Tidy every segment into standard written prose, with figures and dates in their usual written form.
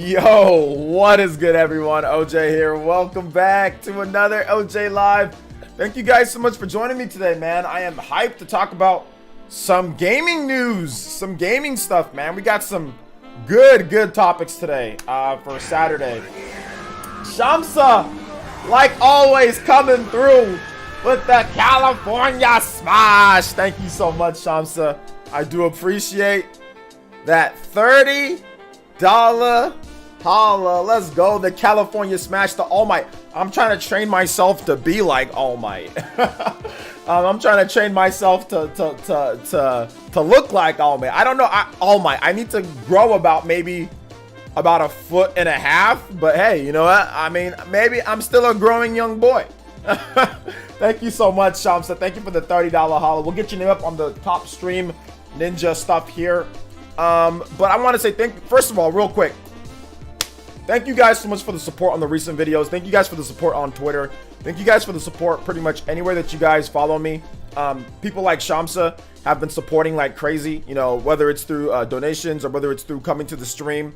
Yo, what is good, everyone? OJ here. Welcome back to another OJ Live. Thank you guys so much for joining me today, man. I am hyped to talk about some gaming news, some gaming stuff, man. We got some good topics today for Saturday. Shamsa, like always, coming through with the California smash. Thank you so much, Shamsa. I do appreciate that $30 holla. Let's go. The California smash, the All Might. I'm trying to train myself to be like All Might. I'm trying to train myself to look like All Might. I don't know, All Might. I need to grow about maybe about 1.5 feet. But hey, you know what? I mean, maybe I'm still a growing young boy. Thank you so much, Shamsa. Thank you for the $30 holla. We'll get your name up on the top stream ninja stuff here. But I want to say first of all, real quick, thank you guys so much for the support on the recent videos. Thank you guys for the support on Twitter. Thank you guys for the support pretty much anywhere that you guys follow me. People like Shamsa have been supporting like crazy, you know, whether it's through donations or whether it's through coming to the stream,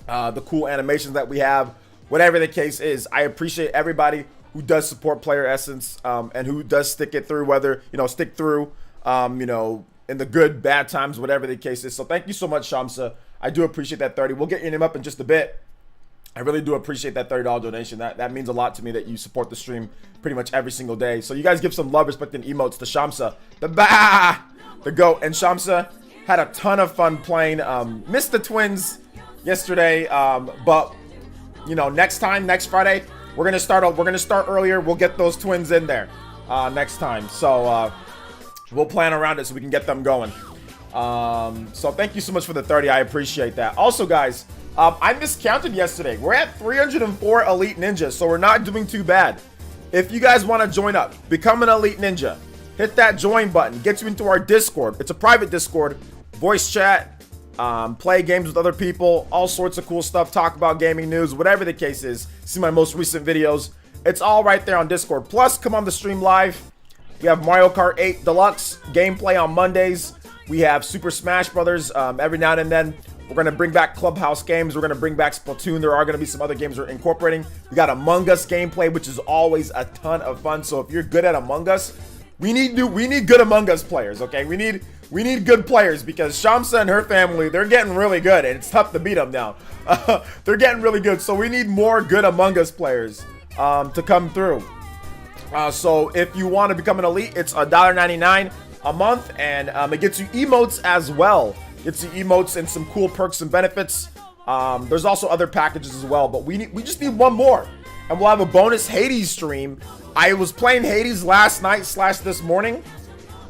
the cool animations that we have, whatever the case is. I appreciate everybody who does support PlayerEssence and who does stick it through, whether, you know, stick through, you know, in the good, bad times, whatever the case is. So thank you so much, Shamsa. I do appreciate that 30. We'll get your name up in just a bit. I really do appreciate that $30 donation. That means a lot to me that you support the stream pretty much every single day. So you guys give some love, respect, and emotes to Shamsa, the GOAT. And Shamsa had a ton of fun playing. Missed the twins yesterday, but you know, next Friday, we're gonna start earlier. We'll get those twins in there next time. So we'll plan around it so we can get them going. So thank you so much for the 30. I appreciate that. Also, guys, I miscounted yesterday. We're at 304 Elite Ninjas, so we're not doing too bad. If you guys want to join up, become an Elite Ninja, hit that join button, gets you into our Discord. It's a private Discord, voice chat, play games with other people, all sorts of cool stuff, talk about gaming news, whatever the case is. See my most recent videos. It's all right there on Discord. Plus, come on the stream live. We have Mario Kart 8 Deluxe gameplay on Mondays. We have Super Smash Brothers every now and then. We're going to bring back Clubhouse games. We're going to bring back Splatoon. There are going to be some other games we're incorporating. We got Among Us gameplay, which is always a ton of fun. So if you're good at Among Us, we need good Among Us players, okay? We need good players because Shamsa and her family, they're getting really good, and it's tough to beat them now. They're getting really good, so we need more good Among Us players to come through. So if you want to become an elite, it's $1.99 a month, and it gets you emotes as well. Gets you emotes and some cool perks and benefits. There's also other packages as well, but we just need one more, and we'll have a bonus Hades stream. I was playing Hades last night / this morning,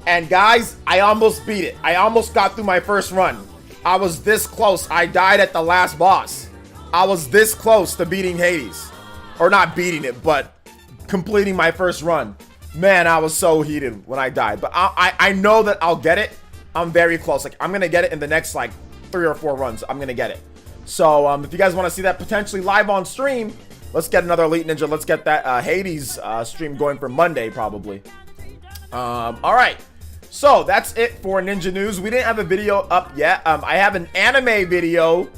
and guys, I almost beat it. I almost got through my first run. I was this close. I died at the last boss. I was this close to beating Hades, or not beating it, but completing my first run. Man, I was so heated when I died, but I know that I'll get it. I'm very close. Like, I'm gonna get it in the next like 3 or 4 runs. I'm gonna get it. So if you guys want to see that potentially live on stream, let's get another Elite Ninja. Let's get that Hades stream going for Monday probably. All right, so that's it for Ninja News. We didn't have a video up yet. I have an anime video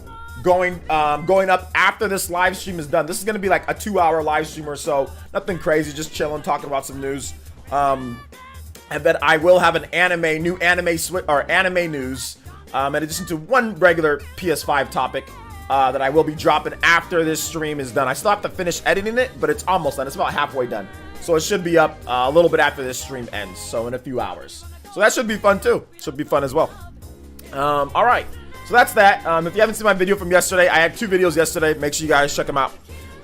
going up after this live stream is done. This is gonna be like a 2-hour live stream or so. Nothing crazy, just chilling, talking about some news. And then I will have an new anime news, in addition to one regular PS5 topic that I will be dropping after this stream is done. I still have to finish editing it, but it's almost done. It's about halfway done, so it should be up a little bit after this stream ends, so in a few hours. So that should be fun too. Should be fun as well. All right. So that's that. If you haven't seen my video from yesterday, I had 2 videos yesterday. Make sure you guys check them out.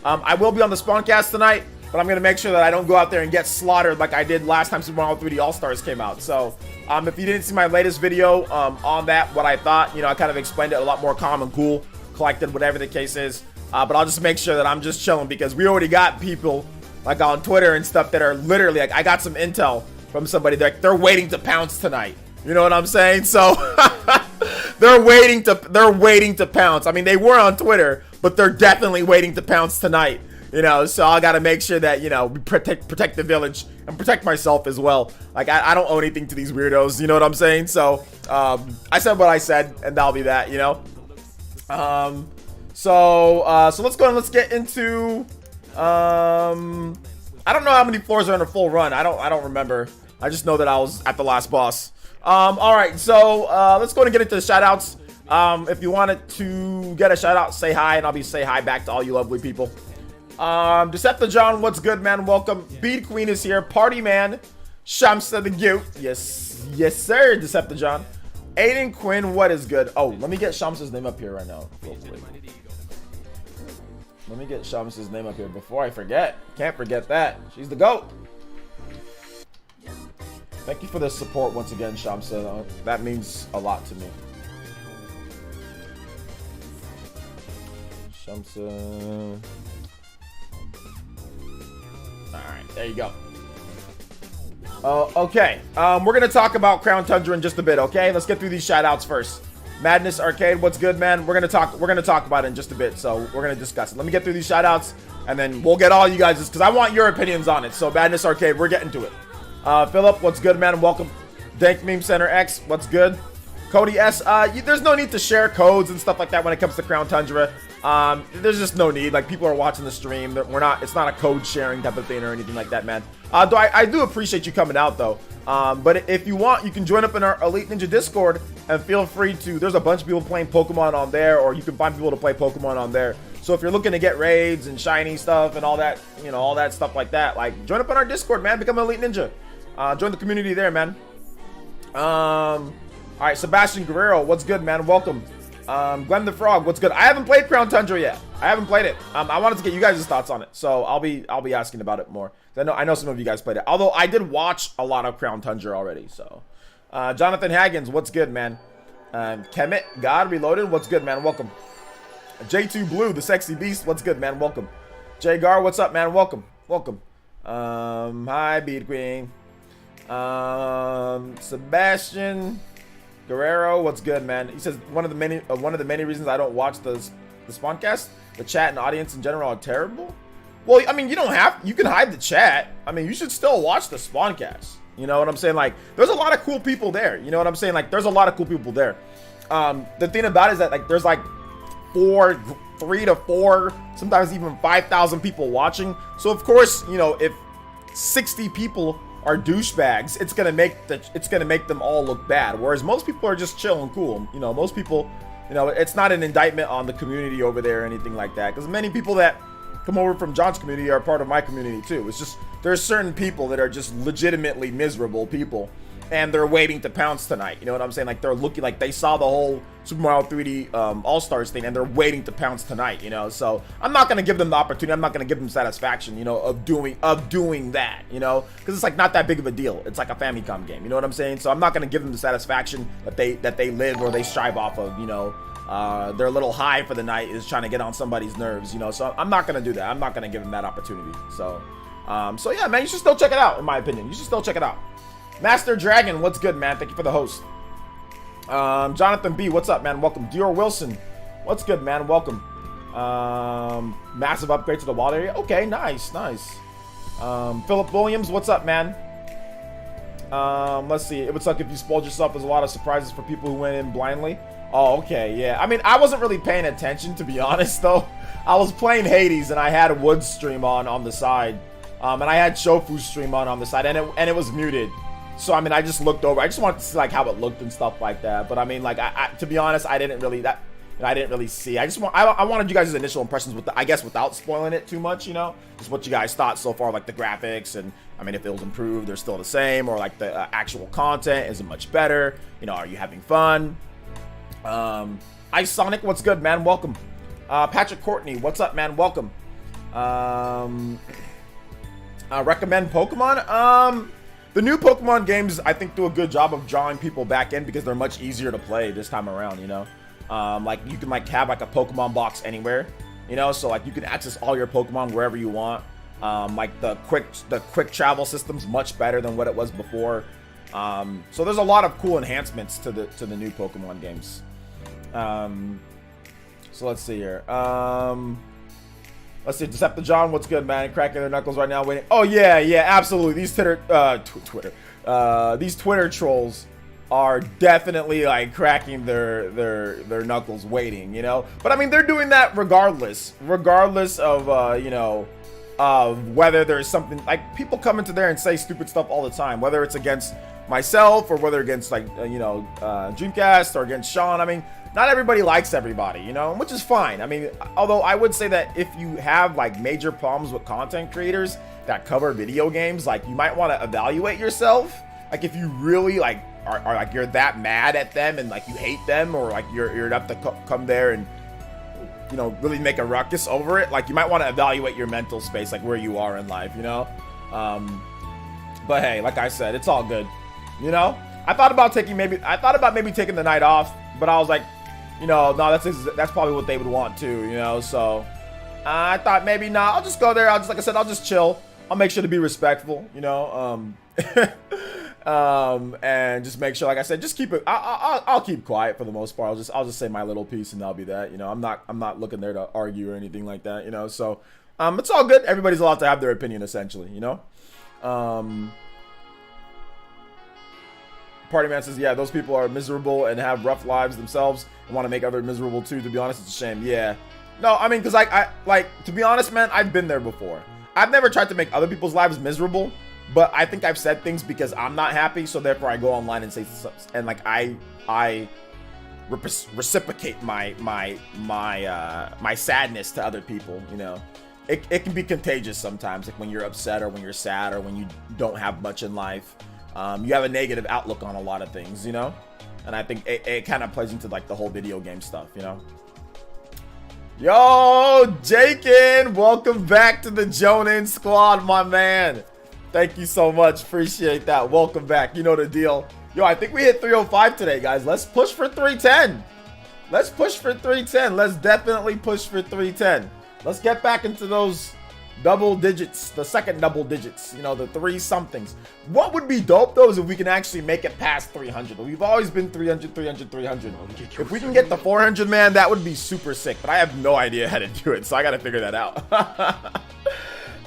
I will be on the Spawncast tonight, but I'm going to make sure that I don't go out there and get slaughtered like I did last time Super Mario 3D All-Stars came out. So if you didn't see my latest video on that, what I thought, you know, I kind of explained it a lot more calm and cool, collected, whatever the case is. But I'll just make sure that I'm just chilling because we already got people like on Twitter and stuff that are literally like, I got some intel from somebody they're waiting to pounce tonight. You know what I'm saying? So they're waiting to pounce. I mean, they were on Twitter, but they're definitely waiting to pounce tonight. You know, so I gotta make sure that, you know, we protect the village and protect myself as well. Like, I don't owe anything to these weirdos, you know what I'm saying? So, I said what I said, and that'll be that, you know? So let's go and let's get into, I don't know how many floors are in a full run. I don't remember. I just know that I was at the last boss. All right, so let's go and get into the shoutouts. If you wanted to get a shout out, say hi, and I'll be say hi back to all you lovely people. Decepticon, what's good, man? Welcome. Bead Queen is here. Party Man. Shamsa the Goat. Yes, sir, Decepticon. Aiden Quinn, what is good? Oh, let me get Shamsa's name up here right now. Let me get Shamsa's name up here before I forget. Can't forget that. She's the GOAT. Thank you for the support once again, Shamsa. That means a lot to me. Shamsa. Alright, there you go. Okay. We're gonna talk about Crown Tundra in just a bit, okay? Let's get through these shoutouts first. Madness Arcade, what's good, man? We're gonna talk about it in just a bit, so we're gonna discuss it. Let me get through these shoutouts, and then we'll get all you guys, because I want your opinions on it. So Madness Arcade, we're getting to it. Philip, what's good, man? Welcome. Dank Meme Center X, what's good? Cody S, there's no need to share codes and stuff like that when it comes to Crown Tundra. There's just no need. Like, people are watching the stream. It's not a code sharing type of thing or anything like that, man. Though I do appreciate you coming out, though. But if you want, you can join up in our Elite Ninja Discord, and feel free to, there's a bunch of people playing Pokemon on there, or you can find people to play Pokemon on there. So if you're looking to get raids and shiny stuff and all that, you know, all that stuff like that, like, join up in our Discord, man. Become an Elite Ninja. Join the community there, man. All right, Sebastian Guerrero, what's good, man? Welcome. Glenn the Frog, what's good? I haven't played Crown Tundra yet. I haven't played it. I wanted to get you guys' thoughts on it, so I'll be asking about it more. I know some of you guys played it. Although I did watch a lot of Crown Tundra already. So, Jonathan Haggins, what's good, man? Kemet God Reloaded, what's good, man? Welcome. J2 Blue, the Sexy Beast, what's good, man? Welcome. Jay Gar, what's up, man? Welcome. Hi, Bead Queen. Sebastian Guerrero, what's good, man? He says one of the many reasons I don't watch the Spawncast, the chat and audience in general are terrible. Well, I mean, you can hide the chat. I mean, you should still watch the Spawncast. You know what I'm saying? Like, there's a lot of cool people there. You know what I'm saying? Like, there's a lot of cool people there. The thing about it is that, like, there's like 3 to 4, sometimes even 5,000 people watching. So of course, you know, if 60 people are douchebags, it's gonna make them all look bad. Whereas most people are just chill and cool. You know, most people, you know, it's not an indictment on the community over there or anything like that. Because many people that come over from John's community are part of my community too. It's just there's certain people that are just legitimately miserable people, and they're waiting to pounce tonight. You know what I'm saying? Like, they're looking like they saw the whole Super Mario 3D All-Stars thing, and they're waiting to pounce tonight, you know? So I'm not going to give them the opportunity. I'm not going to give them satisfaction, you know, of doing that, you know? Because it's like not that big of a deal. It's like a Famicom game, you know what I'm saying? So I'm not going to give them the satisfaction that they live or they strive off of, you know? Their little high for the night is trying to get on somebody's nerves, you know? So I'm not going to do that. I'm not going to give them that opportunity. So yeah, man, you should still check it out, in my opinion. You should still check it out. Master Dragon, what's good, man? Thank you for the host. Jonathan B, what's up, man? Welcome. Dior Wilson, what's good, man? Welcome. Massive upgrade to the wall area. Okay, nice. Philip Williams, what's up, man? Let's see. It would suck if you spoiled yourself. There's a lot of surprises for people who went in blindly. Oh, okay, yeah. I mean, I wasn't really paying attention, to be honest, though. I was playing Hades, and I had Wood's stream on the side. And I had Shofu's stream on the side, and it was muted. So, I mean, I just looked over. I just wanted to see, like, how it looked and stuff like that. But, I mean, like, to be honest, I didn't really see. I wanted you guys' initial impressions with I guess without spoiling it too much, you know? Just what you guys thought so far, like the graphics, and, I mean, if it was improved, they're still the same, or, like, the actual content is it much better? You know, are you having fun? Ice Sonic, what's good, man? Welcome. Patrick Courtney, what's up, man? Welcome. Recommend Pokemon? The new Pokemon games, I think, do a good job of drawing people back in because they're much easier to play this time around, you know? Like, you can, like, have, like, a Pokemon box anywhere, you know? So, like, you can access all your Pokemon wherever you want. Like, the quick travel system's much better than what it was before. So there's a lot of cool enhancements to the new Pokemon games. So let's see here. Let's see, Decepticon, what's good, man? Cracking their knuckles right now, waiting. Oh yeah, absolutely. These Twitter trolls, are definitely like cracking their knuckles waiting, you know. But I mean, they're doing that regardless of you know, of whether there's something like people come into there and say stupid stuff all the time, whether it's against myself or whether against like you know, Dreamcast or against Sean. I mean, not everybody likes everybody, you know, which is fine. I mean, although I would say that if you have like major problems with content creators that cover video games, like you might want to evaluate yourself. Like if you really like are like you're that mad at them and like you hate them, or like you're enough to come there and, you know, really make a ruckus over it, like you might want to evaluate your mental space, like where you are in life, you know. But hey, like I said, it's all good, you know. I thought about maybe taking the night off, but I was like, you know, no, that's probably what they would want too, you know. So I thought maybe not. I'll just go there. Like I said, I'll just chill. I'll make sure to be respectful, you know. And just make sure, like I said, just keep it. I'll keep quiet for the most part. I'll just say my little piece and that'll be that. You know, I'm not looking there to argue or anything like that. You know, so it's all good. Everybody's allowed to have their opinion, essentially. You know. Party Man says, yeah, those people are miserable and have rough lives themselves and want to make others miserable too. To be honest, it's a shame. Yeah. No, I mean, because I like, to be honest, man, I've been there before. I've never tried to make other people's lives miserable, but I think I've said things because I'm not happy, so therefore I go online and say, and like I reciprocate my sadness to other people. You know, it can be contagious sometimes, like when you're upset or when you're sad or when you don't have much in life. You have a negative outlook on a lot of things, you know, and I think it kind of plays into like the whole video game stuff, you know. Yo, Jakin, welcome back to the Jonin squad, my man. Thank you so much. Appreciate that. Welcome back. You know the deal. Yo, I think we hit 305 today, guys. Let's push for 310. Let's push for 310. Let's definitely push for 310. Let's get back into those double digits, the second double digits, you know, the 3 somethings. What would be dope though is if we can actually make it past 300. We've always been 300. If we can get the 400, man, that would be super sick, but I have no idea how to do it, so I gotta figure that out.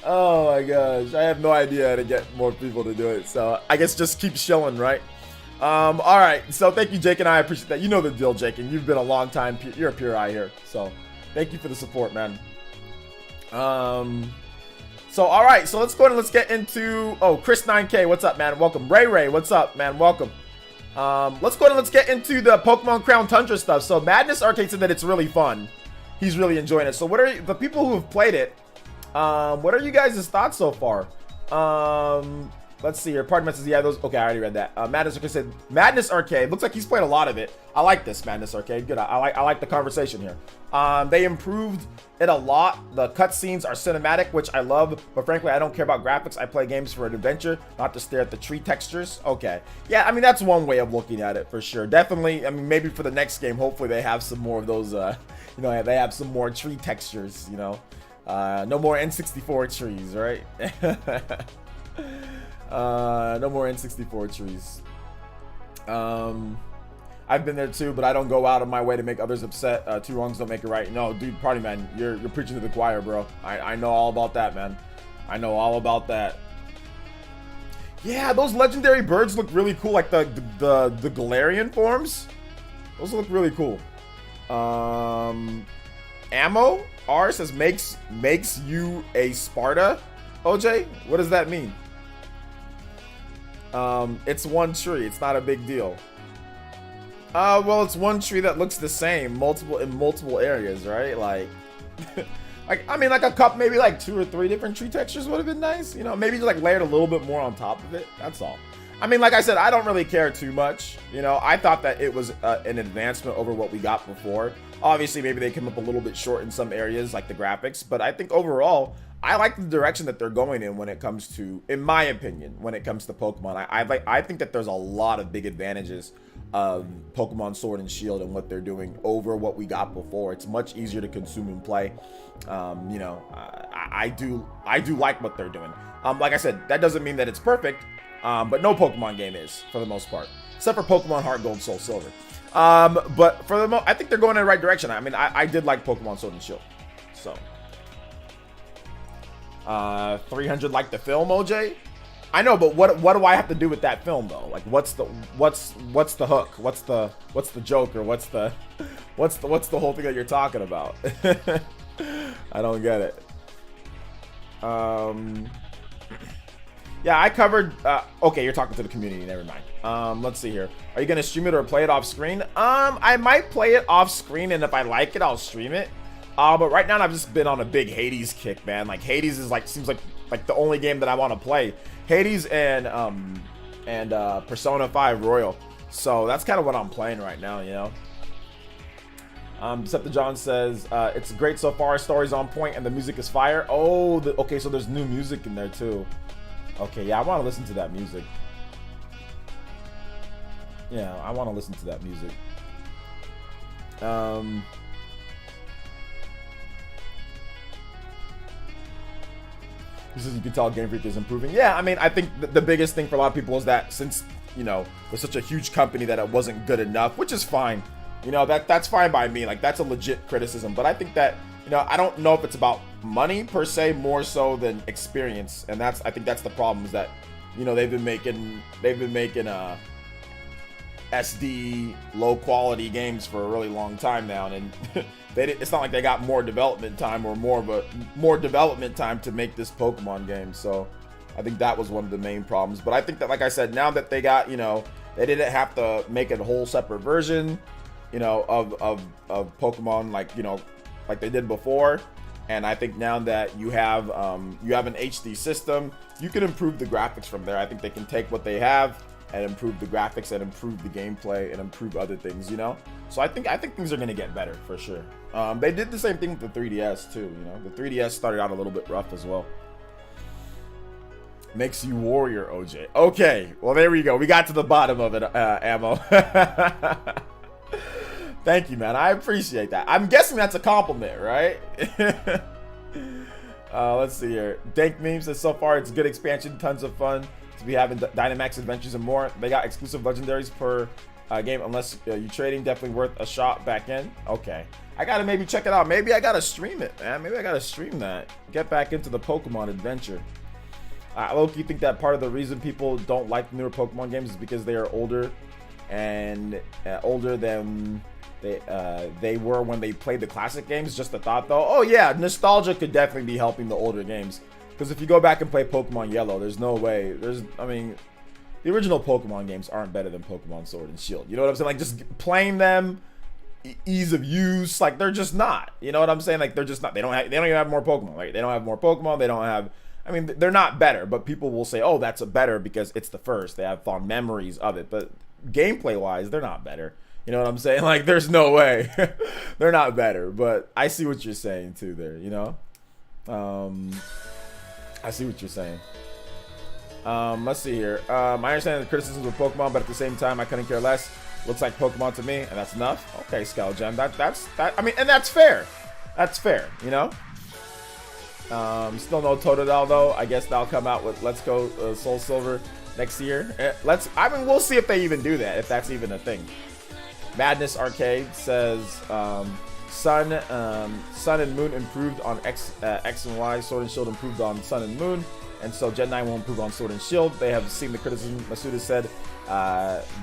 Oh my gosh, I have no idea how to get more people to do it, so I guess just keep shilling, right? All right, so thank you, Jake, and I appreciate that. You know the deal, Jake, and you've been a long time, you're a pure eye here, so thank you for the support, man. So all right, so let's go ahead and let's get into, oh, Chris 9K, what's up, man? Welcome. Ray, what's up, man? Welcome. Let's go ahead and let's get into the Pokemon Crown Tundra stuff. So Madness Arcade said that it's really fun. He's really enjoying it. So what are the people who have played it? What are you guys' thoughts so far? Let's see here. Pardon me, says, yeah, those. Okay, I already read that. Madness Arcade said Madness Arcade. Looks like he's played a lot of it. I like this Madness Arcade. Good. I like the conversation here. They improved it a lot. The cutscenes are cinematic, which I love. But frankly, I don't care about graphics. I play games for an adventure, not to stare at the tree textures. Okay. Yeah, I mean that's one way of looking at it for sure. Definitely. I mean, maybe for the next game, hopefully they have some more of those. You know, they have some more tree textures. You know, no more N64 trees, right? No more N64 trees. I've been there too, but I don't go out of my way to make others upset. 2 wrongs don't make it right. No, dude, Party Man, you're preaching to the choir, bro. I know all about that, man. I know all about that. Yeah, those legendary birds look really cool, like the Galarian forms. Those look really cool. Ammo R says makes you a Sparta. OJ, what does that mean? It's one tree. It's not a big deal. Well, it's one tree that looks the same, in multiple areas, right? Like, I mean, like a cup, maybe like 2 or 3 different tree textures would have been nice. You know, maybe just like layered a little bit more on top of it. That's all. I mean, like I said, I don't really care too much. You know, I thought that it was an advancement over what we got before. Obviously, maybe they came up a little bit short in some areas, like the graphics. But I think overall, I like the direction that they're going in when it comes to, in my opinion, when it comes to Pokemon. I think that there's a lot of big advantages of Pokemon Sword and Shield and what they're doing over what we got before. It's much easier to consume and play. You know, I do like what they're doing. Like I said, that doesn't mean that it's perfect, but no Pokemon game is, for the most part, except for Pokemon Heart Gold, Soul Silver. But for the I think they're going in the right direction. I mean, I did like Pokemon Sword and Shield, so. 300 like the film, OJ. I know, but what do I have to do with that film though? Like, what's the hook? What's the joke, or what's the whole thing that you're talking about? I don't get it. Yeah, I covered. Okay, you're talking to the community. Never mind. Let's see here. Are you gonna stream it or play it off screen? I might play it off screen, and if I like it, I'll stream it. But right now I've just been on a big Hades kick, man. Like Hades is seems like the only game that I want to play. Hades and Persona 5 Royal. So that's kind of what I'm playing right now, you know. Septajon says it's great so far. Story's on point and the music is fire. Oh, okay, so there's new music in there too. Okay, yeah, I want to listen to that music. Yeah, I want to listen to that music. He says you can tell Game Freak is improving. Yeah, I mean, I think the biggest thing for a lot of people is that since, you know, we're such a huge company that it wasn't good enough, which is fine. You know, that's fine by me. Like, that's a legit criticism. But I think that, you know, I don't know if it's about money per se, more so than experience. And I think that's the problem, is that, you know, they've been making SD low quality games for a really long time now, and it's not like they got more development time or more development time to make this Pokemon game. So I think that was one of the main problems. But I think that, like I said, now that they got, you know, they didn't have to make a whole separate version, you know, of Pokemon, like, you know, like they did before. And I think now that you have an HD system, you can improve the graphics from there. I think they can take what they have and improve the graphics and improve the gameplay and improve other things, you know. So I think things are gonna get better for sure. They did the same thing with the 3DS too, you know. The 3DS started out a little bit rough as well. Makes you warrior, OJ. Okay, well there we go. We got to the bottom of it, Ammo. Thank you, man. I appreciate that. I'm guessing that's a compliment, right? Let's see here. Dank Meme says so far it's a good expansion, tons of fun to be having Dynamax adventures and more. They got exclusive legendaries per game unless you trading. Definitely worth a shot back in. Okay, I gotta maybe check it out. Maybe I gotta stream it, man. Maybe I gotta stream that. Get back into the Pokemon adventure. I low-key think that part of the reason people don't like newer Pokemon games is because they are older and older than they were when they played the classic games. Just a thought though. Oh yeah, nostalgia could definitely be helping the older games. Because if you go back and play Pokemon Yellow, there's no way. I mean, the original Pokemon games aren't better than Pokemon Sword and Shield. You know what I'm saying? Like, just playing them, ease of use, like, they're just not. You know what I'm saying? Like, they're just not. They don't even have more Pokemon. Right? They don't have more Pokemon. They don't have. I mean, they're not better, but people will say, oh, that's a better because it's the first. They have fond memories of it. But gameplay-wise, they're not better. You know what I'm saying? Like, there's no way. They're not better. But I see what you're saying, too, there, you know? I see what you're saying. Let's see here. I understand the criticisms of Pokemon, but at the same time, I couldn't care less. Looks like Pokemon to me, and that's enough. Okay, Skelgen. That's. I mean, and that's fair. That's fair, you know? Still no Totodile, though. I guess that'll come out with Let's Go Soul Silver next year. I mean, we'll see if they even do that, if that's even a thing. Madness Arcade says, Sun and Moon improved on X and Y. Sword and Shield improved on Sun and Moon, and so Gen 9 will improve on Sword and Shield. They have seen the criticism. Masuda said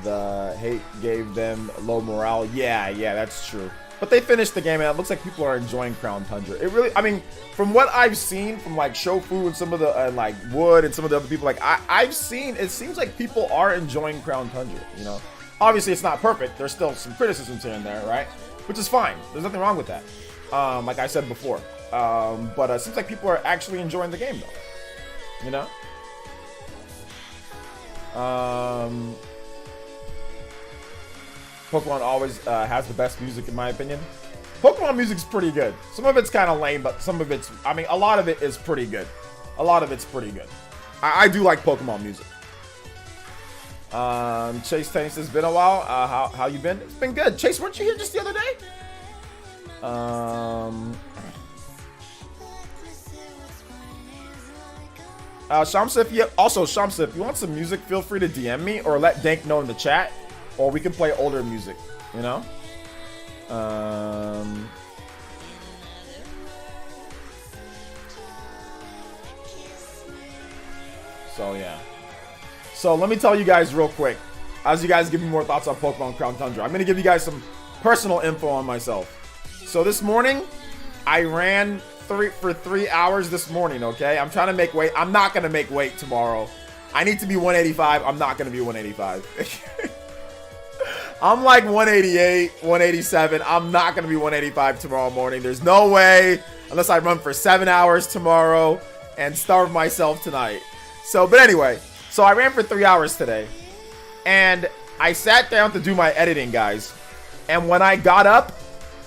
the hate gave them low morale. Yeah, that's true. But they finished the game, and it looks like people are enjoying Crown Tundra. It really, I mean, from what I've seen from like Shofu and some of the like Wood and some of the other people, like I've seen, it seems like people are enjoying Crown Tundra. You know, obviously it's not perfect. There's still some criticisms here and there, right? Which is fine. There's nothing wrong with that. Like I said before. But it seems like people are actually enjoying the game, though. You know? Pokemon always has the best music, in my opinion. Pokemon music's pretty good. Some of it's kind of lame, but some of it's... I mean, a lot of it is pretty good. A lot of it's pretty good. I do like Pokemon music. Chase Tennis, it's been a while. How you been? It's been good. Chase, weren't you here just the other day? Shamsa, if you want some music, feel free to DM me or let Dank know in the chat, or we can play older music, you know? So yeah. So let me tell you guys real quick, as you guys give me more thoughts on Pokemon Crown Tundra, I'm going to give you guys some personal info on myself. So this morning, I ran for 3 hours this morning, okay? I'm trying to make weight. I'm not going to make weight tomorrow. I need to be 185. I'm not going to be 185. I'm like 188, 187. I'm not going to be 185 tomorrow morning. There's no way, unless I run for 7 hours tomorrow and starve myself tonight. So, but anyway, so I ran for 3 hours today. And I sat down to do my editing, guys. And when I got up,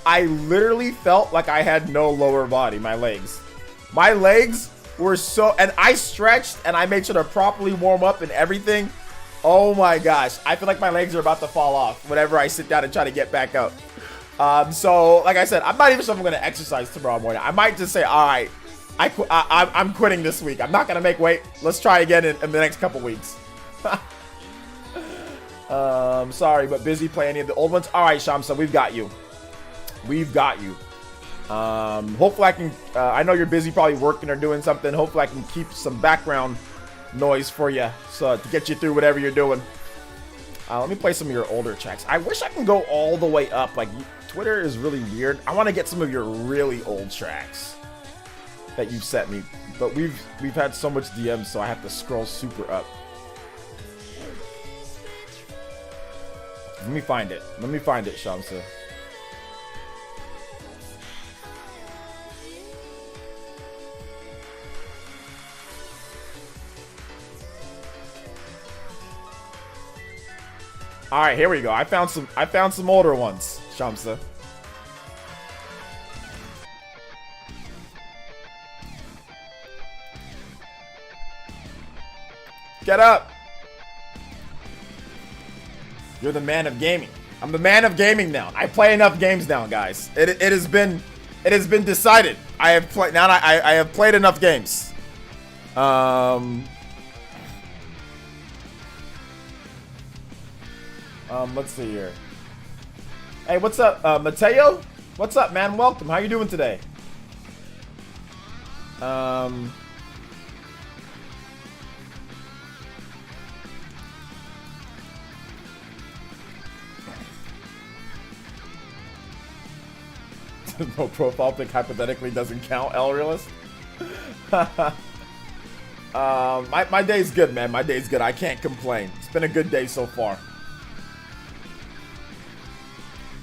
I literally felt like I had no lower body, my legs. My legs were so, and I stretched and I made sure to properly warm up and everything. Oh my gosh, I feel like my legs are about to fall off whenever I sit down and try to get back up. So like I said, I'm not even sure if I'm going to exercise tomorrow morning. I might just say, all right, I'm quitting this week. I'm not going to make weight. Let's try again in the next couple weeks. Sorry, but busy playing any of the old ones. All right, Shamsa, we've got you. We've got you. Hopefully I can, I know you're busy probably working or doing something. Hopefully I can keep some background noise for you, so to get you through whatever you're doing. Let me play some of your older tracks. I wish I can go all the way up. Like, Twitter is really weird. I want to get some of your really old tracks that you've sent me, but we've had so much DMs, so I have to scroll super up. Let me find it. Let me find it, Shamsa. All right, here we go. I found some older ones, Shamsa. Get up. You're the man of gaming. I'm the man of gaming now. I play enough games now, guys. It has been decided. I have played now. I have played enough games. Let's see here. Hey, what's up, Mateo? What's up, man? Welcome. How you doing today? No profile pic hypothetically doesn't count, L realist. My day's good, man. My day's good. I can't complain. It's been a good day so far.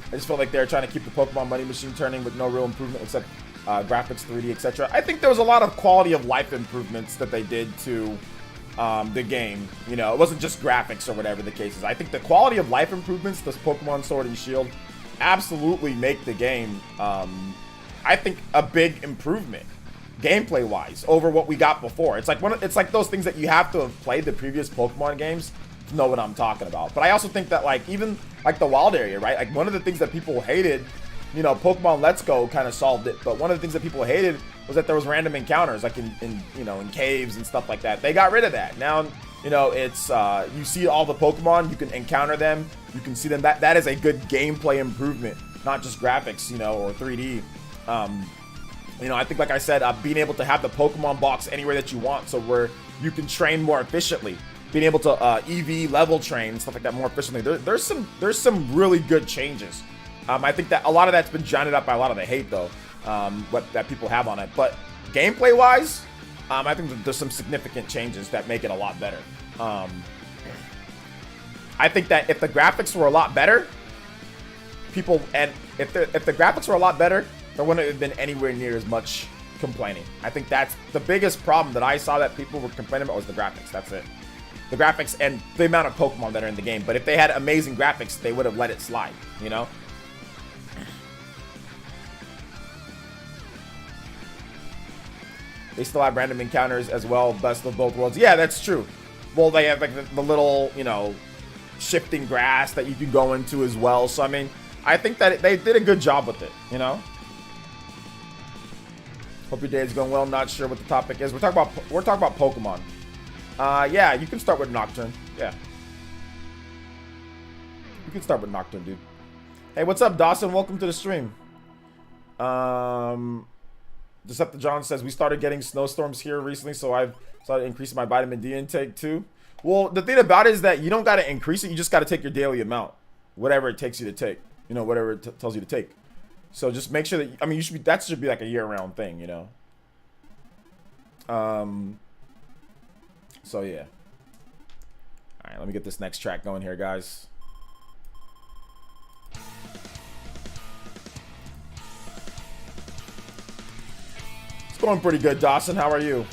I just felt like they're trying to keep the Pokemon money machine turning with no real improvement except graphics, 3D, etc. I think there was a lot of quality of life improvements that they did to the game. You know, it wasn't just graphics or whatever the case is. I think the quality of life improvements, this Pokemon Sword and Shield, absolutely make the game, I think, a big improvement gameplay-wise over what we got before. It's like those things that you have to have played the previous Pokemon games to know what I'm talking about. But I also think that, like, even like the wild area, right? Like, one of the things that people hated, you know, Pokemon Let's Go kind of solved it, but one of the things that people hated was that there was random encounters, like in you know, in caves and stuff like that. They got rid of that. Now, you know, it's you see all the Pokemon, you can encounter them, you can see them. That is a good gameplay improvement, not just graphics, you know, or 3D. You know, I think, like I said, being able to have the Pokemon box anywhere that you want, so where you can train more efficiently, being able to EV level train, stuff like that more efficiently. There's some really good changes. I think that a lot of that's been drowned out by a lot of the hate, though, that people have on it. But gameplay wise, I think that there's some significant changes that make it a lot better. I think that if the graphics were a lot better, if the graphics were a lot better, there wouldn't have been anywhere near as much complaining. I think that's the biggest problem that I saw that people were complaining about was the graphics. That's it. The graphics and the amount of Pokemon that are in the game. But if they had amazing graphics, they would have let it slide, you know? They still have random encounters as well, best of both worlds. Yeah, that's true. Well, they have like the little, you know, shifting grass that you can go into as well. So, I mean, I think that they did a good job with it, you know? Hope your day is going well. Not sure what the topic is. We're talking about Pokemon. Yeah, you can start with Nocturne. Yeah. You can start with Nocturne, dude. Hey, what's up, Dawson? Welcome to the stream. Decepticon says, we started getting snowstorms here recently, so I've started increasing my vitamin D intake too. Well, the thing about it is that you don't got to increase it. You just got to take your daily amount, whatever it takes you to take. You know, whatever it tells you to take. So just make sure that, I mean, that should be like a year-round thing, you know. So yeah. All right, let me get this next track going here, guys. It's going pretty good, Dawson. How are you?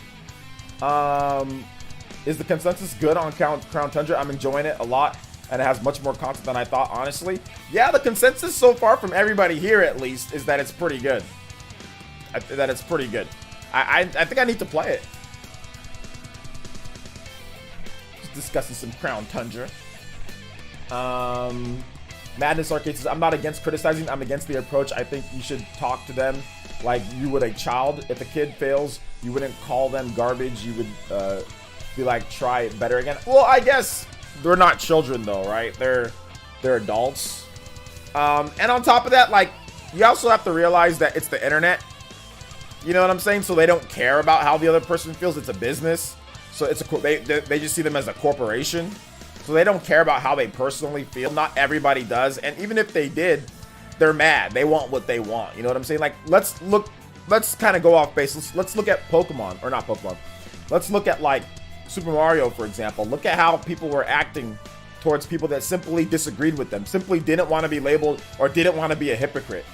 Is the consensus good on Crown Tundra? I'm enjoying it a lot, and it has much more content than I thought, honestly. Yeah, the consensus so far from everybody here, at least, is that it's pretty good. I think I need to play it. Just discussing some Crown Tundra. Madness Arcade says, I'm not against criticizing, I'm against the approach. I think you should talk to them like you would a child. If a kid fails, you wouldn't call them garbage. You would be like, try it better again. Well, I guess they're not children though, right? They're adults. And on top of that, like, you also have to realize that it's the internet. You know what I'm saying? So they don't care about how the other person feels. It's a business. So it's they just see them as a corporation. So they don't care about how they personally feel. Not everybody does. And even if they did, they're mad. They want what they want. You know what I'm saying? Like, let's kind of go off base. Let's look at Pokemon, or not Pokemon. Let's look at like Super Mario, for example. Look at how people were acting towards people that simply disagreed with them, simply didn't want to be labeled or didn't want to be a hypocrite.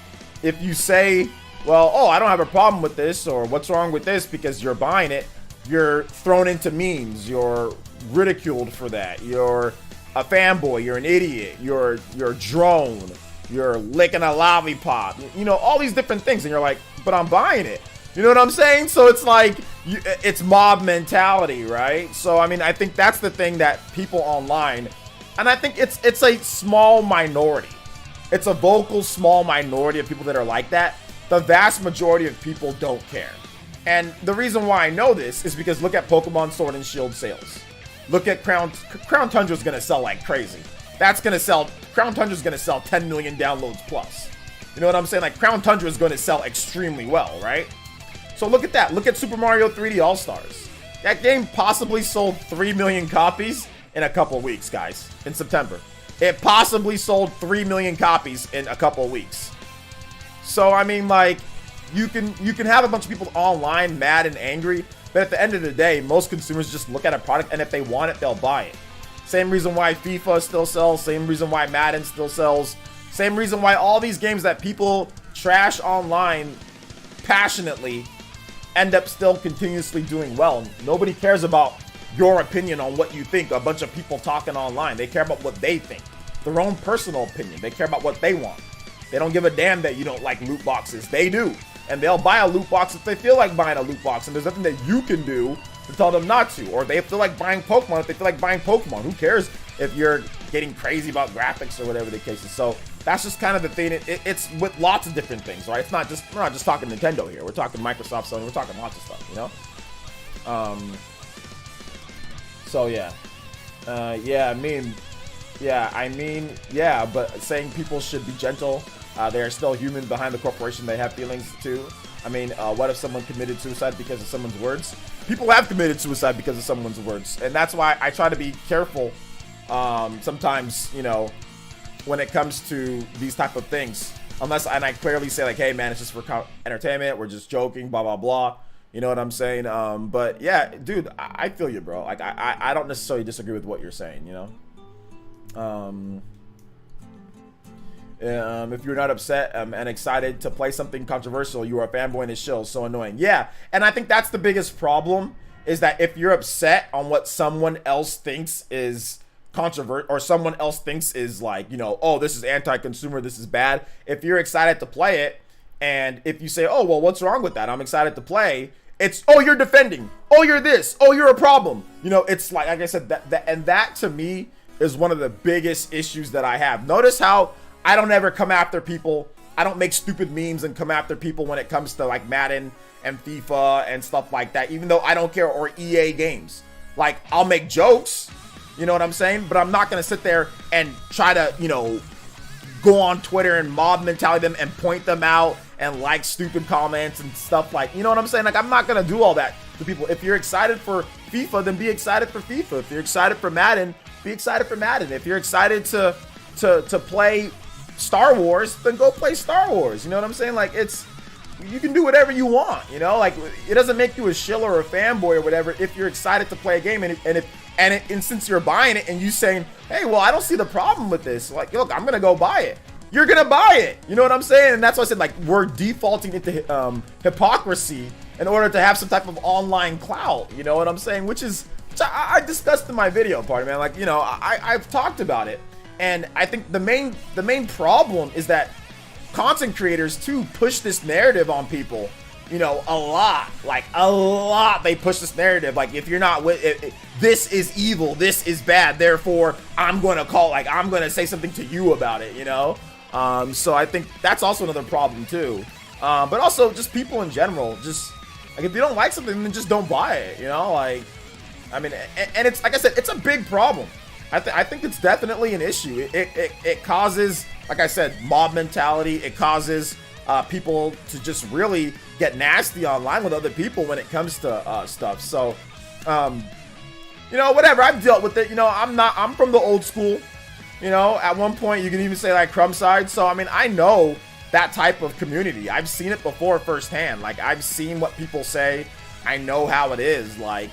If you say, well, oh, I don't have a problem with this, or what's wrong with this because you're buying it, you're thrown into memes, you're ridiculed for that, you're a fanboy, you're an idiot, you're a drone, you're licking a lollipop, you know, all these different things, and you're like, but I'm buying it. You know what I'm saying? So it's like, it's mob mentality, right? So, I mean, I think that's the thing that people online, and I think it's a small minority. It's a vocal small minority of people that are like that. The vast majority of people don't care. And the reason why I know this is because look at Pokemon Sword and Shield sales. Look at Crown Tundra's gonna sell like crazy. Crown Tundra's gonna sell 10 million downloads plus. You know what I'm saying? Like, Crown Tundra is gonna sell extremely well, right? So look at that. Look at Super Mario 3D All-Stars. That game possibly sold 3 million copies in a couple weeks, guys, in September. It possibly sold 3 million copies in a couple weeks. So, I mean, like, you can have a bunch of people online mad and angry, but at the end of the day, most consumers just look at a product, and if they want it, they'll buy it. Same reason why FIFA still sells, same reason why Madden still sells, same reason why all these games that people trash online passionately end up still continuously doing well. Nobody cares about your opinion on what you think. A bunch of people talking online, they care about what they think, their own personal opinion. They care about what they want. They don't give a damn that you don't like loot boxes. They do, and they'll buy a loot box if they feel like buying a loot box, and there's nothing that you can do to tell them not to. Or they feel like buying Pokemon if they feel like buying Pokemon. Who cares if you're getting crazy about graphics or whatever the case is? So that's just kind of the thing. It's with lots of different things, right? We're not just talking Nintendo here. We're talking Microsoft, Sony. We're talking lots of stuff, you know. So yeah, but saying people should be gentle. They are still human behind the corporation. They have feelings too. I mean, what if someone committed suicide because of someone's words? People have committed suicide because of someone's words, and that's why I try to be careful. Sometimes, you know, when it comes to these type of things, and I clearly say like, hey man, it's just for entertainment. We're just joking, blah blah blah. You know what I'm saying? But yeah, dude, I feel you, bro. Like I don't necessarily disagree with what you're saying. You know. If you're not upset and excited to play something controversial, you are a fanboy and it's chill. So annoying. Yeah, and I think that's the biggest problem, is that if you're upset on what someone else thinks is controversial, or someone else thinks is like, you know, oh, this is anti-consumer, this is bad. If you're excited to play it, and if you say, oh, well, what's wrong with that? I'm excited to play. It's, oh, you're defending. Oh, you're this. Oh, you're a problem. You know, it's like I said, that to me is one of the biggest issues that I have. Notice how I don't ever come after people. I don't make stupid memes and come after people when it comes to like Madden and FIFA and stuff like that, even though I don't care, or EA games. Like, I'll make jokes, you know what I'm saying? But I'm not going to sit there and try to, you know, go on Twitter and mob mentality them and point them out and like stupid comments and stuff like, you know what I'm saying? Like, I'm not gonna do all that to people. If you're excited for FIFA, then be excited for FIFA. If you're excited for Madden, be excited for Madden. If you're excited to play Star Wars, then go play Star Wars. You know what I'm saying? Like, you can do whatever you want, you know? Like, it doesn't make you a shill or a fanboy or whatever if you're excited to play a game, and since you're buying it and you saying, hey, well, I don't see the problem with this. Like, look, I'm gonna go buy it. You're gonna buy it. You know what I'm saying? And that's why I said, like, we're defaulting into hypocrisy in order to have some type of online clout. You know what I'm saying? Which I discussed in my video part, man. Like, you know, I've talked about it, and I think the main problem is that content creators too push this narrative on people, you know, a lot. They push this narrative, like, if you're not with it, this is evil, this is bad, therefore I'm gonna say something to you about it, you know. So I think that's also another problem too. But also just people in general, just like, if you don't like something, then just don't buy it, you know. Like, I mean, and it's like I said, it's a big problem. I think it's definitely an issue. It causes, like I said, mob mentality. It causes people to just really get nasty online with other people when it comes to stuff. So, you know, whatever. I've dealt with it. You know, I'm from the old school. You know, at one point you can even say, like, crumb side. So, I mean, I know that type of community. I've seen it before firsthand. Like, I've seen what people say. I know how it is. Like,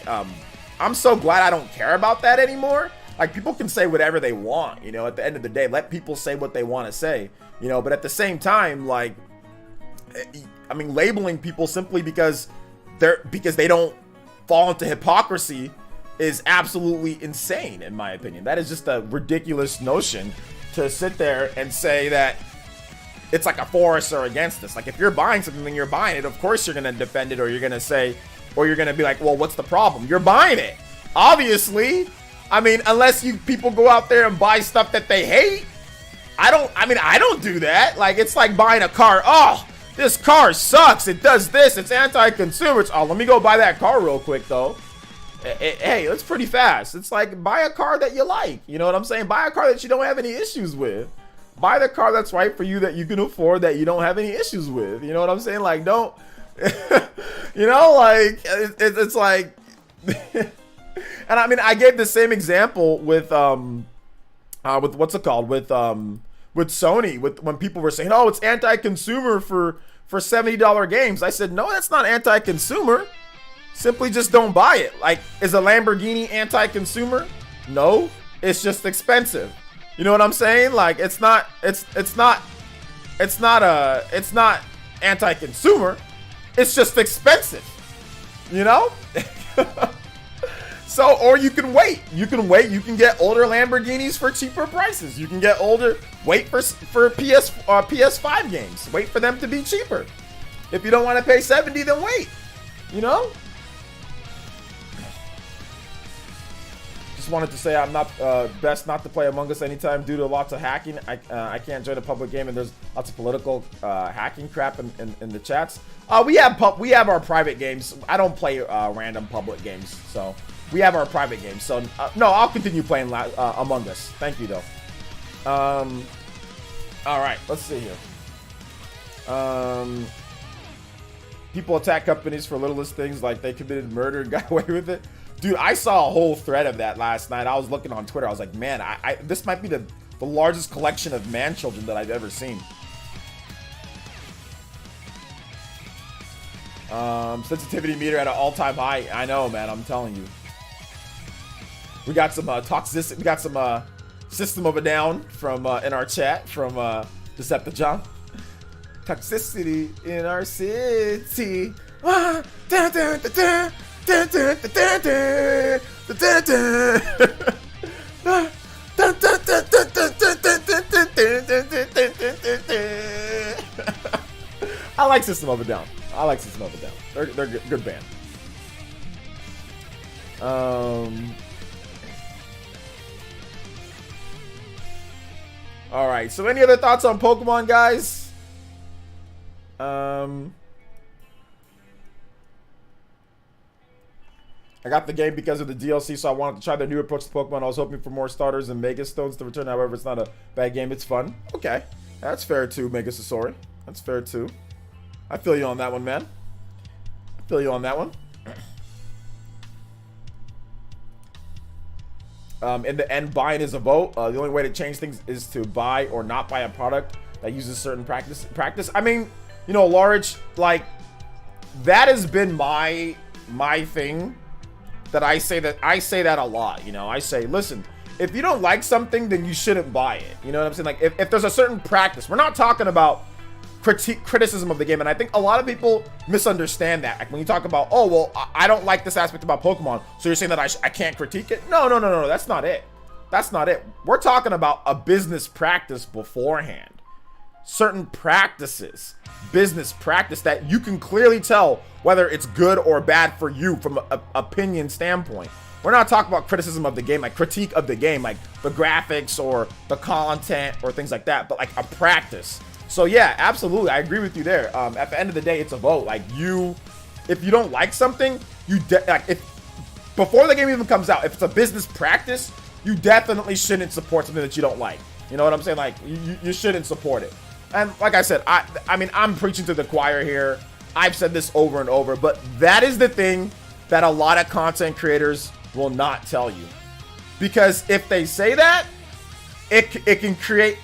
I'm so glad I don't care about that anymore. Like, people can say whatever they want, you know, at the end of the day. Let people say what they want to say, you know, but at the same time, like, I mean, labeling people simply because they don't fall into hypocrisy is absolutely insane, in my opinion. That is just a ridiculous notion to sit there and say that it's like a for us or against us. Like, if you're buying something, then you're buying it. Of course you're going to defend it, or you're going to say, or you're going to be like, well, what's the problem? You're buying it. Obviously. I mean, unless people go out there and buy stuff that they hate. I don't do that. Like, it's like buying a car. Oh, this car sucks. It does this. It's anti-consumer. Oh, let me go buy that car real quick, though. Hey, it's pretty fast. It's like, buy a car that you like. You know what I'm saying? Buy a car that you don't have any issues with. Buy the car that's right for you, that you can afford, that you don't have any issues with. You know what I'm saying? Like, don't, you know, like, it's like, and I mean, I gave the same example with what's it called? With Sony, when people were saying, oh, it's anti-consumer for $70 games. I said, no, that's not anti-consumer. Simply just don't buy it. Like, is a Lamborghini anti-consumer? No, it's just expensive. You know what I'm saying? Like, it's not anti-consumer. It's just expensive. You know? So, or you can wait. You can get older Lamborghinis for cheaper prices. You can get wait for PS5 games. Wait for them to be cheaper. If you don't want to pay $70, then wait. You know? Just wanted to say I'm not best not to play Among Us anytime due to lots of hacking. I can't join a public game, and there's lots of political hacking crap in the chats. We have our private games. I don't play random public games, so we have our private games. So no, I'll continue playing Among Us. Thank you though. All right, let's see here. People attack companies for littlest things, like they committed murder and got away with it. Dude, I saw a whole thread of that last night. I was looking on Twitter. I was like, man, this might be the largest collection of man children that I've ever seen. Sensitivity meter at an all-time high. I know, man. I'm telling you. We got some toxicity. We got some System of a Down from in our chat from Decepticon. Toxicity in our city. Dun, dun, dun, dun. Dun, dun, dun, dun, dun, dun, dun. I like System of a Down. They're good band. All right. So, any other thoughts on Pokemon, guys? I got the game because of the DLC, so I wanted to try the new approach to Pokemon. I was hoping for more starters and Mega Stones to return. However, it's not a bad game. It's fun. Okay. That's fair too, Megasasauri. That's fair too. I feel you on that one, man. I feel you on that one. In the end, buying is a vote. The only way to change things is to buy or not buy a product that uses certain practice. I mean, you know, large, like, that has been my thing. That I say that a lot. You know, I say, listen, if you don't like something, then you shouldn't buy it. You know what I'm saying? Like, if there's a certain practice, we're not talking about criticism of the game, and I think a lot of people misunderstand that. Like, when you talk about, oh, well, I don't like this aspect about Pokemon, so you're saying that I can't critique it? No, that's not it. That's not it. We're talking about a business practice beforehand. Certain practices, business practice that you can clearly tell whether it's good or bad for you from an opinion standpoint. We're not talking about criticism of the game, like critique of the game, like the graphics or the content or things like that, but like a practice. So yeah, absolutely, I agree with you there. At the end of the day, it's a vote. Like, if you don't like something, before the game even comes out, if it's a business practice, you definitely shouldn't support something that you don't like. You know what I'm saying? Like, you shouldn't support it. And like I said, I mean, I'm preaching to the choir here. I've said this over and over, but that is the thing that a lot of content creators will not tell you. Because if they say that, it can create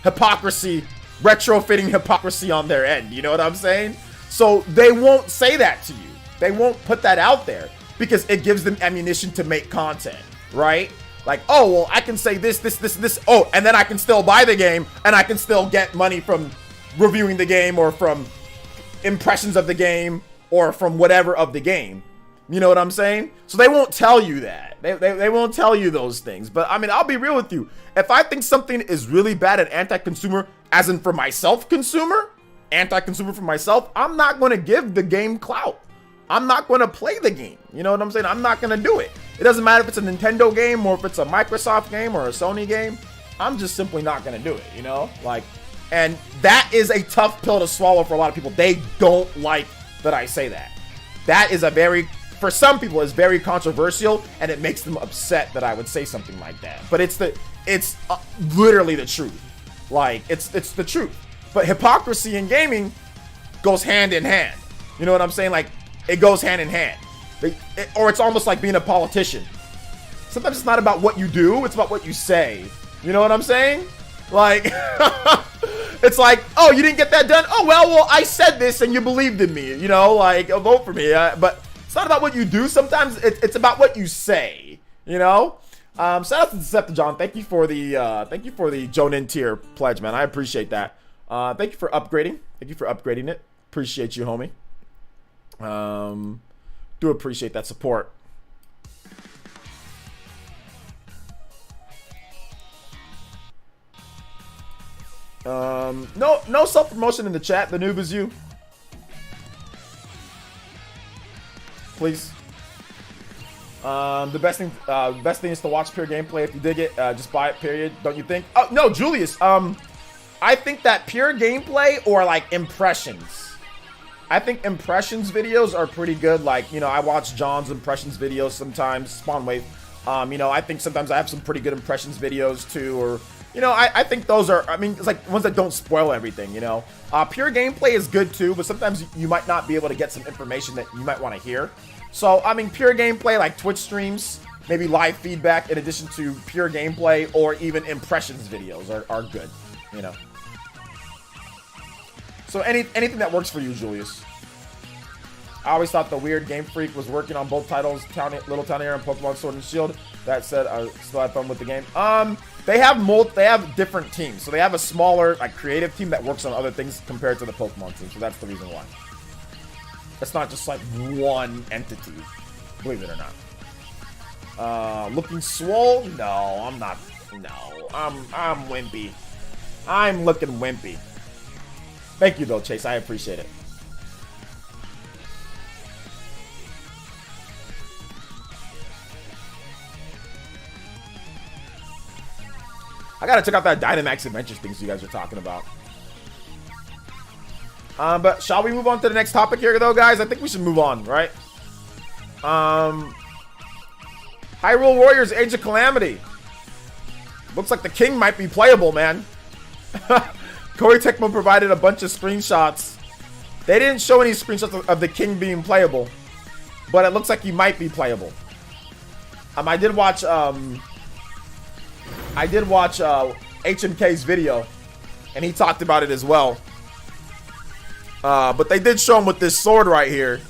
hypocrisy, retrofitting hypocrisy on their end. You know what I'm saying? So they won't say that to you. They won't put that out there because it gives them ammunition to make content, right? Like, oh, well, I can say this. Oh, and then I can still buy the game and I can still get money from reviewing the game or from impressions of the game or from whatever of the game. You know what I'm saying? So they won't tell you that. They won't tell you those things. But I mean, I'll be real with you. If I think something is really bad and anti-consumer, as in for myself, anti-consumer for myself, I'm not going to give the game clout. I'm not going to play the game. You know what I'm saying? I'm not going to do it. It doesn't matter if it's a Nintendo game or if it's a Microsoft game or a Sony game. I'm just simply not going to do it, you know? Like, and that is a tough pill to swallow for a lot of people. They don't like that I say that. That is for some people, is very controversial, and it makes them upset that I would say something like that. But it's literally the truth. Like, it's the truth. But hypocrisy in gaming goes hand in hand. You know what I'm saying? Like, it goes hand in hand. Or it's almost like being a politician. Sometimes it's not about what you do, it's about what you say. You know what I'm saying? Like, it's like, oh, you didn't get that done? Oh, well, I said this and you believed in me. You know, like, vote for me. But it's not about what you do. Sometimes it's about what you say. You know? Shout out to Decepticon. Thank you for the Jonin tier pledge, man. I appreciate that. Thank you for upgrading. Thank you for upgrading it. Appreciate you, homie. Do appreciate that support. No self-promotion in the chat. The noob is you. Please. The best thing is to watch pure gameplay. If you dig it, just buy it, period. Don't you think? Oh, no, Julius. I think that pure gameplay or like impressions. I think impressions videos are pretty good. Like, you know, I watch John's impressions videos sometimes. Spawn Wave. You know, I think sometimes I have some pretty good impressions videos too. Or, you know, I think those are, I mean, it's like ones that don't spoil everything, you know. Pure gameplay is good too, but sometimes you might not be able to get some information that you might want to hear. So, I mean, pure gameplay like Twitch streams, maybe live feedback in addition to pure gameplay or even impressions videos are good, you know. So anything that works for you, Julius. I always thought the weird Game Freak was working on both titles, Little Town Air and Pokemon Sword and Shield. That said, I still had fun with the game. They have different teams. So they have a smaller, like, creative team that works on other things compared to the Pokemon team. So that's the reason why. It's not just like one entity, believe it or not. Looking swole? No, I'm not. No, I'm wimpy. I'm looking wimpy. Thank you though, Chase. I appreciate it. I gotta check out that Dynamax Adventures things you guys are talking about. But shall we move on to the next topic here, though, guys? I think we should move on, right? Hyrule Warriors Age of Calamity. Looks like the king might be playable, man. Koei Tecmo provided a bunch of screenshots They didn't show any screenshots of the king being playable, but it looks like he might be playable. I did watch HMK's video, and he talked about it as well. But they did show him with this sword right here,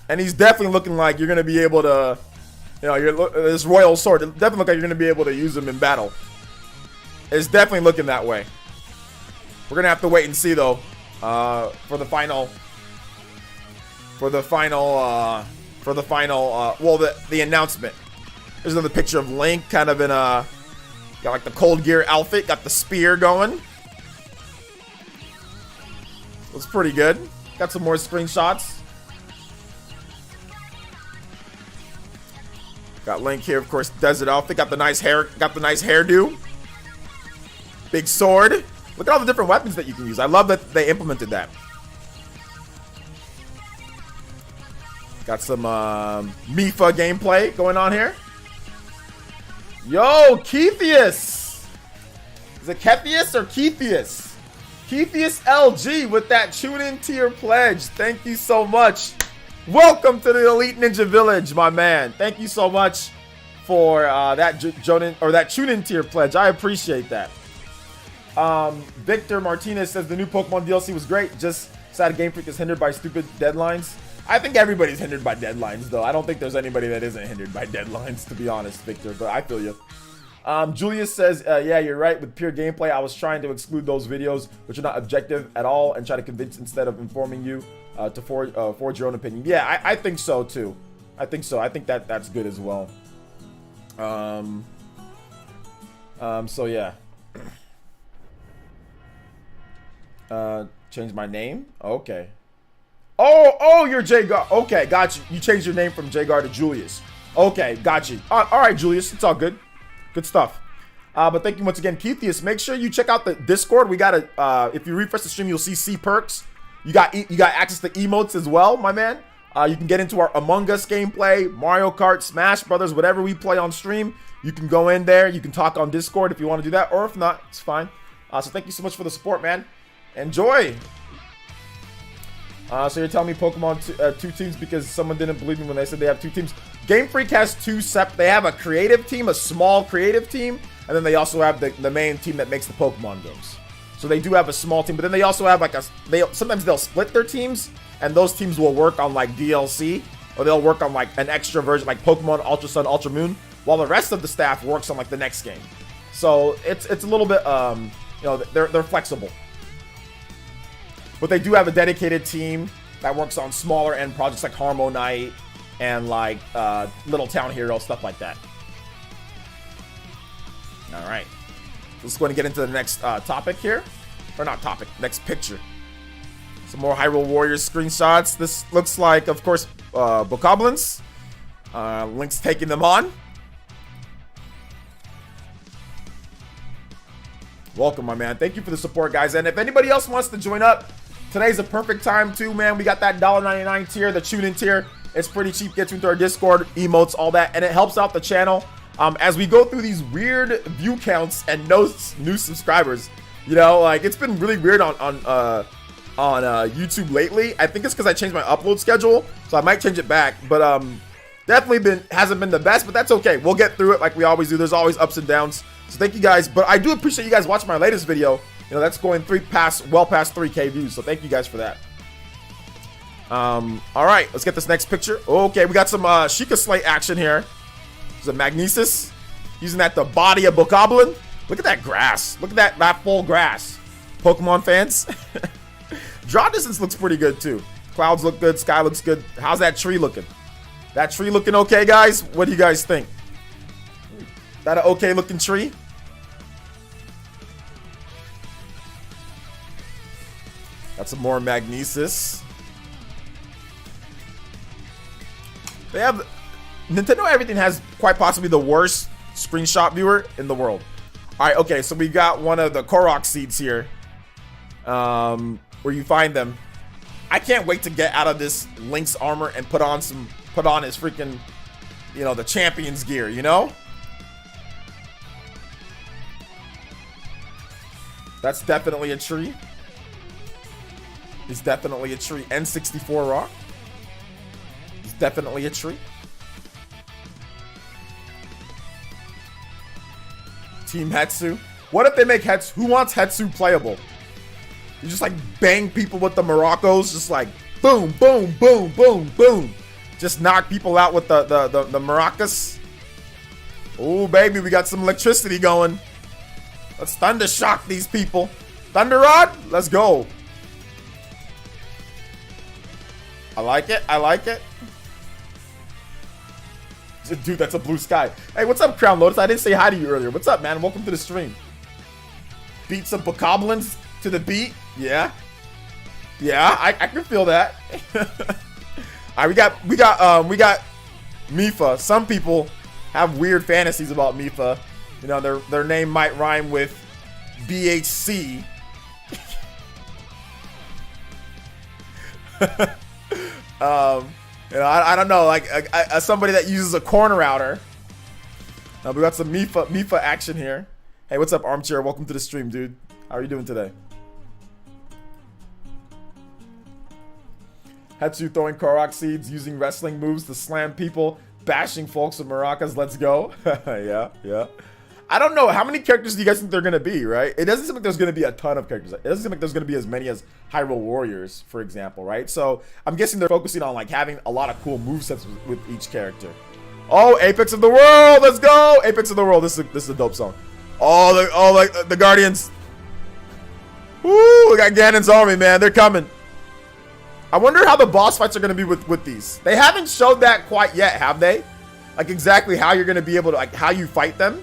and he's definitely looking like you're gonna be able to, you know, this royal sword. It definitely looks like you're gonna be able to use him in battle. It's definitely looking that way. We're gonna have to wait and see though. For the final, the announcement. There's another picture of Link, kind of in a, got like the Cold Gear outfit, got the spear going. Looks pretty good. Got some more screenshots. Got Link here, of course, desert outfit. Got the nice hair, got the nice hairdo. Big sword. Look at all the different weapons that you can use. I love that they implemented that. Got some Mifa gameplay going on here. Yo, Keithius! Is it Kethius or Keithius? Keithius LG with that tune-in tier pledge. Thank you so much. Welcome to the Elite Ninja Village, my man. Thank you so much for that tune-in tier pledge. I appreciate that. Victor Martinez says the new Pokemon DLC was great. Just sad Game Freak is hindered by stupid deadlines. I think everybody's hindered by deadlines, though. I don't think there's anybody that isn't hindered by deadlines, to be honest, Victor. But I feel you. Julius says, yeah, you're right. With pure gameplay, I was trying to exclude those videos, which are not objective at all, and try to convince instead of informing you to forge your own opinion. Yeah, I think so, too. I think so. I think that's good as well. So, yeah. Change my name? Okay. Oh, you're Jagar. Okay, got you. You changed your name from Jagar to Julius. Okay, got you. All right, Julius. It's all good. Good stuff. But thank you once again, Keithius. Make sure you check out the Discord. We got if you refresh the stream, you'll see C perks. You got access to emotes as well, my man. You can get into our Among Us gameplay, Mario Kart, Smash Brothers, whatever we play on stream. You can go in there. You can talk on Discord if you want to do that, or if not, it's fine. So thank you so much for the support, man. Enjoy. So you're telling me Pokemon two teams because someone didn't believe me when they said they have two teams. Game Freak has two separate. They have a creative team, a small creative team, and then they also have the main team that makes the Pokemon games. So they do have a small team, but then they also have like sometimes they'll split their teams, and those teams will work on like DLC, or they'll work on like an extra version like Pokemon Ultra Sun, Ultra Moon, while the rest of the staff works on like the next game. So it's a little bit you know, they're flexible. But they do have a dedicated team that works on smaller end projects like Harmonite and like Little Town Hero, stuff like that. All right. Let's go ahead and get into the next topic here. Or not topic, next picture. Some more Hyrule Warriors screenshots. This looks like, of course, Bokoblins. Link's taking them on. Welcome, my man. Thank you for the support, guys. And if anybody else wants to join up, today's a perfect time too, man. We got that $1.99 tier, the tune-in tier. It's pretty cheap. Gets you into our Discord, emotes, all that, and it helps out the channel. As we go through these weird view counts and no new subscribers, you know, like it's been really weird on YouTube lately. I think it's because I changed my upload schedule, so I might change it back. But definitely hasn't been the best, but that's okay. We'll get through it like we always do. There's always ups and downs. So thank you guys. But I do appreciate you guys watching my latest video. You know, that's going well past 3K views. So thank you guys for that. All right, let's get this next picture. Okay, we got some Sheikah Slate action here. There's a Magnesis. Using that the body of Bokoblin. Look at that grass. Look at that full grass. Pokemon fans. Draw distance looks pretty good too. Clouds look good. Sky looks good. How's that tree looking? That tree looking okay, guys? What do you guys think? That an okay looking tree? Got some more Magnesis. They have Nintendo. Everything has quite possibly the worst screenshot viewer in the world. All right, okay, so we got one of the Korok seeds here, where you find them. I can't wait to get out of this Link's armor and put on his freaking, you know, the champion's gear. You know, that's definitely a tree. is definitely a tree. N64 Rock is definitely a tree. Team Hetsu. What if they make Hetsu? Who wants Hetsu playable? You just like bang people with the Moroccos, just like boom, boom, boom, boom, boom. Just knock people out with the maracas. Oh, baby, we got some electricity going. Let's thunder shock these people. Thunder Rod, let's go. I like it. I like it. Dude, that's a blue sky. Hey, what's up, Crown Lotus? I didn't say hi to you earlier. What's up, man? Welcome to the stream. Beat some bokoblins to the beat. Yeah. Yeah, I can feel that. All right, we got Mipha. Some people have weird fantasies about Mipha. You know, their name might rhyme with BHC. You know, I don't know, like as somebody that uses a corner router. We got some Mipha action here. Hey, what's up, Armchair? Welcome to the stream, dude. How are you doing today? Hetsu throwing Korok seeds, using wrestling moves to slam people, bashing folks with maracas. Let's go. Yeah, yeah. I don't know. How many characters do you guys think they're going to be, right? It doesn't seem like there's going to be a ton of characters. It doesn't seem like there's going to be as many as Hyrule Warriors, for example, right? So I'm guessing they're focusing on like having a lot of cool movesets with each character. Oh, Apex of the World. Let's go. Apex of the World. This is a dope song. Oh, the Guardians. Woo, we got Ganon's army, man. They're coming. I wonder how the boss fights are going to be with these. They haven't showed that quite yet, have they? Like exactly how you're going to be able to, like how you fight them.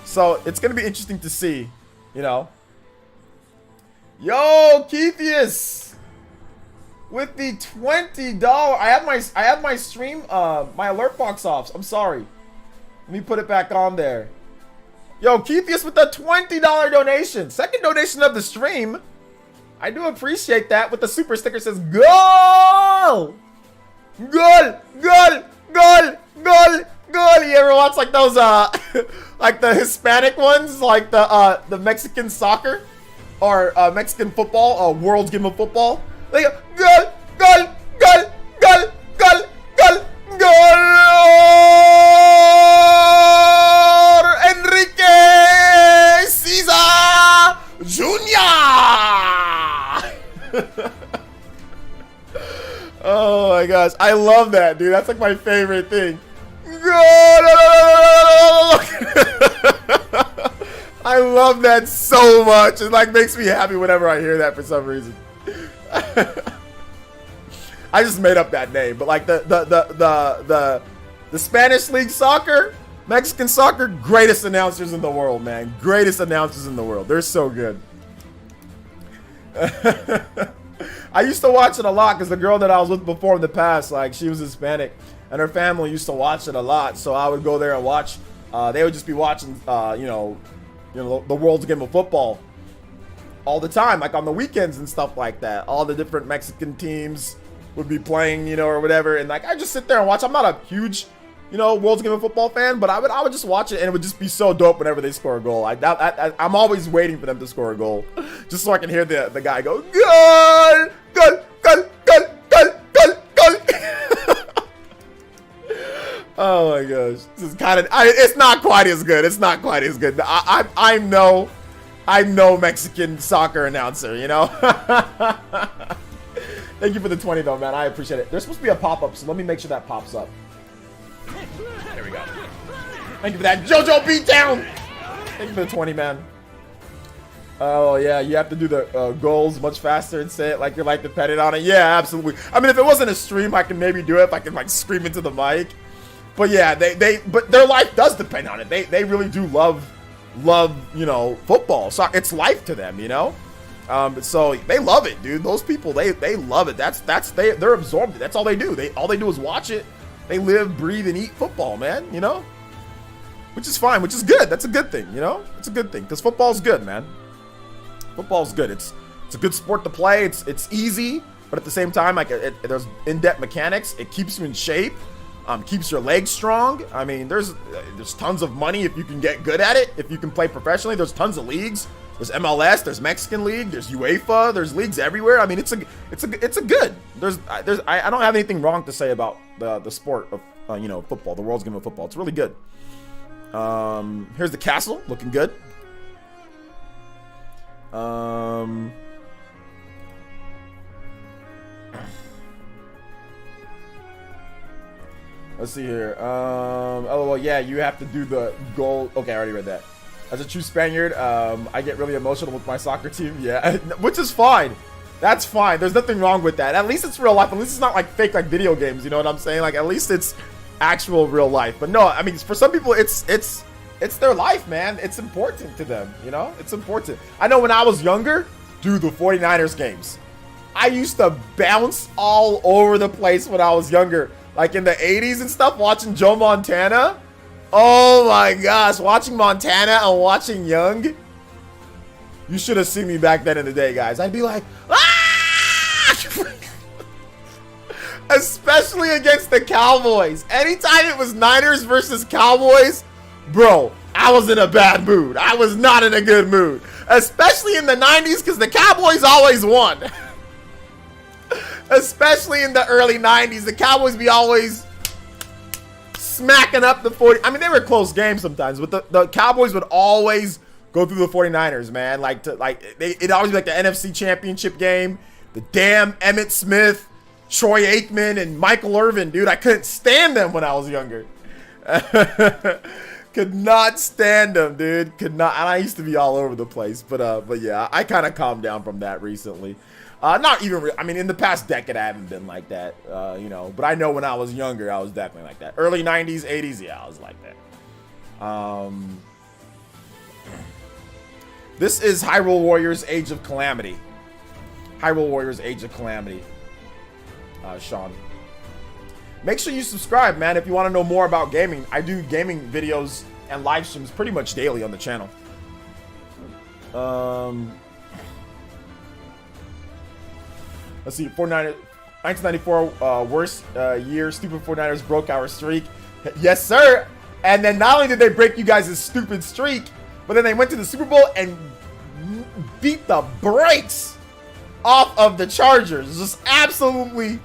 So it's going to be interesting to see, you know. Yo, Keithius with the $20. I have my stream, my alert box off. I'm sorry. Let me put it back on there. Yo, Keithius with the $20 donation. Second donation of the stream. I do appreciate that. With the super sticker says goal, goal, goal, goal, goal, goal. You ever watch like those like the Hispanic ones, like the Mexican soccer or Mexican football, World Game of Football? They go goal, goal, goal, goal, goal, goal, goal. Enrique Cesar Jr. Oh my gosh, I love that, dude. That's like my favorite thing. I love that so much. It like makes me happy whenever I hear that for some reason. I just made up that name, but like the Spanish League Soccer, Mexican soccer, greatest announcers in the world, man. Greatest announcers in the world. They're so good. I used to watch it a lot because the girl that I was with before in the past, like she was Hispanic, and her family used to watch it a lot. So I would go there and watch. They would just be watching, you know, the World's Game of Football all the time, like on the weekends and stuff like that. All the different Mexican teams would be playing, you know, or whatever, and like I just sit there and watch. I'm not a huge, you know, World's Game of Football fan, but I would just watch it, and it would just be so dope whenever they score a goal. I'm always waiting for them to score a goal, just so I can hear the guy go goal, goal, goal, goal, goal, goal, goal. Oh my gosh, this is kind of. It's not quite as good. It's not quite as good. I'm no Mexican soccer announcer, you know. Thank you for the 20 though, man. I appreciate it. There's supposed to be a pop-up, so let me make sure that pops up. There we go. Thank you for that, JoJo Beatdown. Thank you for the 20, man. Oh yeah, you have to do the goals much faster and say it like you're like dependent on it. Yeah, absolutely. I mean, if it wasn't a stream, I can maybe do it if I can like scream into the mic. But yeah, but their life does depend on it. They really do love, you know, football. So it's life to them, you know. So they love it, dude. Those people, they love it. They're absorbed. That's all they do. All they do is watch it. They live, breathe, and eat football, man. You know, which is fine, which is good. That's a good thing, you know. It's a good thing because football's good, man. Football's good. It's a good sport to play. It's easy, but at the same time, like there's in-depth mechanics. It keeps you in shape. Keeps your legs strong. I mean, there's tons of money if you can get good at it. If you can play professionally, there's tons of leagues. There's MLS, there's Mexican League, there's UEFA, there's leagues everywhere. I mean, it's a good. I don't have anything wrong to say about the sport of football, the world's game of football. It's really good. Here's the castle, looking good. Let's see here. Oh, well, yeah, you have to do the goal. Okay, I already read that. As a true Spaniard, I get really emotional with my soccer team. Yeah, which is fine. That's fine. There's nothing wrong with that. At least it's real life. At least it's not like fake, like video games. You know what I'm saying? Like, at least it's actual real life. But no, I mean, for some people, it's their life, man. It's important to them. You know, it's important. I know when I was younger, dude, the 49ers games, I used to bounce all over the place when I was younger. Like in the 80s and stuff, watching Joe Montana. Oh my gosh, watching Montana and watching Young. You should have seen me back then in the day, guys. I'd be like, ah! Especially against the Cowboys. Anytime it was Niners versus Cowboys, bro, I was in a bad mood. I was not in a good mood. Especially in the 90s, because the Cowboys always won. Especially in the early 90s, the Cowboys be always smacking up the 40. I mean, they were close games sometimes, but the Cowboys would always go through the 49ers, man. It'd always be like the NFC Championship game. The damn Emmitt Smith, Troy Aikman, and Michael Irvin, dude. I couldn't stand them when I was younger. Could not stand them, dude. Could not. And I used to be all over the place, but yeah, I kind of calmed down from that recently. Not even, I mean, in the past decade, I haven't been like that, but I know when I was younger, I was definitely like that. Early 90s, 80s, yeah, I was like that. This is Hyrule Warriors Age of Calamity. Hyrule Warriors Age of Calamity. Sean. Make sure you subscribe, man, if you want to know more about gaming. I do gaming videos and live streams pretty much daily on the channel. Let's see, 1994, worst year. Stupid 49ers broke our streak. Yes, sir. And then not only did they break you guys' stupid streak, but then they went to the Super Bowl and beat the brakes off of the Chargers. Just absolutely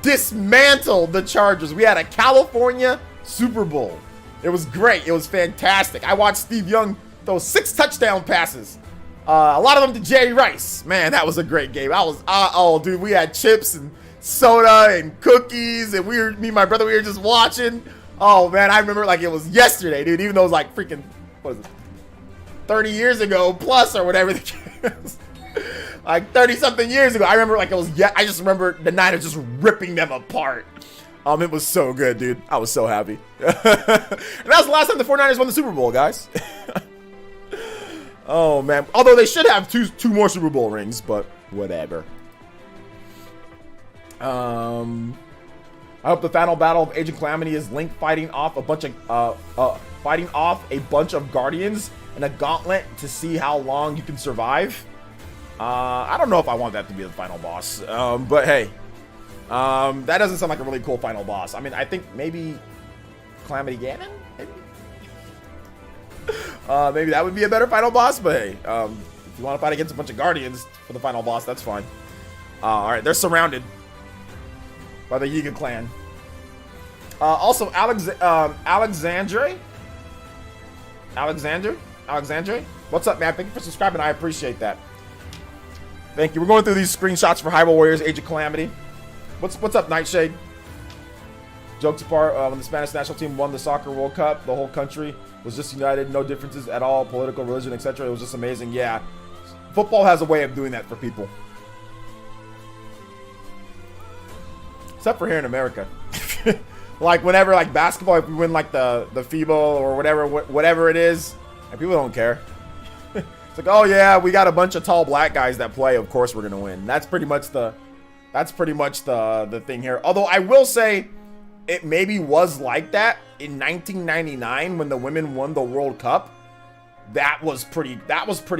dismantled the Chargers. We had a California Super Bowl. It was great. It was fantastic. I watched Steve Young throw 6 touchdown passes. A lot of them to Jerry Rice. Man, that was a great game. Oh, dude, we had chips and soda and cookies, and me and my brother, we were just watching. Oh, man, I remember like it was yesterday, dude, even though it was like freaking, what was it, 30 years ago plus or whatever the case was. Like 30-something years ago. I remember like it was, I just remember the Niners just ripping them apart. It was so good, dude. I was so happy. And that was the last time the 49ers won the Super Bowl, guys. Oh, man. Although they should have two more Super Bowl rings, but whatever. I hope the final battle of Age of Calamity is Link fighting off a bunch of Guardians in a gauntlet to see how long you can survive. I don't know if I want that to be the final boss. But hey, that doesn't sound like a really cool final boss. I mean, I think maybe Calamity Ganon? Maybe that would be a better final boss, but hey, if you want to fight against a bunch of Guardians for the final boss, that's fine. Alright, they're surrounded by the Yiga clan. Also, Alexandre? What's up, man? Thank you for subscribing. I appreciate that. Thank you. We're going through these screenshots for Hyrule Warriors Age of Calamity. What's up, Nightshade? Jokes apart, when the Spanish national team won the Soccer World Cup, the whole country was just united, no differences at all, political, religion, etc. It was just amazing. Yeah, football has a way of doing that for people. Except for here in America. Like whenever like basketball, if we win like the FIBA or whatever it is, and people don't care. It's like, oh yeah, we got a bunch of tall black guys that play, of course we're gonna win. That's pretty much the thing here. Although I will say it maybe was like that in 1999 when the women won the World Cup. That was pretty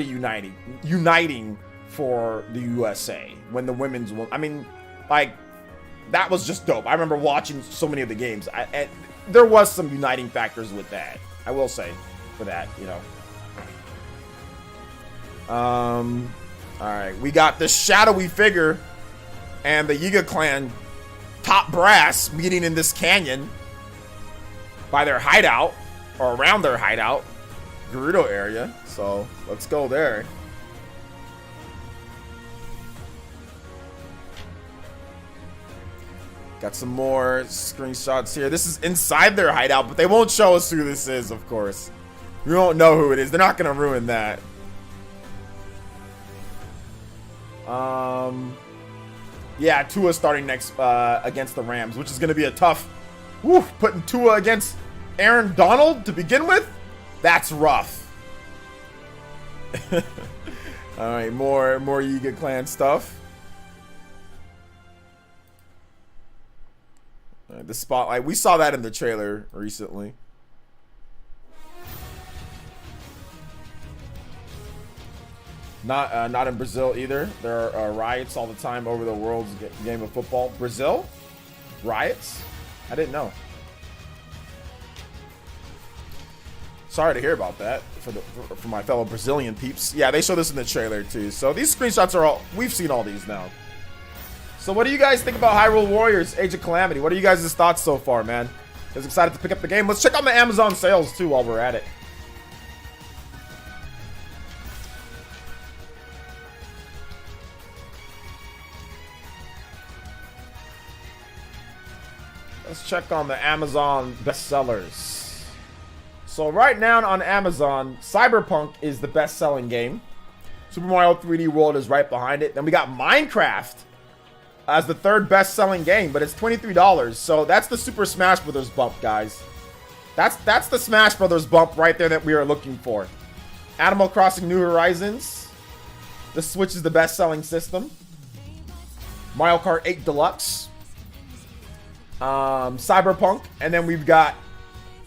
uniting for the USA when the women's won. I mean, like that was just dope. I remember watching so many of the games. And there was some uniting factors with that. I will say for that, you know. All right, we got the shadowy figure and the Yiga clan top brass meeting in this canyon by their hideout, or around their hideout, Gerudo area. So let's go there. Got some more screenshots here. This is inside their hideout, but they won't show us who this is, of course. We won't know who it is. They're not gonna ruin that. Yeah, Tua starting next against the Rams, which is gonna be a tough. Woo, putting Tua against Aaron Donald to begin with, that's rough. All right, more Yiga clan stuff. All right, the spotlight, we saw that in the trailer recently. Not in Brazil either. There are riots all the time over the world's game of football. Brazil? Riots? I didn't know. Sorry to hear about that for my fellow Brazilian peeps. Yeah, they show this in the trailer too. So these screenshots are all, we've seen all these now. So what do you guys think about Hyrule Warriors Age of Calamity? What are you guys' thoughts so far, man? You guys excited to pick up the game? Let's check out the Amazon sales too while we're at it. Let's check on the Amazon bestsellers. So right now on Amazon, Cyberpunk is the best-selling game. Super Mario 3D World is right behind it. Then we got Minecraft as the third best-selling game, but it's $23. So that's the Super Smash Brothers bump, guys. That's the Smash Brothers bump right there that we are looking for. Animal Crossing New Horizons. The Switch is the best-selling system. Mario Kart 8 Deluxe. Cyberpunk, and then we've got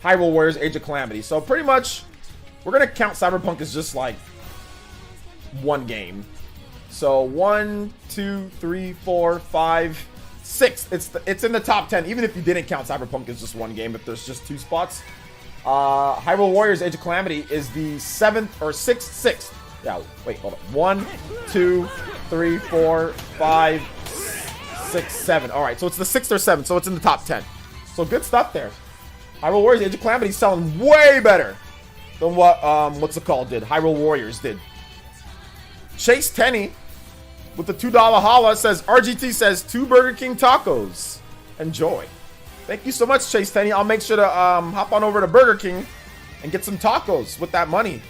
Hyrule Warriors Age of Calamity. So pretty much we're gonna count Cyberpunk as just like one game. So 1, 2, 3, 4, 5, 6. It's in the top 10, even if you didn't count Cyberpunk as just one game, if there's just 2 spots. Hyrule Warriors Age of Calamity is the 7th or 6th. Yeah, wait, hold on. 1, 2, 3, 4, 5, 6, 7. All right, so it's the 6th or 7th, so it's in the top 10. So good stuff there. Hyrule Warriors Age of Calamity is selling way better than what what's it called did. Hyrule Warriors did. Chase Tenney with the $2 holla says RGT says 2 Burger King tacos. Enjoy. Thank you so much, Chase Tenney. I'll make sure to hop on over to Burger King and get some tacos with that money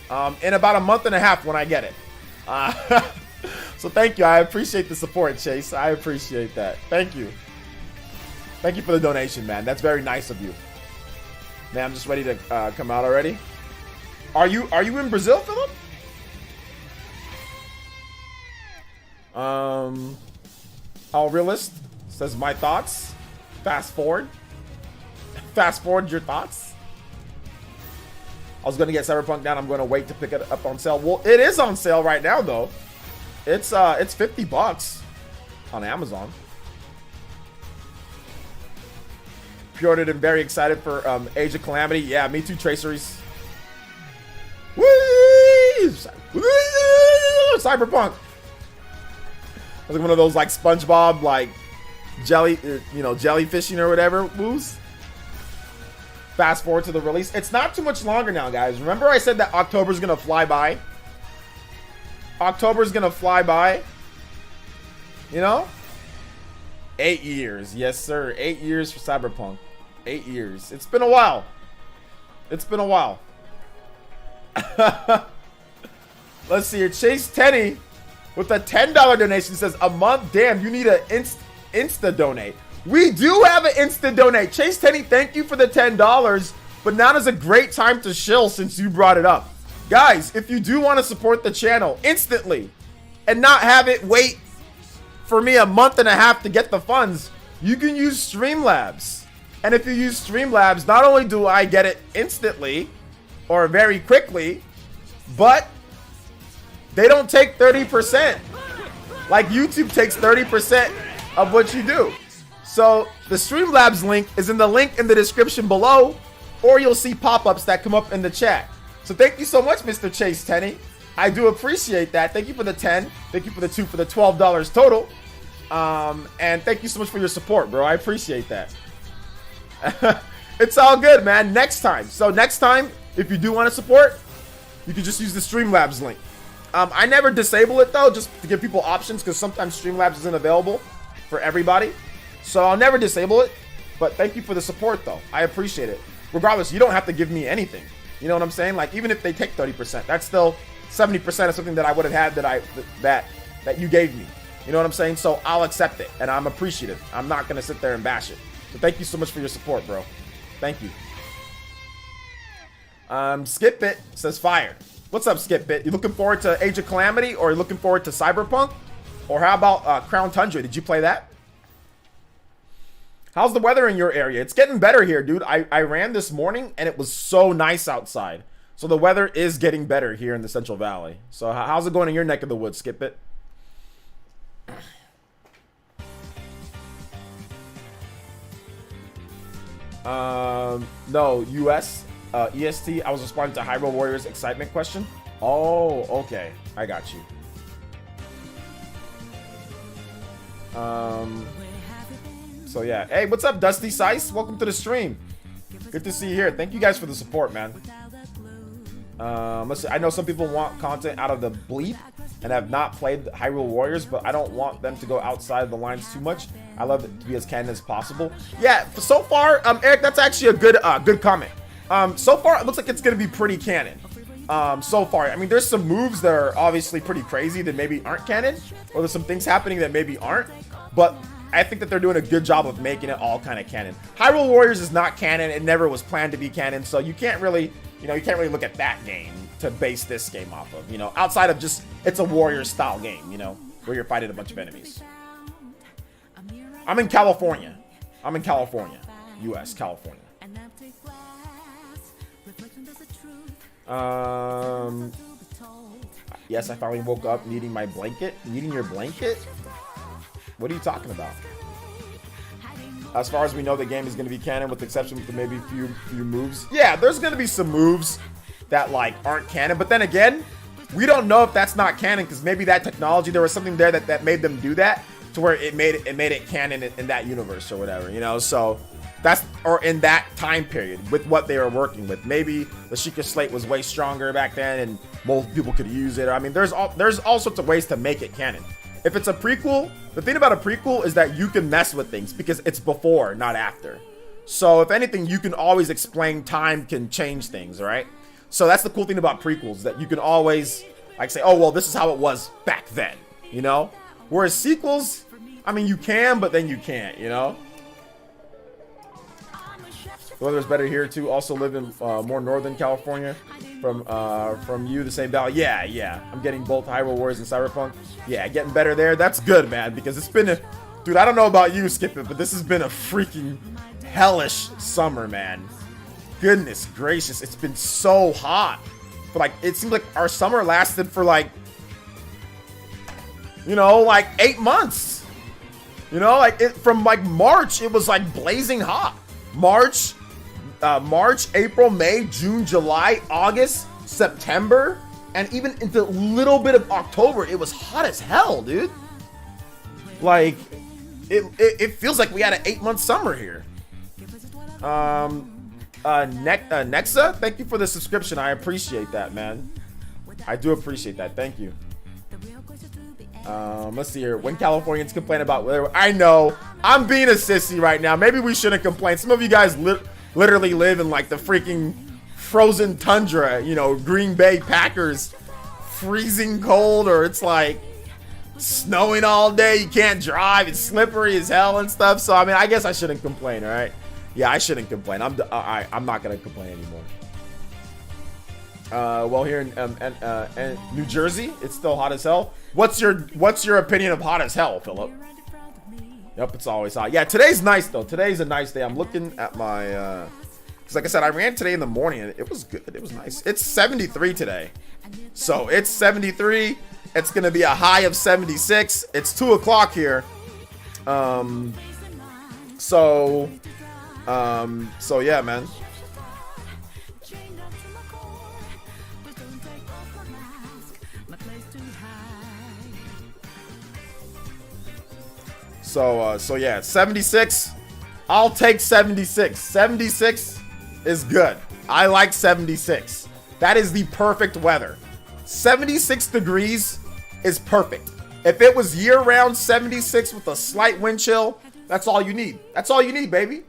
in about a month and a half when I get it. So thank you. I appreciate the support, Chase. I appreciate that. Thank you. Thank you for the donation, man. That's very nice of you. Man, I'm just ready to come out already. Are you in Brazil, Philip? All realist says my thoughts. Fast forward. Fast forward your thoughts. I was gonna get Cyberpunk down. I'm gonna wait to pick it up on sale. Well, it is on sale right now though. It's $50 on Amazon. Pre-ordered and very excited for Age of Calamity. Yeah, me too, Traceries. Woo! Cyberpunk. I was like one of those like SpongeBob like jelly, jellyfishing or whatever woos. Fast forward to the release. It's not too much longer now, guys. Remember I said that October's gonna fly by? October's gonna fly by. You know? 8 years. Yes, sir. 8 years for Cyberpunk. 8 years. It's been a while. It's been a while. Let's see here. Chase Tenney with a $10 donation says, a month? Damn, you need an Insta donate. We do have an Insta donate. Chase Tenney, thank you for the $10. But now is a great time to shill since you brought it up. Guys, if you do want to support the channel instantly and not have it wait for me a month and a half to get the funds, you can use Streamlabs. And if you use Streamlabs, not only do I get it instantly or very quickly, but they don't take 30%. Like YouTube takes 30% of what you do. So the Streamlabs link is in the link in the description below, or you'll see pop-ups that come up in the chat. So thank you so much, Mr. Chase Tenny. I do appreciate that. Thank you for the 10. Thank you for the 2 for the $12 total. And thank you so much for your support, bro. I appreciate that. It's all good, man. Next time. So next time, if you do want to support, you can just use the Streamlabs link. I never disable it though, just to give people options, because sometimes Streamlabs isn't available for everybody. So I'll never disable it. But thank you for the support though. I appreciate it. Regardless, you don't have to give me anything. You know what I'm saying? Like, even if they take 30%, that's still 70% of something that I would have had that you gave me. You know what I'm saying? So I'll accept it, and I'm appreciative. I'm not gonna sit there and bash it. So thank you so much for your support, bro. Thank you. Skipbit says fire. What's up, Skipbit? You looking forward to Age of Calamity, or you looking forward to Cyberpunk? Or how about Crown Tundra? Did you play that? How's the weather in your area? It's getting better here, dude. I ran this morning, and it was so nice outside. So the weather is getting better here in the Central Valley. So how's it going in your neck of the woods, Skipbit? No, US, EST. I was responding to Hyrule Warriors excitement question. Oh, okay. I got you. So yeah. Hey, what's up, Dusty Sice? Welcome to the stream. Good to see you here. Thank you guys for the support, man. Let's see. I know some people want content out of the bleep and have not played Hyrule Warriors, but I don't want them to go outside the lines too much. I love it to be as canon as possible. Yeah, so far, Eric, that's actually a good comment. So far, it looks like it's gonna be pretty canon. So far, I mean, there's some moves that are obviously pretty crazy that maybe aren't canon, or there's some things happening that maybe aren't, but I think that they're doing a good job of making it all kind of canon. Hyrule Warriors is not canon. It never was planned to be canon, so you can't really, you can't really look at that game to base this game off of, outside of just, it's a warrior style game, where you're fighting a bunch of enemies. I'm in California. US, California. Yes, I finally woke up needing my blanket. Needing your blanket? What are you talking about? As far as we know, the game is going to be canon, with the exception of maybe few moves. Yeah, there's going to be some moves that aren't canon, but then again, we don't know if that's not canon, because maybe that technology, there was something there that made them do that, to where it made it canon in that universe or whatever, so that's, or in that time period with what they were working with. Maybe the Sheikah Slate was way stronger back then and more people could use it. I mean, there's all sorts of ways to make it canon. If it's a prequel, the thing about a prequel is that you can mess with things because it's before, not after. So if anything, you can always explain time can change things, right? So that's the cool thing about prequels, that you can always say, oh, well, this is how it was back then, Whereas sequels, I mean, you can, but then you can't, The weather's better here too. Also live in more northern California from you, the same valley. Yeah. I'm getting both Hyrule Warriors and Cyberpunk. Yeah, getting better there. That's good, man, because it's been dude, I don't know about you, Skip It, but this has been a freaking hellish summer, man. Goodness gracious, it's been so hot. But it seems like our summer lasted for 8 months. From March, it was blazing hot. March, April, May, June, July, August, September, and even into a little bit of October, it was hot as hell, dude. It feels like we had an 8-month summer here. Nexa, thank you for the subscription. I appreciate that, man. I do appreciate that. Thank you. Let's see here. When Californians complain about weather, I know I'm being a sissy right now. Maybe we shouldn't complain. Some of you guys literally live in the freaking frozen tundra, Green Bay Packers, freezing cold, or it's snowing all day. You can't drive. It's slippery as hell and stuff. So I mean, I guess I shouldn't complain. All right. Yeah, I shouldn't complain. I'm not gonna complain anymore. Well, here in New Jersey, it's still hot as hell. What's your opinion of hot as hell, Philip? Yep, it's always hot. Yeah, today's nice though. Today's a nice day. I'm looking at my because like I said, I ran today in the morning and it was good. It was nice. It's 73 today, so it's 73. It's gonna be a high of 76. It's 2 o'clock here. So yeah, man. So yeah, 76. I'll take 76. 76 is good. I like 76. That is the perfect weather. 76 degrees is perfect. If it was year-round 76 with a slight wind chill, that's all you need. That's all you need, baby.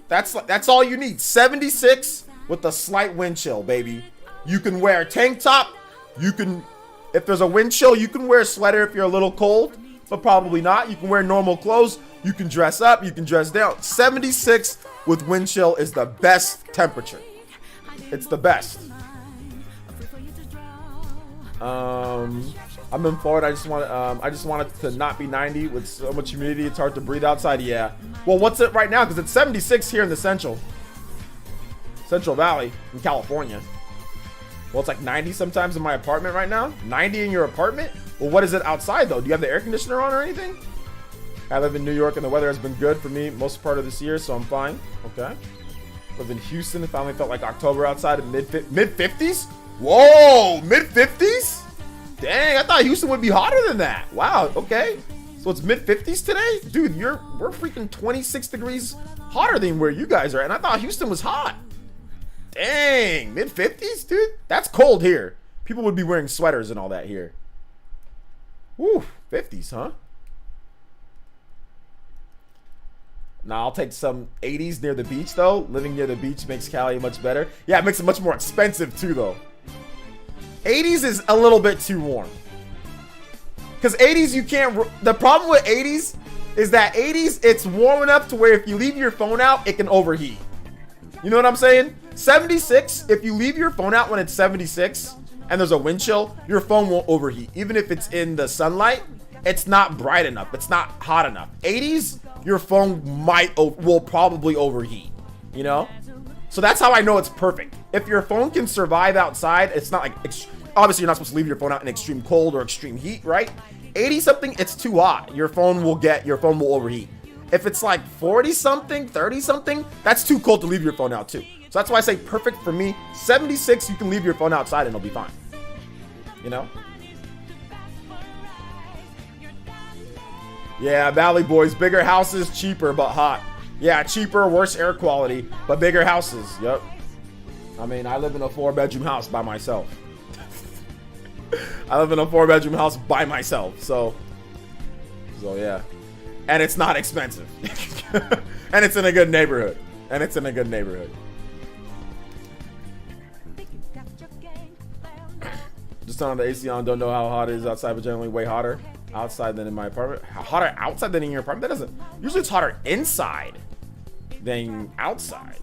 That's all you need. 76 with a slight wind chill, baby. You can wear a tank top. You can, if there's a wind chill, you can wear a sweater if you're a little cold, but probably not. You can wear normal clothes. You can dress up. You can dress down. 76 with wind chill is the best temperature. It's the best. I'm in Florida. I just want it to not be 90 with so much humidity. It's hard to breathe outside. Yeah. Well, what's it right now? Because it's 76 here in the Central Valley in California. Well, it's like 90 sometimes in my apartment right now. 90 in your apartment? Well, what is it outside though? Do you have the air conditioner on or anything? I live in New York and the weather has been good for me most part of this year, so I'm fine. Okay. Live in Houston. It finally felt like October outside of mid 50s. Whoa, mid 50s? Dang, I thought Houston would be hotter than that. Wow, okay. So it's mid 50s today? Dude, we're freaking 26 degrees hotter than where you guys are at. And I thought Houston was hot. Dang, mid 50s, dude? That's cold here. People would be wearing sweaters and all that here. Woo, 50s, huh? Now, I'll take some 80s near the beach, though. Living near the beach makes Cali much better. Yeah, it makes it much more expensive, too, though. 80s is a little bit too warm. Because 80s, you can't... The problem with 80s is that 80s, it's warm enough to where if you leave your phone out, it can overheat. You know what I'm saying? 76, if you leave your phone out when it's 76 and there's a wind chill, your phone won't overheat. Even if it's in the sunlight, it's not bright enough. It's not hot enough. 80s, your phone will probably overheat, you know? So that's how I know it's perfect. If your phone can survive outside, it's not like, obviously you're not supposed to leave your phone out in extreme cold or extreme heat, right? 80 something, it's too hot. Your phone will overheat. If it's like 40 something, 30 something, that's too cold to leave your phone out too. So that's why I say perfect for me. 76, you can leave your phone outside and it'll be fine. You know? Yeah, Valley Boys, bigger houses, cheaper but hot. Yeah, cheaper, worse air quality, but bigger houses. Yep. I mean, I live in a 4-bedroom house by myself. I live in a 4-bedroom house by myself. So yeah. And it's not expensive. And it's in a good neighborhood. Just turn on the AC on. Don't know how hot it is outside, but generally way hotter outside than in my apartment. Hotter outside than in your apartment? That doesn't... Usually it's hotter inside than outside.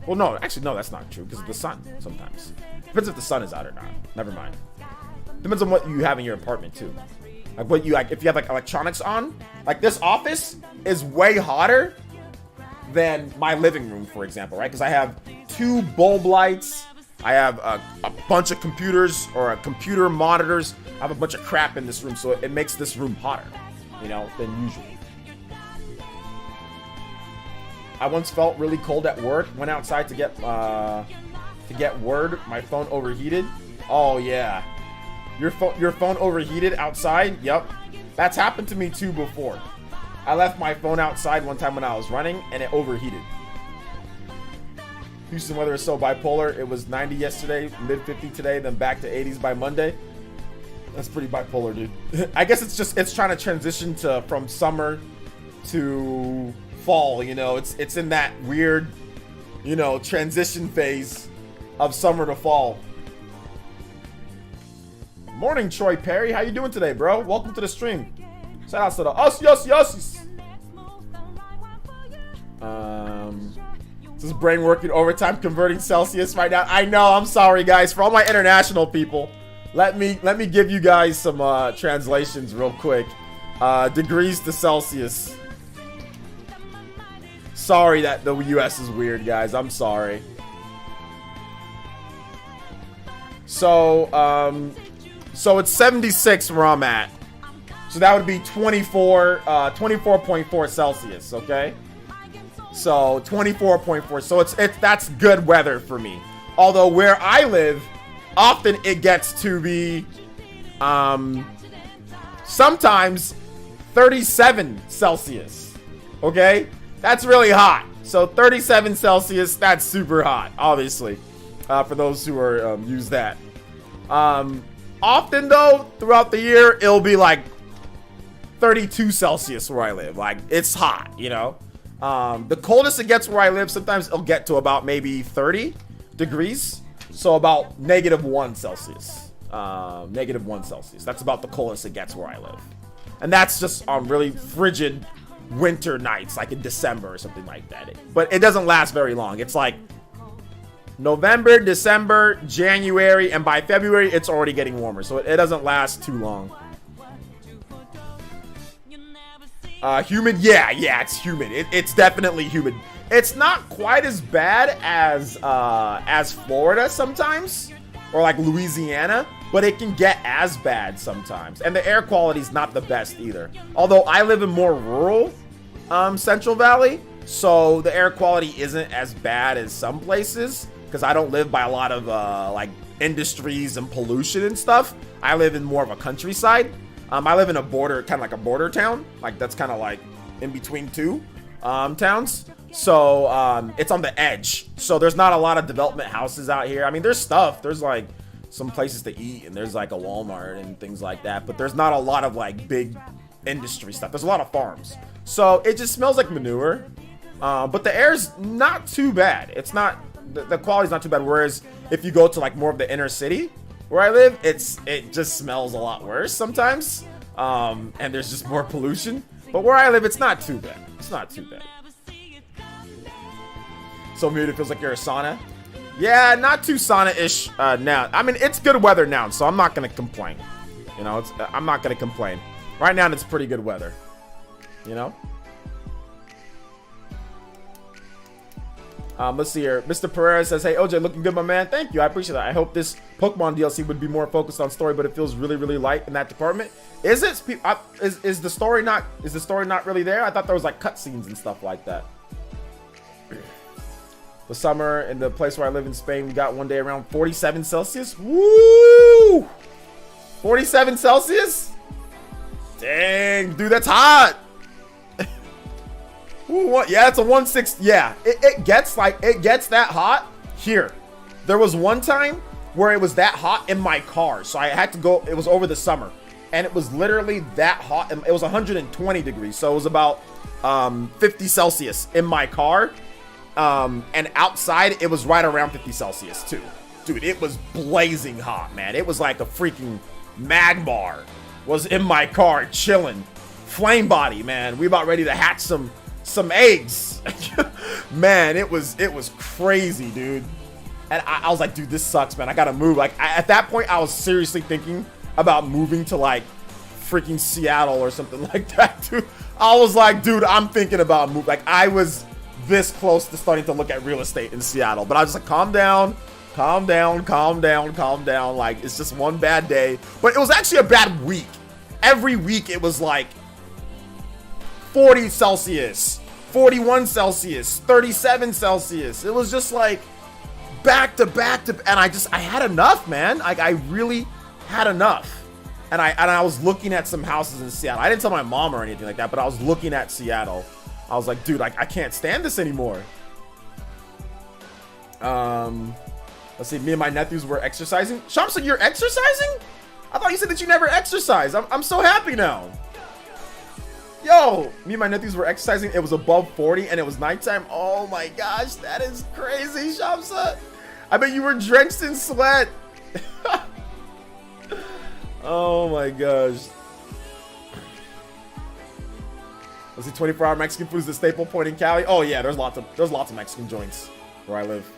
Well, no. Actually, no, that's not true because of the sun sometimes. Depends if the sun is out or not. Never mind. Depends on what you have in your apartment, too. Like what you like, if you have like electronics on, like this office is way hotter than my living room, for example, right? Because I have 2 bulb lights, I have a bunch of computers or computer monitors. I have a bunch of crap in this room, so it makes this room hotter, you know, than usual. I once felt really cold at work. Went outside to get word. My phone overheated. Oh yeah. Your phone overheated outside? Yep. That's happened to me too before. I left my phone outside one time when I was running and it overheated. Houston weather is so bipolar. It was 90 yesterday, mid 50 today, then back to 80s by Monday. That's pretty bipolar, dude. I guess it's trying to transition from summer to fall, you know. It's in that weird, you know, transition phase of summer to fall. Morning, Troy Perry. How you doing today, bro? Welcome to the stream. Shout out to the us. This is brain working overtime converting Celsius right now. I know. I'm sorry, guys. For all my international people, let me give you guys some translations real quick. Degrees to Celsius. Sorry that the US is weird, guys. I'm sorry. So it's 76 where I'm at. So that would be 24.4 Celsius, okay? So 24.4. So that's good weather for me. Although where I live, often it gets to be sometimes 37 Celsius. Okay? That's really hot. So 37 Celsius, that's super hot, obviously. For those who are use that. Often though, throughout the year, it'll be like 32 Celsius where I live. Like, it's hot, you know? The coldest it gets where I live, sometimes it'll get to about maybe 30 degrees. So about -1 Celsius. -1 Celsius. That's about the coldest it gets where I live. And that's just on really frigid winter nights, like in December or something like that. But it doesn't last very long. It's like November, December, January, and by February, it's already getting warmer. So it doesn't last too long. Humid? Yeah, it's humid. It's definitely humid. It's not quite as bad as Florida sometimes, or like Louisiana, but it can get as bad sometimes. And the air quality is not the best either. Although I live in more rural Central Valley, so the air quality isn't as bad as some places, because I don't live by a lot of like industries and pollution and stuff. I live in more of a countryside. I live in a border, kind of like a border town. Like that's kind of like in between two towns. So it's on the edge. So there's not a lot of development houses out here. I mean, there's stuff. There's like some places to eat, and there's like a Walmart and things like that. But there's not a lot of like big industry stuff. There's a lot of farms. So it just smells like manure. But the air's not too bad. It's not, the quality's not too bad. Whereas if you go to like more of the inner city where I live, it just smells a lot worse sometimes. And there's just more pollution. But where I live, it's not too bad. It's not too bad. So weird, it feels like you're a sauna. Yeah, not too sauna-ish now. I mean, it's good weather now, so I'm not gonna complain. You know, I'm not gonna complain. Right now, it's pretty good weather. You know? Let's see here. Mr. Pereira says, hey, OJ, looking good, my man. Thank you. I appreciate that. I hope this Pokemon DLC would be more focused on story, but it feels really, really light in that department. Is it? Is the story not really there? I thought there was like cutscenes and stuff like that. The summer in the place where I live in Spain, we got one day around 47 Celsius. Woo! 47 Celsius? Dang, dude, that's hot. Ooh, yeah, it's a 1/6. Yeah, it gets that hot here. There was one time where it was that hot in my car, so I had to go. It was over the summer, and it was literally that hot. It was 120 degrees, so it was about 50 Celsius in my car. And outside it was right around 50 Celsius too. Dude, it was blazing hot, man. It was like a freaking Magmar was in my car chilling. Flame body, man. We about ready to hatch some eggs. Man, it was crazy, dude. And I was like, dude, this sucks, man. I gotta move. Like at that point I was seriously thinking about moving to like freaking Seattle or something like that, dude. I was like, dude, I'm thinking about moving. Like I was this close to starting to look at real estate in Seattle, but I was like, calm down. Like, it's just one bad day. But it was actually a bad week. Every week it was like 40 Celsius, 41 Celsius, 37 Celsius. It was just like back to back to, and I had enough, man. Like I really had enough. And I was looking at some houses in Seattle. I didn't tell my mom or anything like that, but I was looking at Seattle. I was like, dude, I can't stand this anymore. Let's see. Me and my nephews were exercising. Shamsa, you're exercising? I thought you said that you never exercise. I'm so happy now. Yo, me and my nephews were exercising. It was above 40 and it was nighttime. Oh my gosh, that is crazy, Shamsa. I bet you were drenched in sweat. Oh my gosh. Let's see, 24-hour Mexican food is the staple point in Cali. Oh yeah, there's lots of Mexican joints where I live.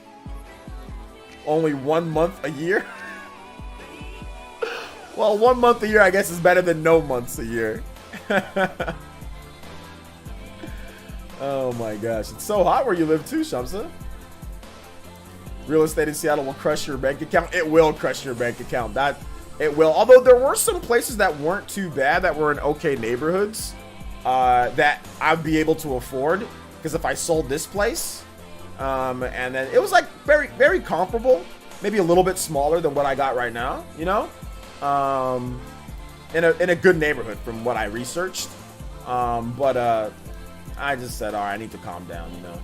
Only 1 month a year? Well, 1 month a year I guess is better than no months a year. Oh my gosh, it's so hot where you live too, Shamsa. Real estate in Seattle will crush your bank account. It will crush your bank account. That it will. Although there were some places that weren't too bad, that were in okay neighborhoods. That I'd be able to afford Because if I sold this place, and then it was like very, very comparable, maybe a little bit smaller than what I got right now, you know, in a good neighborhood from what I researched. But I just said, all right, I need to calm down, you know.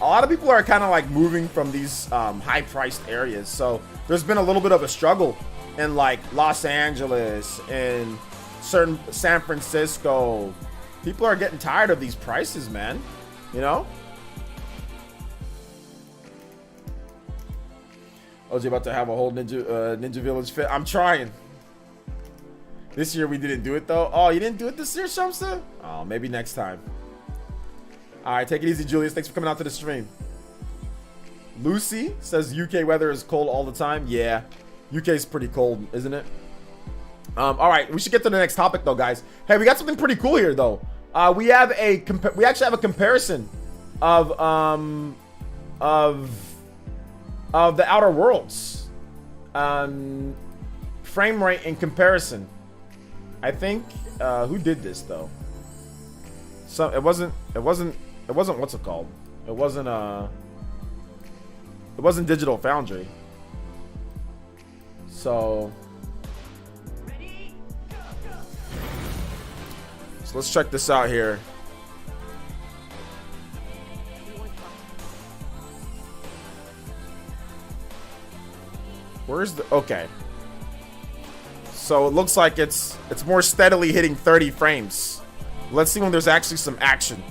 A lot of people are kind of like moving from these high-priced areas, so there's been a little bit of a struggle in like Los Angeles and certain San Francisco. People are getting tired of these prices, man, you know. OJ about to have a whole Ninja Village fit. I'm trying. This year we didn't do it though. Oh, you didn't do it this year, Shumsa? Oh, maybe next time. All right, take it easy, Julius. Thanks for coming out to the stream. Lucy says UK weather is cold all the time. Yeah, UK is pretty cold, isn't it? All right, we should get to the next topic though, guys. Hey, we got something pretty cool here though. We actually have a comparison of the Outer Worlds frame rate in comparison. I think who did this though? So it wasn't what's it called? It wasn't Digital Foundry. So let's check this out here. Where's the okay? So it looks like it's more steadily hitting 30 frames. Let's see when there's actually some action.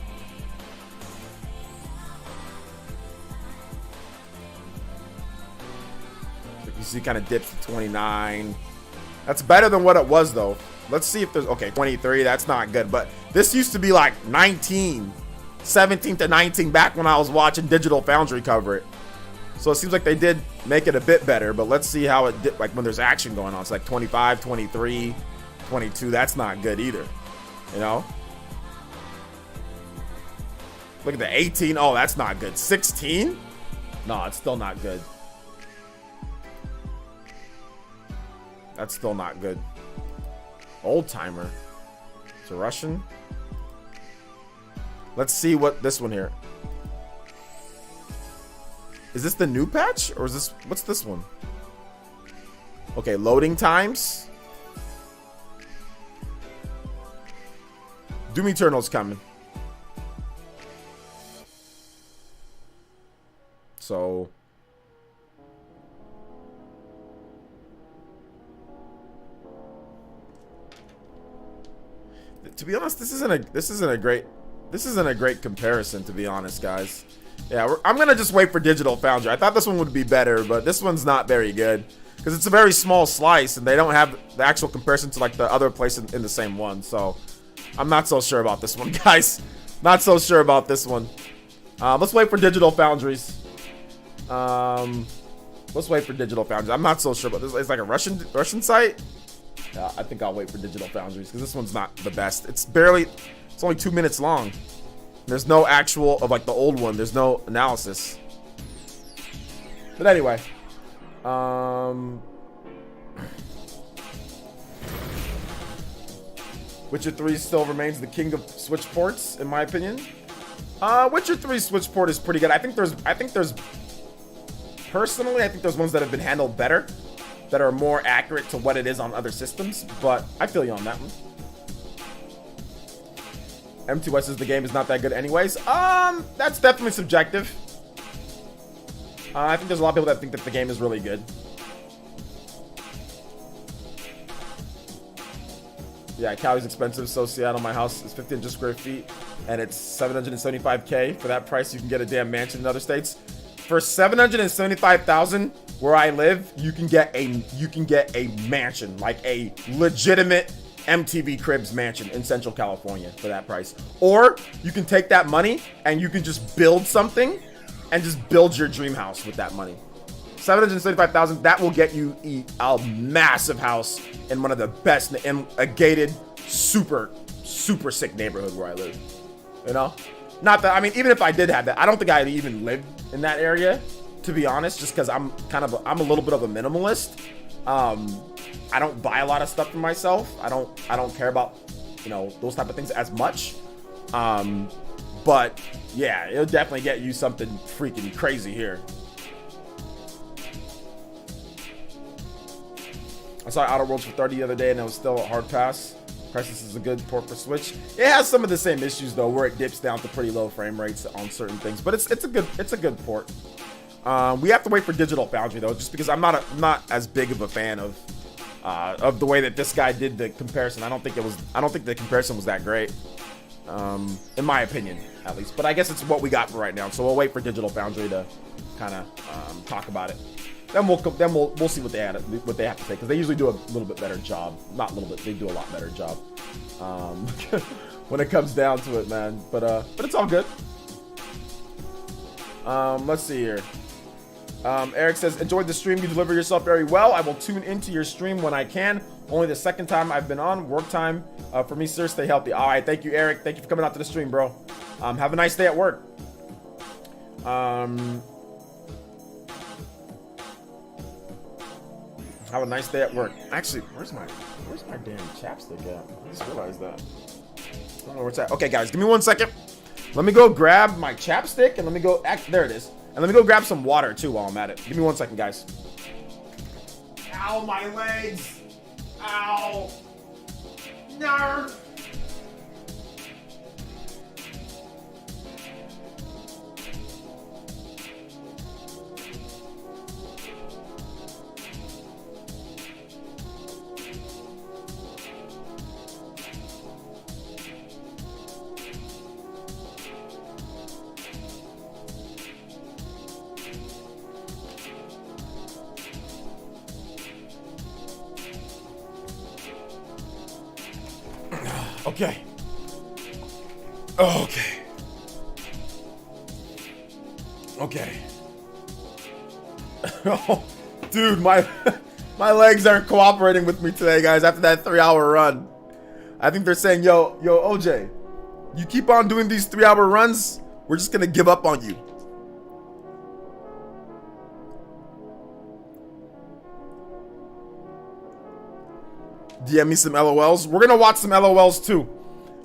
You see, kind of dips to 29. That's better than what it was though. Let's see if there's okay, 23. That's not good, but this used to be like 19, 17 to 19 back when I was watching Digital Foundry cover it. So it seems like they did make it a bit better, but let's see how it did, like when there's action going on. It's like 25, 23, 22. That's not good either, you know? Look at the 18. Oh, that's not good. 16? No, it's still not good. That's still not good. Old timer. It's a Russian. Let's see what this one here. Is this the new patch or is this what's this one? Okay, loading times. Doom Eternal's coming. So to be honest, this isn't a great comparison, to be honest, guys. Yeah, I'm gonna just wait for Digital Foundry. I thought this one would be better, but this one's not very good because it's a very small slice and they don't have the actual comparison to like the other place in the same one. So I'm not so sure about this one, guys. Not so sure about this one. Let's wait for Digital Foundries. Let's wait for Digital Foundries. I'm not so sure about this. It's like a Russian site. Yeah, I think I'll wait for Digital Foundries because this one's not the best. It's only 2 minutes long. There's no actual of like the old one. There's no analysis. But anyway, Witcher 3 still remains the king of Switch ports, in my opinion. Witcher 3 Switch port is pretty good. Personally, I think there's ones that have been handled better, that are more accurate to what it is on other systems. But I feel you on that one. M2S says the game is not that good anyways. That's definitely subjective. I think there's a lot of people that think that the game is really good. Yeah, Cali's expensive, so Seattle, my house is 1,500 square feet, and it's $775K. For that price, you can get a damn mansion in other states. For $775,000, where I live, you can get a mansion, like a legitimate MTV Cribs mansion in Central California for that price. Or you can take that money and you can just build something and just build your dream house with that money. $775,000, that will get you a massive house in one of the best, in a gated, super sick neighborhood where I live. You know? Not that, I mean, even if I did have that, I don't think I'd even live in that area, to be honest, just because I'm a little bit of a minimalist. I don't buy a lot of stuff for myself. I don't care about, you know, those type of things as much. But yeah, it'll definitely get you something freaking crazy here. I saw Outer Worlds for 30 the other day and it was still a hard pass. Crisis is a good port for Switch. It has some of the same issues though, where it dips down to pretty low frame rates on certain things, but it's a good port. We have to wait for Digital Foundry though, just because I'm not as big of a fan of the way that this guy did the comparison. I don't think the comparison was that great, in my opinion at least. But I guess it's what we got for right now, so we'll wait for Digital Foundry to kind of talk about it. Then we'll see what they have to say, because they usually do a little bit better job. Not a little bit, they do a lot better job when it comes down to it, man. But it's all good. Let's see here. Eric says, enjoyed the stream. You deliver yourself very well. I will tune into your stream when I can. Only the second time I've been on. Work time for me, sir. Stay healthy. All right, thank you, Eric. Thank you for coming out to the stream, bro. Have a nice day at work. Have a nice day at work. Actually, where's my damn chapstick at? I just realized that. I don't know where it's at. Okay, guys, give me 1 second. Let me go grab my chapstick and let me go. There it is. And let me go grab some water too while I'm at it. Give me 1 second, guys. Ow, my legs. Ow. No. Okay. Okay. Okay. Oh, dude, my legs aren't cooperating with me today, guys, after that 3-hour run. I think they're saying, yo, OJ, you keep on doing these 3-hour runs, we're just gonna give up on you. DM me some LOLs. We're gonna watch some LOLs too.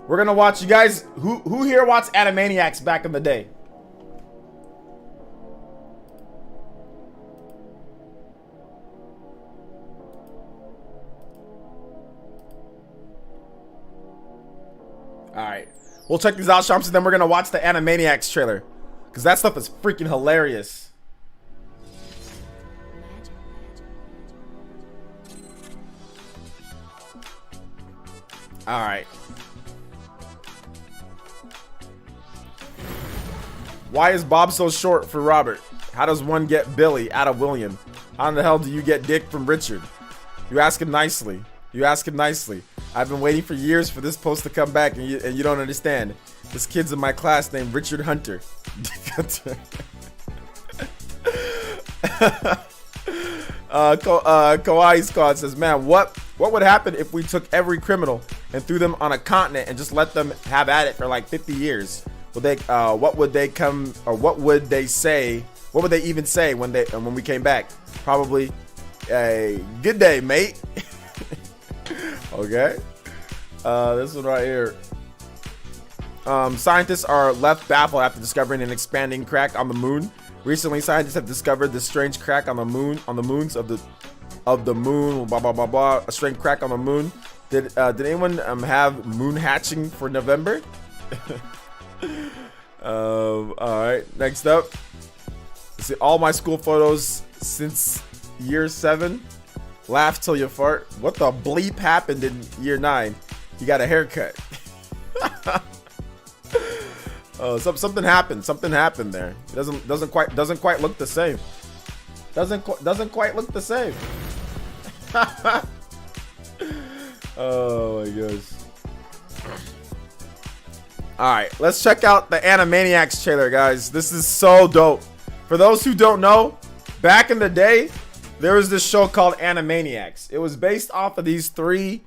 We're gonna watch, you guys, who here watched Animaniacs back in the day? Alright. We'll check these out, Shamps, and then we're gonna watch the Animaniacs trailer. Because that stuff is freaking hilarious. All right. Why is Bob so short for Robert? How does one get Billy out of William? How in the hell do you get Dick from Richard? You ask him nicely. You ask him nicely. I've been waiting for years for this post to come back, and you don't understand. This kid's in my class named Richard Hunter. Kawaii Squad says, man, what would happen if we took every criminal and threw them on a continent and just let them have at it for like 50 years? Would they what would they come, or what would they say? What would they even say when we came back? Probably a good day, mate. Okay. This one right here. Scientists are left baffled after discovering an expanding crack on the moon. Recently, scientists have discovered this strange crack on the moons of the moon. Blah blah blah blah. A strange crack on the moon. Did anyone have moon hatching for November? All right. Next up, let's see all my school photos since year 7. Laugh till you fart. What the bleep happened in year 9? You got a haircut. Oh, something happened. Something happened there. It doesn't quite look the same. Doesn't quite look the same. Oh my gosh. All right, let's check out the Animaniacs trailer, guys. This is so dope. For those who don't know, back in the day, there was this show called Animaniacs. It was based off of these 3,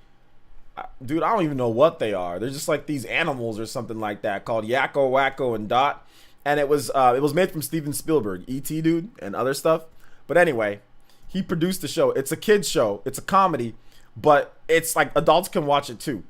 dude, I don't even know what they are. They're just like these animals or something like that, called Yakko, Wacko, and Dot. And it was made from Steven Spielberg, E.T. dude, and other stuff. But anyway, he produced the show. It's a kid's show. It's a comedy, but it's like adults can watch it too.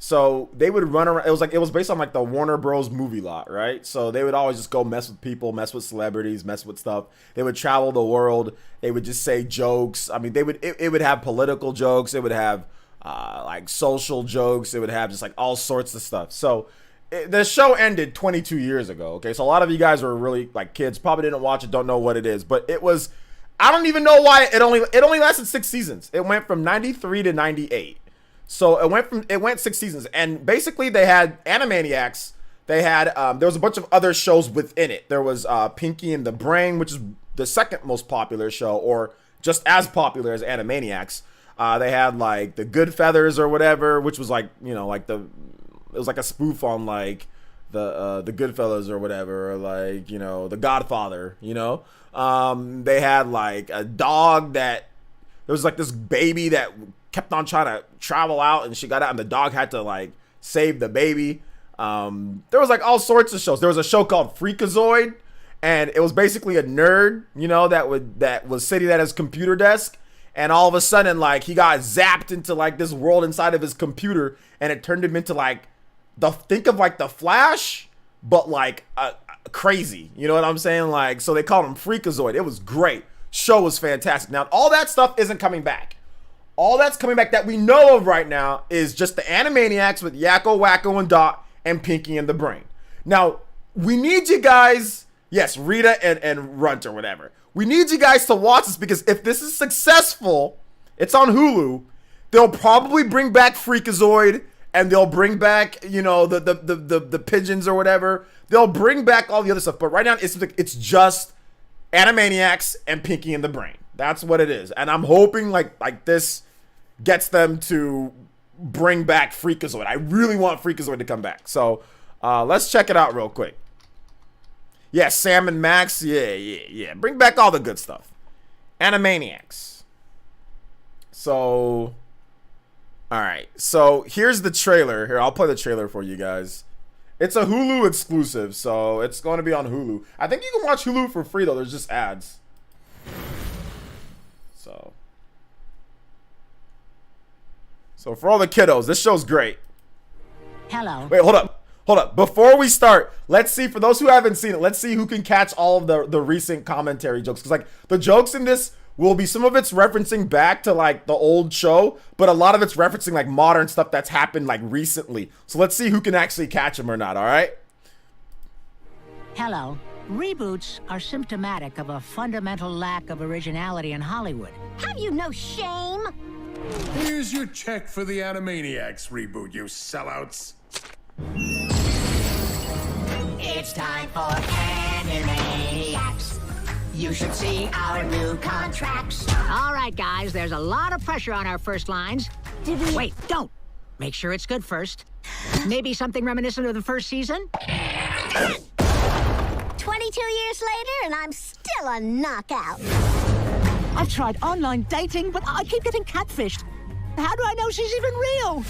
So they would run around. It was based on like the Warner Bros. Movie lot, right? So they would always just go mess with people, mess with celebrities, mess with stuff. They would travel the world. They would just say jokes. I mean, it would have political jokes. It would have like social jokes. It would have just like all sorts of stuff. So the show ended 22 years ago. Okay, so a lot of you guys were really like kids, probably didn't watch it, don't know what it is, but it was. I don't even know why it only lasted 6 seasons. It went from 93 to 98. So it went 6 seasons, and basically they had Animaniacs. They had there was a bunch of other shows within it. There was Pinky and the Brain, which is the second most popular show, or just as popular as Animaniacs. They had like the Good Feathers or whatever, which was like, you know, like it was like a spoof on like the Goodfellas or whatever, or like, you know, The Godfather, you know. They had like a dog that there was like this baby that kept on trying to travel out, and she got out, and the dog had to like save the baby. There was like all sorts of shows. There was a show called Freakazoid, and it was basically a nerd, you know, that was sitting at his computer desk, and all of a sudden like he got zapped into like this world inside of his computer, and it turned him into like think of like the Flash, but like crazy, you know what I'm saying? Like, so they called him Freakazoid. It was great. Show was fantastic. Now all that stuff isn't coming back. All that's coming back that we know of right now is just the Animaniacs with Yakko, Wacko, and Dot, and Pinky and the Brain. Now, we need you guys, yes, Rita and Runt or whatever. We need you guys to watch this, because if this is successful, it's on Hulu, they'll probably bring back Freakazoid, and they'll bring back, you know, the pigeons or whatever. They'll bring back all the other stuff. But right now, it's just Animaniacs and Pinky and the Brain. That's what it is. And I'm hoping like this gets them to bring back Freakazoid. I really want Freakazoid to come back. So let's check it out real quick. Yeah, Sam and Max. Yeah. Bring back all the good stuff. Animaniacs. So, all right. So here's the trailer. Here, I'll play the trailer for you guys. It's a Hulu exclusive, so it's going to be on Hulu. I think you can watch Hulu for free, though. There's just ads. So for all the kiddos, this show's great. Hello. Wait, hold up. Before we start, let's see, for those who haven't seen it, let's see who can catch all of the recent commentary jokes. Because like the jokes in this will be, some of it's referencing back to like the old show, but a lot of it's referencing like modern stuff that's happened like recently. So let's see who can actually catch them or not, all right? Hello. Reboots are symptomatic of a fundamental lack of originality in Hollywood. Have you no shame? Here's your check for the Animaniacs reboot, you sellouts. It's time for Animaniacs. You should see our new contracts. All right, guys, there's a lot of pressure on our first lines. Wait, don't. Make sure it's good first. Maybe something reminiscent of the first season? 22 years later, and I'm still a knockout. I've tried online dating, but I keep getting catfished. How do I know she's even real?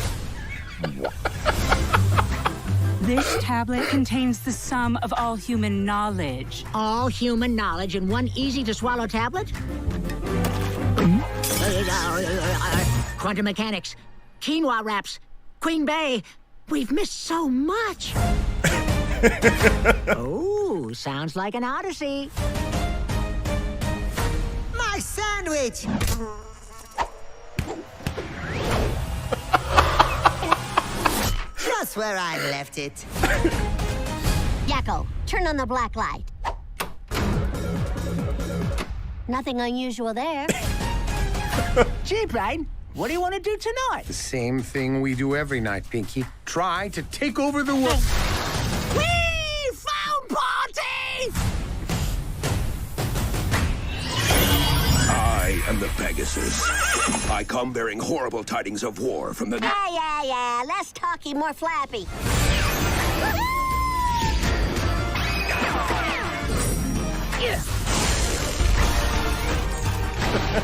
This tablet contains the sum of all human knowledge. All human knowledge in one easy-to-swallow tablet? Quantum mechanics, quinoa wraps, Queen Bey. We've missed so much. Oh, sounds like an odyssey. My sandwich! Just where I left it. Yakko, turn on the black light. Nothing unusual there. Gee, Brain, what do you want to do tonight? The same thing we do every night, Pinky. Try to take over the world. We found party! I am the Pegasus. I come bearing horrible tidings of war from the... Yeah. Less talky, more flappy.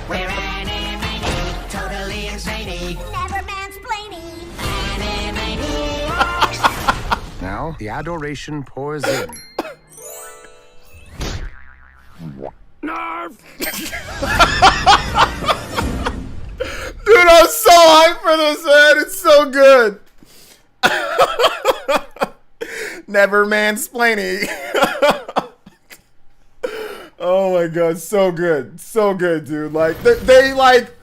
We're animated, totally insane. Never mansplaining. Now, the adoration pours in. Nerf! Dude, I'm so hyped for this, man. It's so good. never mansplaining. Oh my god, so good, dude. Like they like,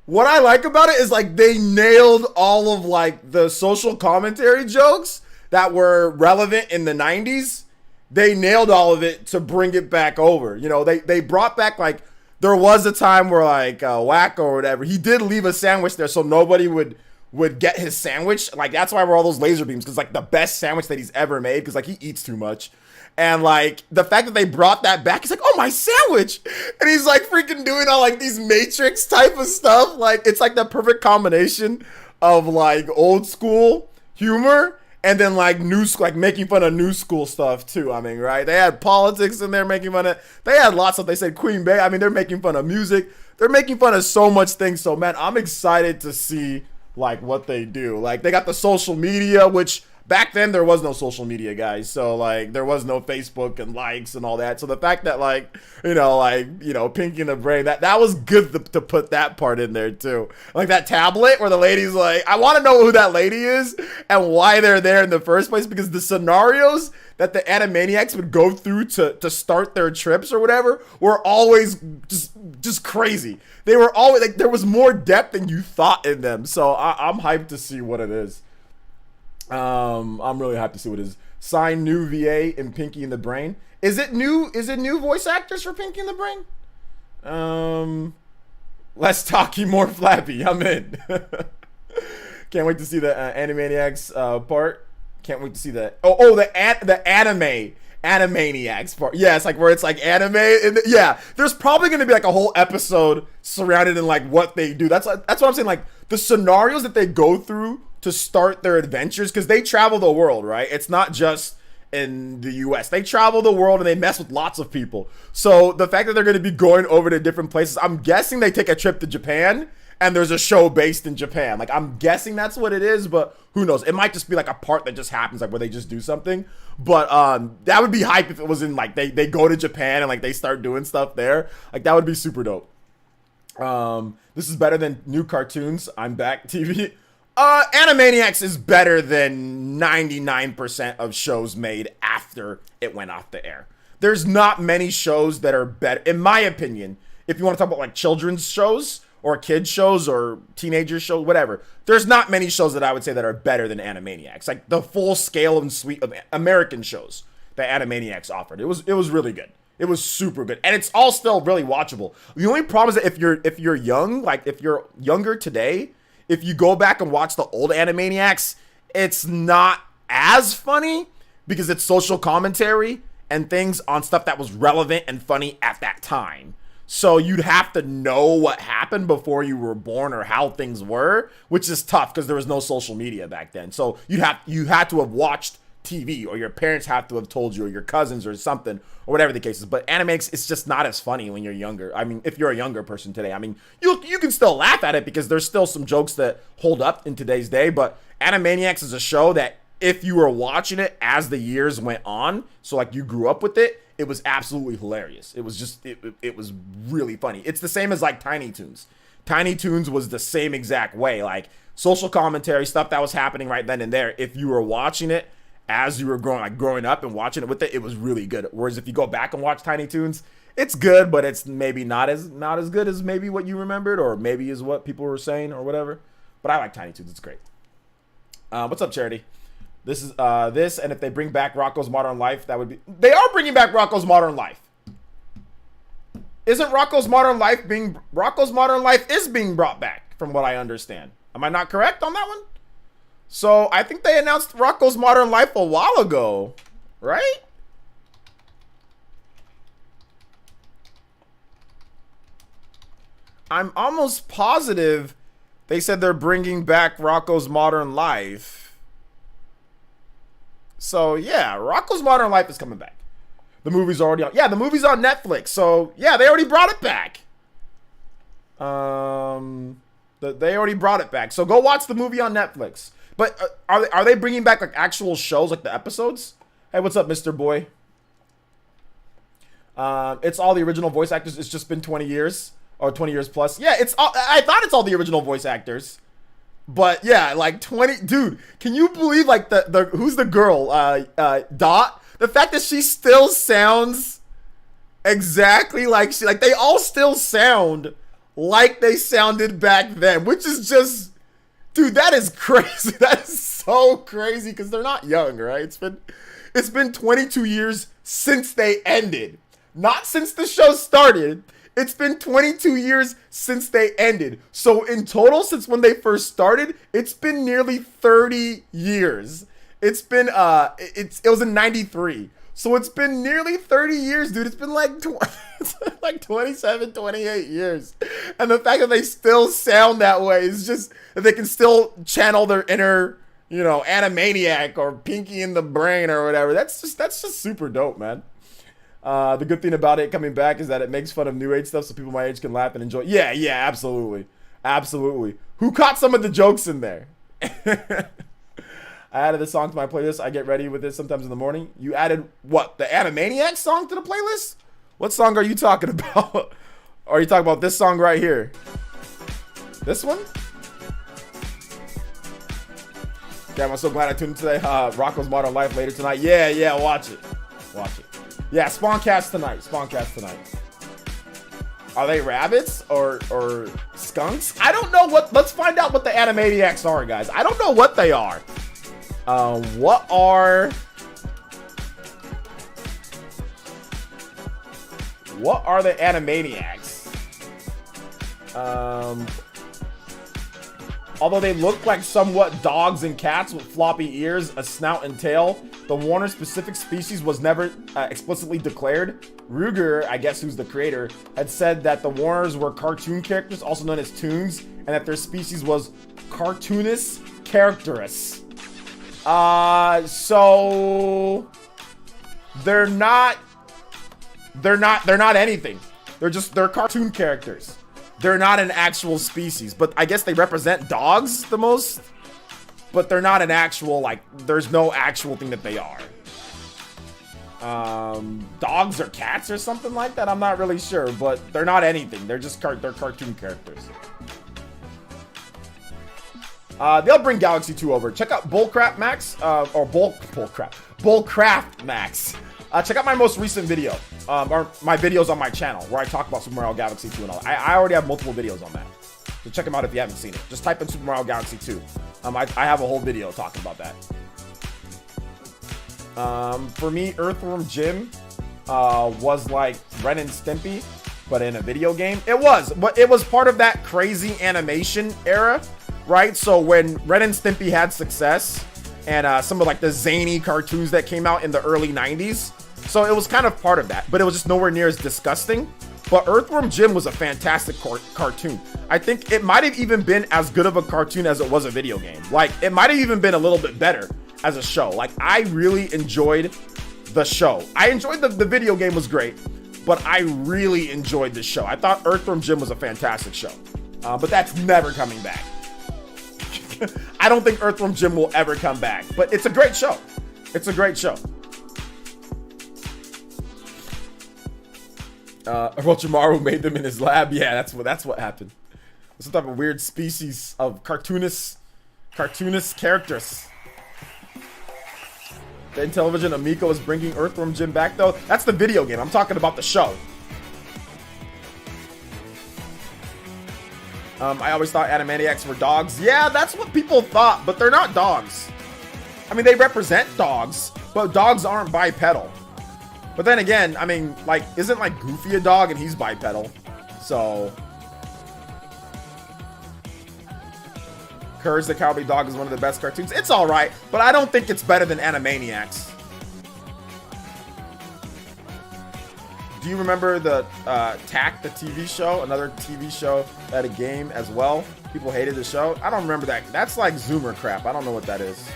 what I like about it is like they nailed all of like the social commentary jokes that were relevant in the 90s. They nailed all of it to bring it back over. You know, they brought back, like, there was a time where like Wacko or whatever, he did leave a sandwich there so nobody would get his sandwich. Like, that's why we're all those laser beams, because like the best sandwich that he's ever made, because like he eats too much. And like the fact that they brought that back, he's like, oh, my sandwich. And he's like freaking doing all like these Matrix type of stuff. Like, it's like the perfect combination of like old school humor and then like new school, like making fun of new school stuff too. I mean, right? They had politics in there making fun of, they had lots of, they said Queen Bey. I mean, they're making fun of music. They're making fun of so much things. So man, I'm excited to see like what they do. Like, they got the social media, which back then there was no social media, guys. So like there was no Facebook and likes and all that. So the fact that like, Pinky in the Brain, that was good to put that part in there too. Like that tablet where the lady's like, I want to know who that lady is and why they're there in the first place, because the scenarios that the Animaniacs would go through to start their trips or whatever were always just crazy. They were always like, there was more depth than you thought in them. So I'm hyped to see what it is. I'm really happy to see what it is. Sign new VA in Pinky in the Brain. Is it new voice actors for Pinky in the Brain? Less talky, more flappy. I'm in. Can't wait to see the Animaniacs part. Can't wait to see the the anime Animaniacs part. Yeah, it's like where it's like anime. Yeah, there's probably gonna be like a whole episode surrounded in like what they do. That's what I'm saying. Like the scenarios that they go through to start their adventures, because they travel the world, right? It's not just in the US. They travel the world and they mess with lots of people. So the fact that they're going to be going over to different places, I'm guessing they take a trip to Japan and there's a show based in Japan. Like, I'm guessing that's what it is, but who knows? It might just be like a part that just happens, like where they just do something. But that would be hype if it was in like they go to Japan and like they start doing stuff there. Like, that would be super dope. This is better than new cartoons. I'm back TV. Animaniacs is better than 99% of shows made after it went off the air. There's not many shows that are better, in my opinion. If you want to talk about like children's shows or kids shows or teenager shows, whatever, there's not many shows that I would say that are better than Animaniacs. Like the full scale and suite of American shows that Animaniacs offered. It was really good. It was super good, and it's all still really watchable. The only problem is that if you're young, like if you're younger today, if you go back and watch the old Animaniacs, it's not as funny because it's social commentary and things on stuff that was relevant and funny at that time. So you'd have to know what happened before you were born or how things were, which is tough because there was no social media back then. So you had to have watched TV, or your parents have to have told you, or your cousins or something, or whatever the case is. But Animaniacs, it's just not as funny when you're younger. I mean, if you're a younger person today, I mean, you can still laugh at it because there's still some jokes that hold up in today's day. But Animaniacs is a show that if you were watching it as the years went on, so like you grew up with it, it was absolutely hilarious. It was just, it was really funny. It's the same as like Tiny Toons. Tiny Toons was the same exact way, like social commentary, stuff that was happening right then and there. If you were watching it as you were growing up and watching it with it, it was really good. Whereas if you go back and watch Tiny Toons, it's good, but it's maybe not as good as maybe what you remembered, or maybe is what people were saying or whatever. But I like Tiny Toons. It's great. What's up, Charity? This is this, and if they bring back Rocko's Modern Life, that would be. They are bringing back Rocko's Modern Life. Isn't Rocko's Modern Life is being brought back, from what I understand. Am I not correct on that one? So I think they announced Rocko's Modern Life a while ago, right? I'm almost positive they said they're bringing back Rocko's Modern Life. So yeah, Rocko's Modern Life is coming back. The movie's already on. Yeah, the movie's on Netflix. So yeah, they already brought it back. They already brought it back. So go watch the movie on Netflix. But are they bringing back like actual shows, like the episodes? Hey, what's up, Mr. Boy? It's all the original voice actors. It's just been 20 years or 20 years plus. Yeah, I thought it's all the original voice actors, But yeah, like 20, dude, can you believe like the who's the girl? Dot? The fact that she still sounds exactly like they all still sound like they sounded back then, which is just, dude, that is crazy. That is so crazy because they're not young, right? It's been 22 years since they ended. Not since the show started. It's been 22 years since they ended. So in total, since when they first started, it's been nearly 30 years. It's been it was in 93. So it's been nearly 30 years, dude. It's been like like 27, 28 years. And the fact that they still sound that way is just that they can still channel their inner, you know, Animaniac or Pinky in the Brain or whatever. That's just super dope, man. The good thing about it coming back is that it makes fun of new age stuff so people my age can laugh and enjoy. Yeah, absolutely. Absolutely. Who caught some of the jokes in there? I added the song to my playlist. I get ready with it sometimes in the morning. You added what? The Animaniacs song to the playlist? What song are you talking about? Are you talking about this song right here? This one? Damn, I'm so glad I tuned in today. Rocco's Modern Life later tonight. Yeah, watch it. Watch it. Yeah, Spawncast tonight. Spawncast tonight. Are they rabbits or skunks? I don't know what. Let's find out what the Animaniacs are, guys. I don't know what they are. What are the Animaniacs? Although they look like somewhat dogs and cats with floppy ears, a snout and tail, the Warner specific species was never explicitly declared. Ruger, I guess who's the creator, had said that the Warners were cartoon characters, also known as Toons, and that their species was Cartoonus characterus. So they're not anything. They're cartoon characters. They're not an actual species, but I guess they represent dogs the most, but they're not an actual, like, there's no actual thing that they are. Dogs or cats or something like that. I'm not really sure, but they're not anything. They're just they're cartoon characters. They'll bring Galaxy 2 over. Check out Bullcrap Max, or Bullcraft Max. Check out my most recent video, or my videos on my channel where I talk about Super Mario Galaxy 2 and all. I already have multiple videos on that. So check them out if you haven't seen it. Just type in Super Mario Galaxy 2. I have a whole video talking about that. For me, Earthworm Jim was like Ren and Stimpy, but in a video game. But it was part of that crazy animation era, right? So when Ren and Stimpy had success, and some of like the zany cartoons that came out in the early 90s, so it was kind of part of that, but it was just nowhere near as disgusting. But Earthworm Jim was a fantastic cartoon. I think it might have even been as good of a cartoon as it was a video game. Like, it might have even been a little bit better as a show. Like, I really enjoyed the show. I enjoyed the video game was great, but I really enjoyed the show. I thought Earthworm Jim was a fantastic show, but that's never coming back. I don't think Earthworm Jim will ever come back, but it's a great show. It's a great show. Orochimaru made them in his lab. Yeah, that's what happened. Some type of weird species of cartoonist characters. The Intellivision Amico is bringing Earthworm Jim back, though. That's the video game. I'm talking about the show. I always thought Animaniacs were dogs. Yeah, that's what people thought, but they're not dogs. I mean, they represent dogs, but dogs aren't bipedal. But then again, I mean, like, isn't like Goofy a dog and he's bipedal? So Courage the Cowardly Dog is one of the best cartoons. It's all right, but I don't think it's better than Animaniacs. Do you remember the Tack, the TV show? Another TV show that had a game as well. People hated the show. I don't remember that. That's like Zoomer crap. I don't know what that is.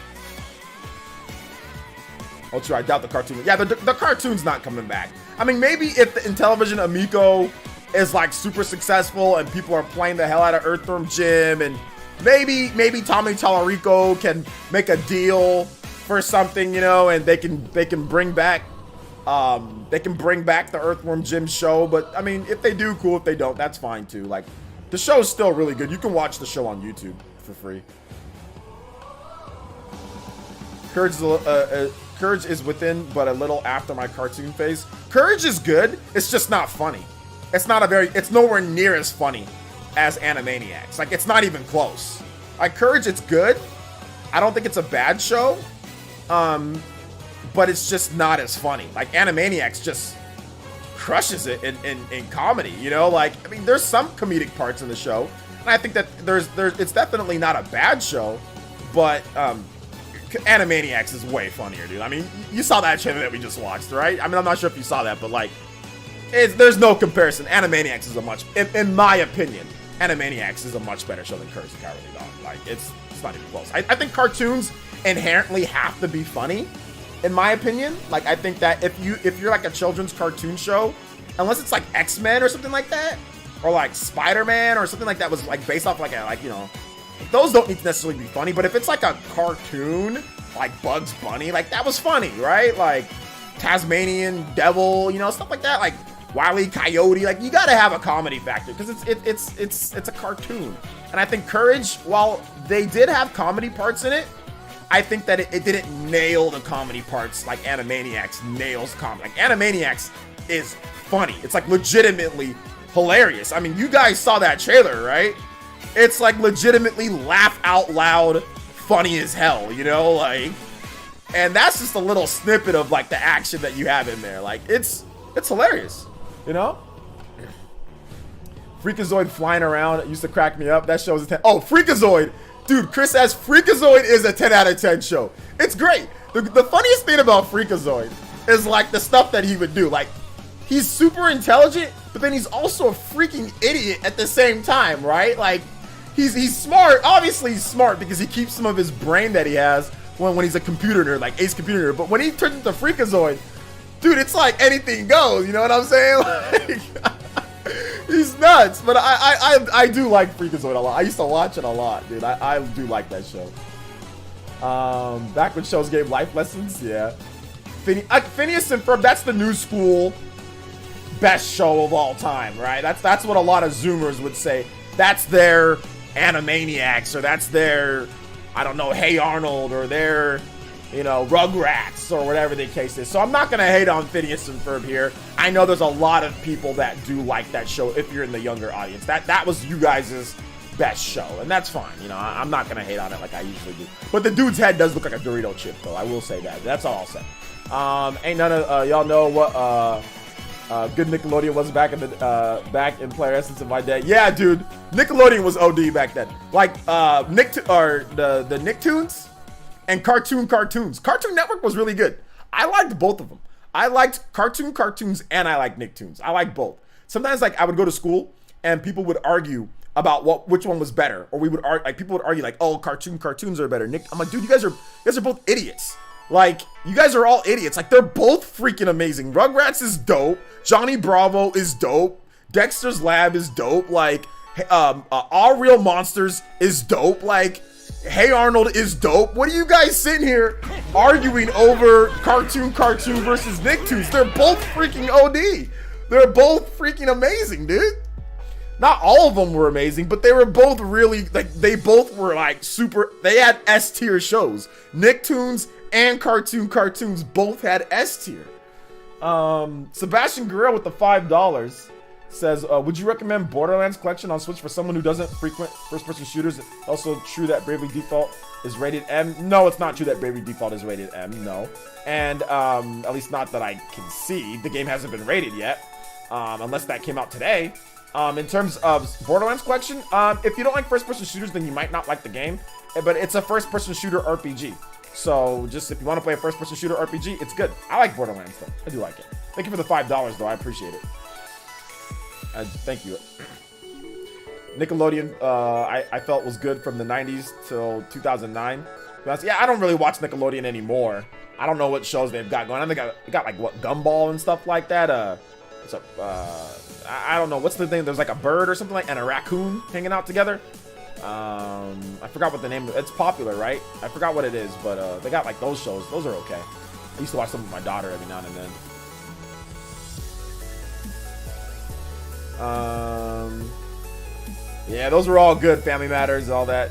Oh, true. I doubt the cartoon. Yeah, the cartoon's not coming back. I mean, maybe if the Intellivision Amico is like super successful and people are playing the hell out of Earthworm Jim, and maybe Tommy Tallarico can make a deal for something, you know, and they can bring back the Earthworm Jim show. But I mean, if they do, cool. If they don't, that's fine too. Like, the show is still really good. You can watch the show on YouTube. for free. Courage is within, but a little after my cartoon phase. Courage is good. It's just not funny. It's nowhere near as funny as Animaniacs. Like, it's not even close. Like, Courage, it's good. I don't think it's a bad show. But it's just not as funny. Like, Animaniacs just crushes it in comedy, you know? Like, I mean, there's some comedic parts in the show. And I think that it's definitely not a bad show, but Animaniacs is way funnier, dude. I mean, you saw that trailer that we just watched, right? I mean, I'm not sure if you saw that, but like, there's no comparison. Animaniacs is in my opinion, Animaniacs is a much better show than Courage the Cowardly Dog. Like, it's not even close. I think cartoons inherently have to be funny, in my opinion. Like, I think that if you're like a children's cartoon show, unless it's like X-Men or something like that, or like Spider-Man or something like that was like based off like you know, those don't need to necessarily be funny. But if it's like a cartoon, like Bugs Bunny, like that was funny, right? Like Tasmanian Devil, you know, stuff like that, like Wile E. Coyote, like you gotta have a comedy factor because it's a cartoon. And I think Courage, while they did have comedy parts in it, I think that it didn't nail the comedy parts like Animaniacs nails comedy. Like Animaniacs is funny. It's like legitimately hilarious. I mean, you guys saw that trailer, right? It's like legitimately laugh out loud, funny as hell, you know, like, and that's just a little snippet of like the action that you have in there. Like, it's hilarious, you know? Freakazoid flying around used to crack me up. That show is a 10. Oh, Freakazoid. Dude, Chris says Freakazoid is a 10 out of 10 show. It's great. The funniest thing about Freakazoid is like the stuff that he would do. Like, he's super intelligent, but then he's also a freaking idiot at the same time, right? Like, he's smart. Obviously, he's smart because he keeps some of his brain that he has when he's a computer nerd, like Ace Computer Nerd. But when he turns into Freakazoid, dude, it's like anything goes. You know what I'm saying? Like, he's nuts. But I do like Freakazoid a lot. I used to watch it a lot, dude. I do like that show. Back when shows gave life lessons, yeah. Phineas and Ferb, that's the new school best show of all time, right? That's what a lot of Zoomers would say. That's their Animaniacs, or that's their, I don't know, Hey Arnold, or their, you know, Rugrats, or whatever the case is. So I'm not gonna hate on Phineas and Ferb here. I know there's a lot of people that do like that show if you're in the younger audience. That was you guys' best show, and that's fine. You know, I'm not gonna hate on it like I usually do. But the dude's head does look like a Dorito chip, though. I will say that. That's all I'll say. Ain't none of y'all know what good Nickelodeon was back in PlayerEssence in my day. Yeah, dude, Nickelodeon was OD back then. Like the Nicktoons and Cartoons. Cartoon Network was really good. I liked both of them. I liked Cartoons and I liked Nicktoons. I liked both. Sometimes like I would go to school and people would argue about which one was better, or people would argue like, oh, cartoons are better. I'm like, dude, you guys are both idiots. Like, you guys are all idiots. Like, they're both freaking amazing. Rugrats is dope. Johnny Bravo is dope. Dexter's Lab is dope. Like, All Real Monsters is dope. Like, Hey Arnold is dope. What are you guys sitting here arguing over cartoon versus Nicktoons? They're both freaking OD. They're both freaking amazing, dude. Not all of them were amazing, but they were both really, like, they both were like super, they had S tier shows. Nicktoons and Cartoons both had S tier. Sebastian Guerrero with the $5 says, would you recommend Borderlands Collection on Switch for someone who doesn't frequent first-person shooters? Also true that Bravely Default is rated M? No, it's not true that Bravely Default is rated M, no. And at least not that I can see. The game hasn't been rated yet, unless that came out today. In terms of Borderlands Collection, if you don't like first-person shooters, then you might not like the game. But it's a first-person shooter RPG. So just if you want to play a first-person shooter RPG, it's good. I like Borderlands, though. I do like it. Thank you for the $5, though. I appreciate it. Thank you. Nickelodeon, I felt was good from the 90s till 2009. Yeah, I don't really watch Nickelodeon anymore. I don't know what shows they've got going on. They got like, what, Gumball and stuff like that? I don't know. What's the thing? There's like a bird or something like, and a raccoon hanging out together. I forgot what the name of it. It's popular, right? I forgot what it is, but they got like those shows. Those are okay. I used to watch them with my daughter every now and then. Yeah, those were all good. Family Matters, all that.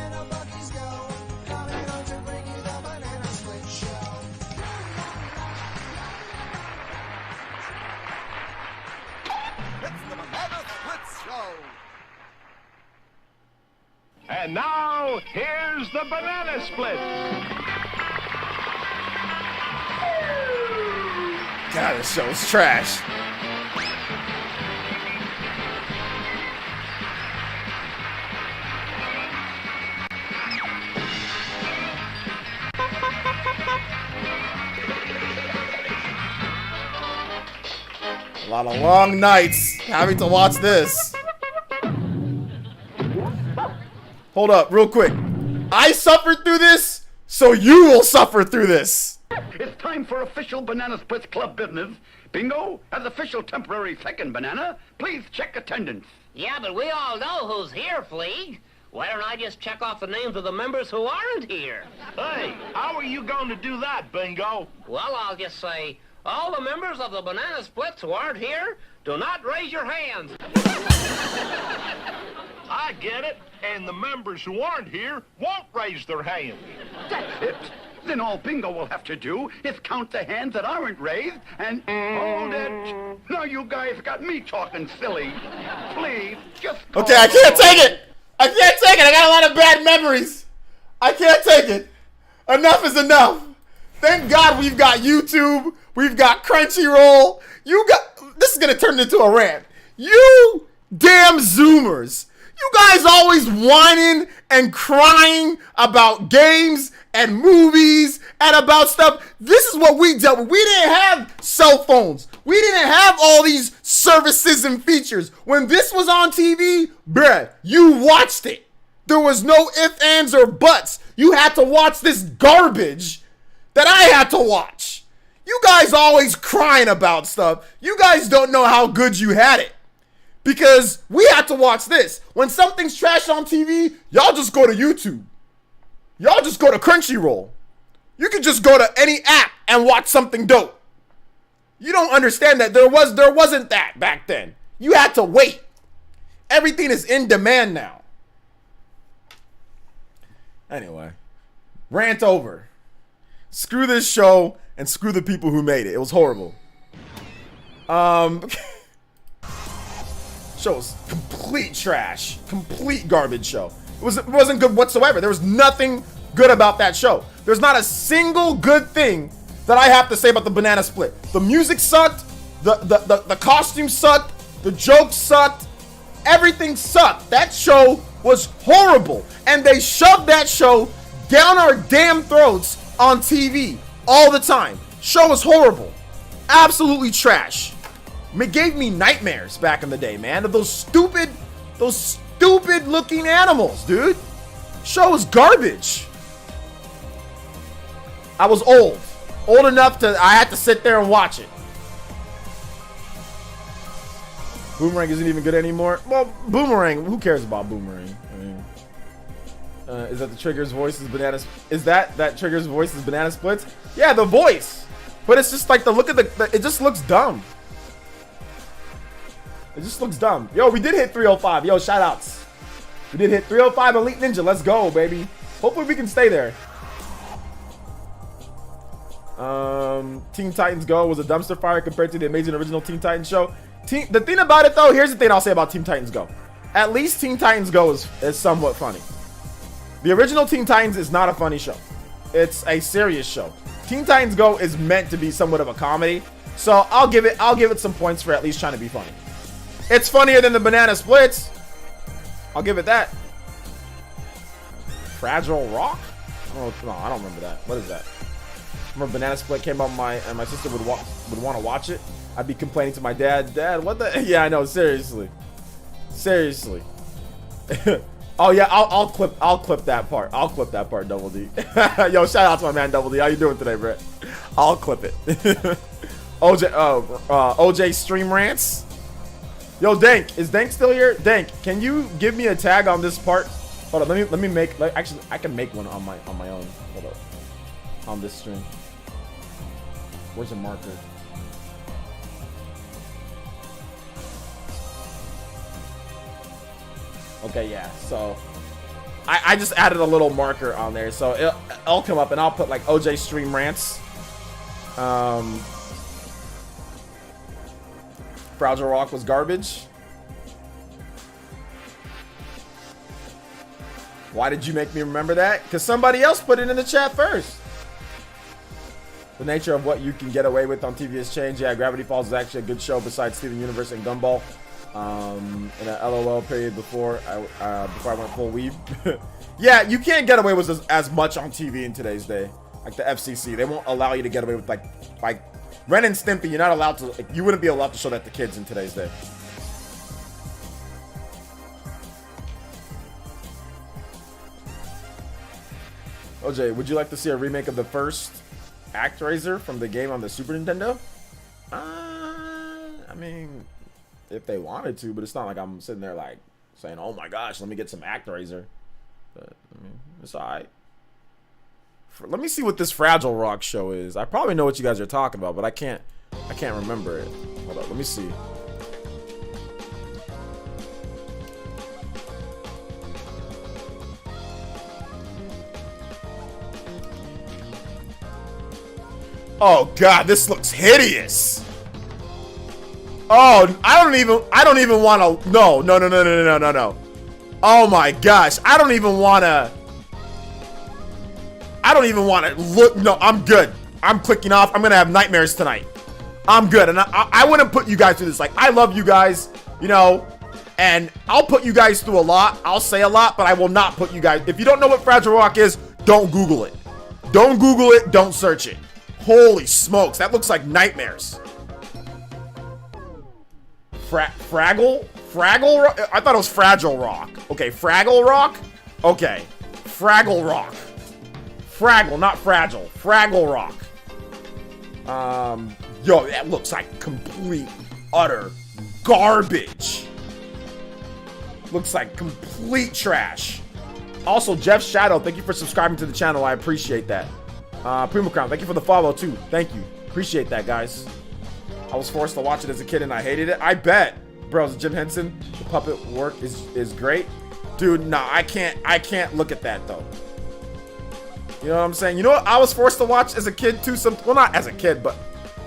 banana buckies go. Coming home to bring you the banana. And now, here's the banana split. God, this show is trash. A lot of long nights having to watch this. Hold up, real quick. I suffered through this, so you will suffer through this. It's time for official Banana Splits Club business. Bingo, as official temporary second banana, please check attendance. Yeah, but we all know who's here, Flea. Why don't I just check off the names of the members who aren't here? Hey, how are you going to do that, Bingo? Well, I'll just say, all the members of the Banana Splits who aren't here, do not raise your hands. I get it. And the members who aren't here won't raise their hands. That's it. Then all Bingo will have to do is count the hands that aren't raised and hold it. Now you guys got me talking silly. Please, just Okay, I can't take it. I can't take it. I got a lot of bad memories. I can't take it. Enough is enough. Thank God we've got YouTube. We've got Crunchyroll. This is gonna turn into a rant. You damn Zoomers. You guys always whining and crying about games and movies and about stuff. This is what we dealt with. We didn't have cell phones. We didn't have all these services and features. When this was on TV, bruh, you watched it. There was no ifs, ands, or buts. You had to watch this garbage that I had to watch. You guys always crying about stuff. You guys don't know how good you had it. Because we had to watch this. When something's trash on TV, y'all just go to YouTube. Y'all just go to Crunchyroll. You can just go to any app and watch something dope. You don't understand that there wasn't that back then. You had to wait. Everything is in demand now. Anyway, rant over. Screw this show and screw the people who made it. It was horrible. Show was complete trash. Complete garbage show. It wasn't good whatsoever. There was nothing good about that show. There's not a single good thing that I have to say about the Banana Split. The music sucked. The costume sucked. The jokes sucked. Everything sucked. That show was horrible. And they shoved that show down our damn throats on TV all the time. Show was horrible. Absolutely trash. It gave me nightmares back in the day, man. Of those stupid looking animals, dude. Show was garbage. I was old enough I had to sit there and watch it. Boomerang isn't even good anymore. Well, Boomerang, who cares about Boomerang? I mean, is that the Trigger's voice is Banana? Is that Trigger's voice is Banana Splits? Yeah, the voice. But it's just like the look of it just looks dumb. It just looks dumb. Yo, we did hit 305. Yo, shout outs. We did hit 305 Elite Ninja. Let's go, baby. Hopefully we can stay there. Teen Titans Go was a dumpster fire compared to the amazing original Teen Titans show. The thing about it, though, here's the thing I'll say about Teen Titans Go. At least Teen Titans Go is somewhat funny. The original Teen Titans is not a funny show. It's a serious show. Teen Titans Go is meant to be somewhat of a comedy. So I'll give it some points for at least trying to be funny. It's funnier than the Banana Splits. I'll give it that. Fragile Rock? Oh, no, I don't remember that. What is that? Remember Banana Split came out and my sister would want to watch it. I'd be complaining to my dad, what the? Yeah, I know, seriously. Seriously. Oh yeah, I'll clip that part. I'll clip that part, Double D. Yo, shout out to my man Double D. How you doing today, Brett? I'll clip it. OJ stream rants. Yo, Dank, is Dank still here? Dank, can you give me a tag on this part? Hold on, let me make. Actually, I can make one on my own. Hold up. On this stream. Where's the marker? Okay, yeah. So I just added a little marker on there, so it'll come up, and I'll put like OJ stream rants. Fragile Rock was garbage. Why did you make me remember that? Because somebody else put it in the chat first. The nature of what you can get away with on TV has changed. Yeah, Gravity Falls is actually a good show besides Steven Universe and Gumball. In a LOL period before I went full weeb. Yeah, you can't get away with as much on TV in today's day. Like the FCC, they won't allow you to get away with like Ren and Stimpy. You're not allowed to. Like, you wouldn't be allowed to show that to kids in today's day. OJ, would you like to see a remake of the first ActRaiser from the game on the Super Nintendo? I mean, if they wanted to, but it's not like I'm sitting there like saying, "Oh my gosh, let me get some ActRaiser." But I mean, it's alright. Let me see what this Fragile Rock show is. I probably know what you guys are talking about, but I can't remember it. Hold up, let me see. Oh god, this looks hideous. Oh, I don't even want to. No. Oh my gosh, I don't even want to look. No, I'm good. I'm clicking off. I'm gonna have nightmares tonight. I'm good, and I wouldn't put you guys through this. Like, I love you guys, you know, and I'll put you guys through a lot. I'll say a lot, but I will not put you guys. If you don't know what Fragile Rock is, don't Google it. Don't Google it. Don't search it. Holy smokes, that looks like nightmares. Fraggle? I thought it was Fragile Rock. Okay, Fraggle Rock? Okay, Fraggle Rock. Fraggle, not Fragile. Fraggle Rock. Yo, that looks like complete, utter garbage. Looks like complete trash. Also, Jeff Shadow, thank you for subscribing to the channel. I appreciate that. Primo Crown, thank you for the follow too. Thank you. Appreciate that, guys. I was forced to watch it as a kid and I hated it. I bet. Bro, Jim Henson, the puppet work is great. Dude, nah, I can't look at that though. You know what I'm saying? You know what I was forced to watch as a kid too? Well, not as a kid, but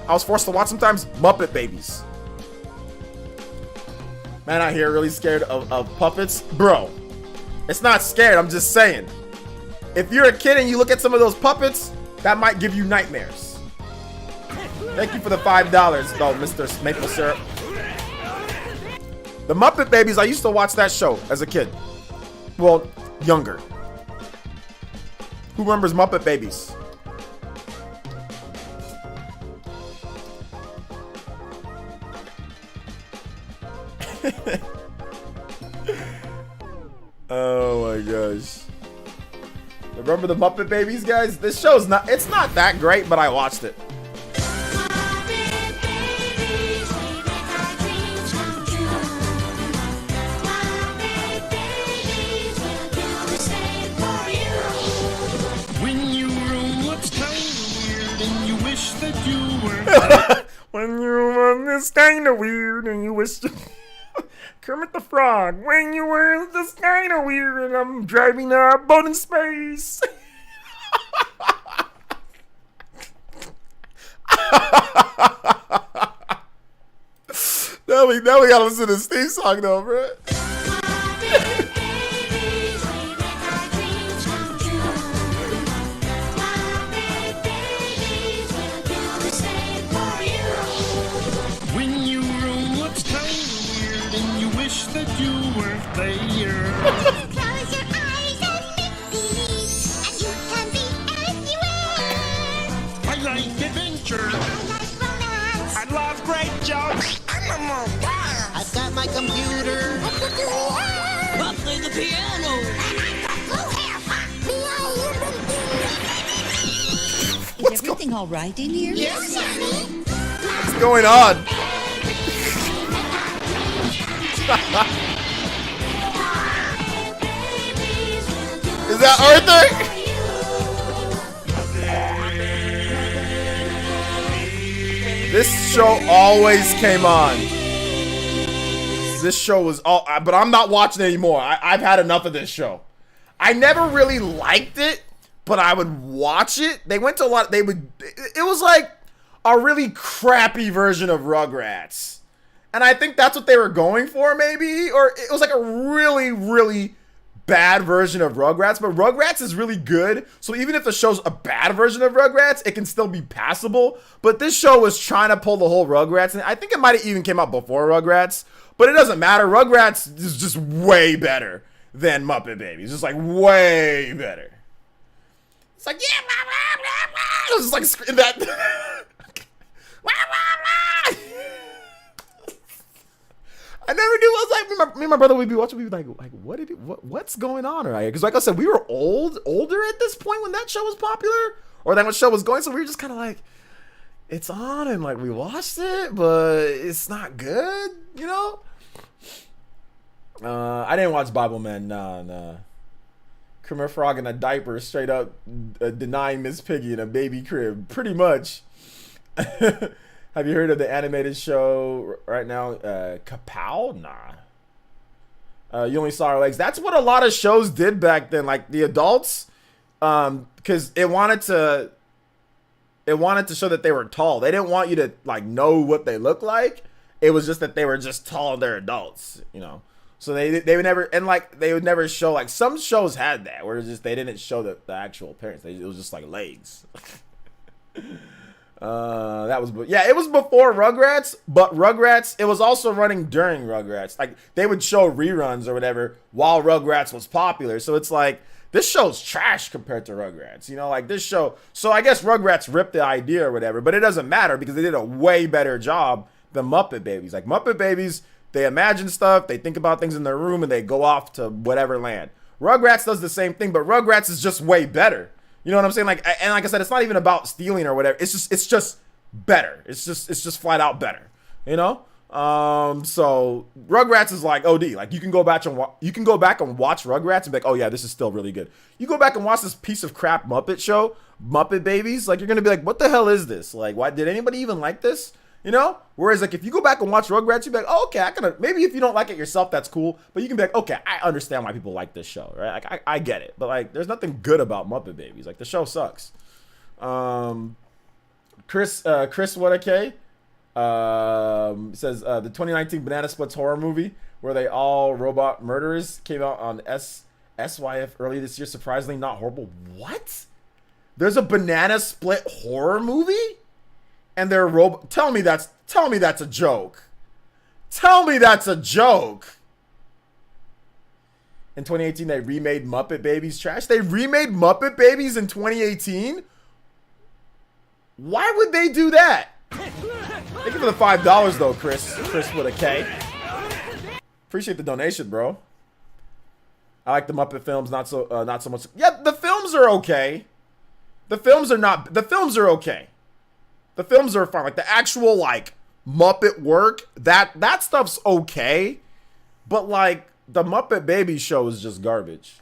I was forced to watch sometimes Muppet Babies. Man out here really scared of puppets. Bro, it's not scared, I'm just saying. If you're a kid and you look at some of those puppets, that might give you nightmares. Thank you for the $5, though, Mr. Maple Syrup. The Muppet Babies, I used to watch that show as a kid. Well, younger. Who remembers Muppet Babies? Oh my gosh. Remember the Muppet Babies, guys? This show's it's not that great, but I watched it. When you room looks kind of weird and you wish that you were. When you run this kind of weird and you wish Kermit the Frog, when you were this kind of weird and I'm driving a boat in space. Now we gotta listen to Steve's song though, bro. When your room looks kind of weird and you wish that you weren't there. Close your eyes and make believe, and you can be anywhere. I like adventure. I like romance. I love great jokes. I'm a mobile. I've got my computer. I play the piano. Is everything all right in here? Yes, honey. What's going on? Is that Arthur? This show always came on. This show was all, but I'm not watching it anymore. I've had enough of this show. I never really liked it, but I would watch it. They went to a lot. It was like a really crappy version of Rugrats. And I think that's what they were going for, maybe. Or it was like a really, really bad version of Rugrats, but Rugrats is really good. So even if the show's a bad version of Rugrats, it can still be passable. But this show was trying to pull the whole Rugrats, and I think it might have even came out before Rugrats. But it doesn't matter. Rugrats is just way better than Muppet Babies. Just like way better. It's like, yeah, blah, blah, blah, blah. It was just like scream that. Blah, blah, blah. I never knew. I was like, me and my brother would be watching. We'd be like, what's going on right here? Because like I said, we were older at this point when that show was popular, or that show was going. So we were just kind of like, it's on, and like we watched it, but it's not good, you know. I didn't watch Bible Man. Nah. Kermit Frog in a diaper, straight up denying Miss Piggy in a baby crib, pretty much. Have you heard of the animated show right now? Kapow? Nah. You only saw her legs. That's what a lot of shows did back then. Like the adults, because it wanted to show that they were tall. They didn't want you to like know what they look like. It was just that they were just tall. They're adults, you know. So they would never, and like they would never show, like some shows had that where it just they didn't show the actual appearance. It was just like legs. That was, yeah, it was before Rugrats, but Rugrats, it was also running during Rugrats. Like they would show reruns or whatever while Rugrats was popular. So it's like this show's trash compared to Rugrats, you know, like this show. So I guess Rugrats ripped the idea or whatever, but it doesn't matter because they did a way better job than Muppet Babies. Like Muppet Babies, they imagine stuff, they think about things in their room, and they go off to whatever land. Rugrats does the same thing, but Rugrats is just way better. You know what I'm saying? Like, and like I said, it's not even about stealing or whatever. It's just better. It's just flat out better. You know? So Rugrats is like OD. Like you can go back and watch Rugrats and be like, oh yeah, this is still really good. You go back and watch this piece of crap Muppet show, Muppet Babies, like you're gonna be like, what the hell is this? Like, why did anybody even like this? You know? Whereas like if you go back and watch Rugrats, you'd be like, oh, okay, maybe if you don't like it yourself, that's cool. But you can be like, okay, I understand why people like this show, right? Like I get it. But like there's nothing good about Muppet Babies. Like the show sucks. Chris Wadake says the 2019 Banana Splits horror movie where they all robot murderers came out on SYF early this year. Surprisingly not horrible. What? There's a Banana Split horror movie? And they're tell me that's a joke. Tell me that's a joke. In 2018, they remade Muppet Babies trash. They remade Muppet Babies in 2018? Why would they do that? Thank you for the $5 though, Chris with a K. Appreciate the donation, bro. I like the Muppet films, not so much. Yeah, the films are okay. The films are okay. The films are fine. Like the actual like Muppet work, that stuff's okay. But like the Muppet Baby show is just garbage.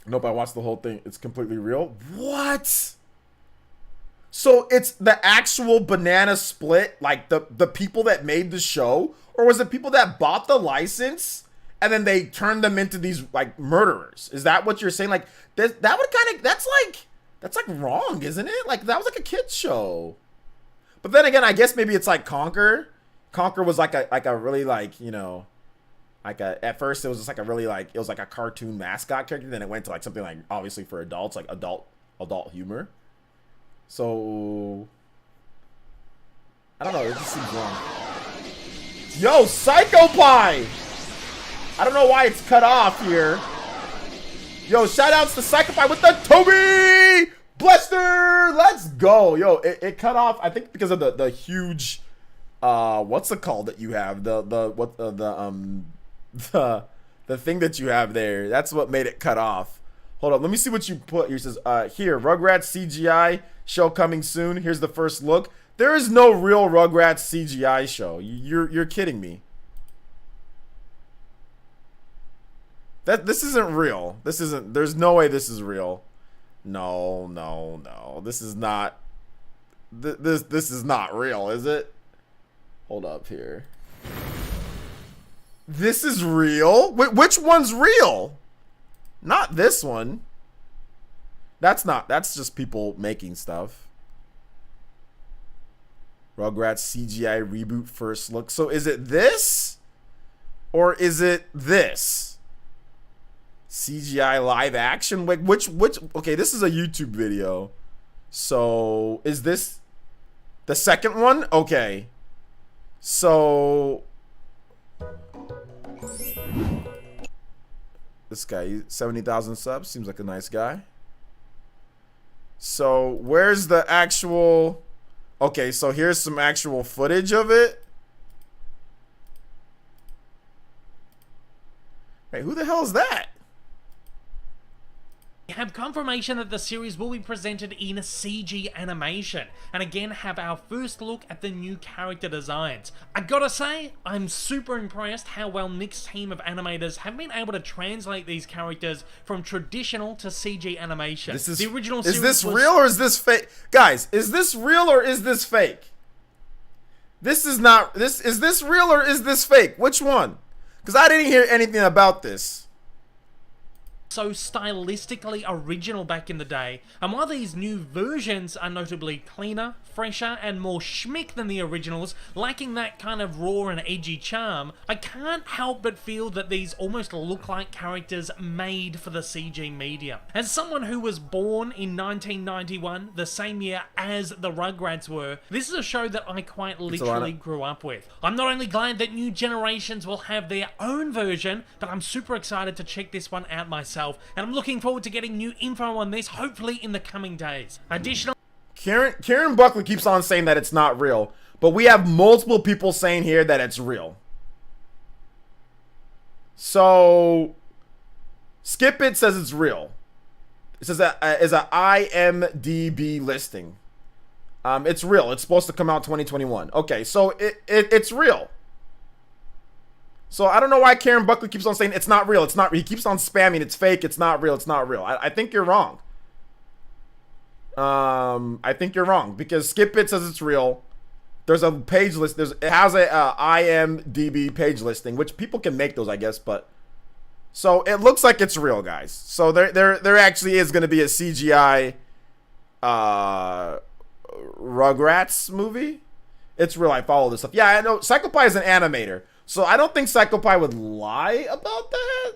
Nope, I watched the whole thing. It's completely real. What? So it's the actual Banana Split, like the people that made the show? Or was it people that bought the license and then they turned them into these like murderers? Is that what you're saying? Like that would kind of, that's like wrong, isn't it? Like that was like a kid's show. But then again, I guess maybe it's like Conker. Conker was like a really like, you know, like at first it was just like a really like, it was like a cartoon mascot character. Then it went to like something like obviously for adults, like adult humor. So I don't know, it just seems wrong. Yo, Psycho Pie! I don't know why it's cut off here. Yo, shout outs to Psycho Pie with the Toby Blaster! Let's go. Yo, it cut off, I think because of the huge what's it called that you have? The thing that you have there. That's what made it cut off. Hold up, let me see what you put here. It says here, Rugrats CGI show coming soon. Here's the first look. There is no real Rugrats CGI show. You're kidding me. This isn't real. This isn't. There's no way this is real. No. This is not. This is not real, is it? Hold up here. This is real? Which one's real? Not this one. That's just people making stuff. Rugrats CGI reboot first look. So is it this? Or is it this? CGI live action? Like, which, okay, this is a YouTube video. So, is this the second one? Okay. So, this guy, 70,000 subs, seems like a nice guy. So, where's the actual... Okay, so here's some actual footage of it. Hey, who the hell is that? We have confirmation that the series will be presented in CG animation, and again have our first look at the new character designs. I gotta say, I'm super impressed how well Nick's team of animators have been able to translate these characters from traditional to CG animation. This is, the original is this real or is this fake? Guys, is this real or is this fake? This is not, is this real or is this fake? Which one? Because I didn't hear anything about this. So stylistically original back in the day, and while these new versions are notably cleaner, fresher, and more schmick than the originals, lacking that kind of raw and edgy charm, I can't help but feel that these almost look like characters made for the CG medium. As someone who was born in 1991, the same year as the Rugrats were, this is a show that I quite literally grew up with. I'm not only glad that new generations will have their own version, but I'm super excited to check this one out myself. And I'm looking forward to getting new info on this, hopefully in the coming days. Additional... Karen Buckley keeps on saying that it's not real, but we have multiple people saying here that it's real. So, Skip It says it's real. It says that is an IMDb listing. It's real. It's supposed to come out 2021. Okay, so it's real. So I don't know why Karen Buckley keeps on saying it's not real. It's not. He keeps on spamming. It's fake. It's not real. It's not real. I think you're wrong. I think you're wrong because Skip It says it's real. There's a page list. It has a IMDb page listing, which people can make those, I guess. But so it looks like it's real, guys. So there actually is going to be a CGI Rugrats movie. It's real. I follow this stuff. Yeah, I know. PsychoPie is an animator. So I don't think PsychoPie would lie about that.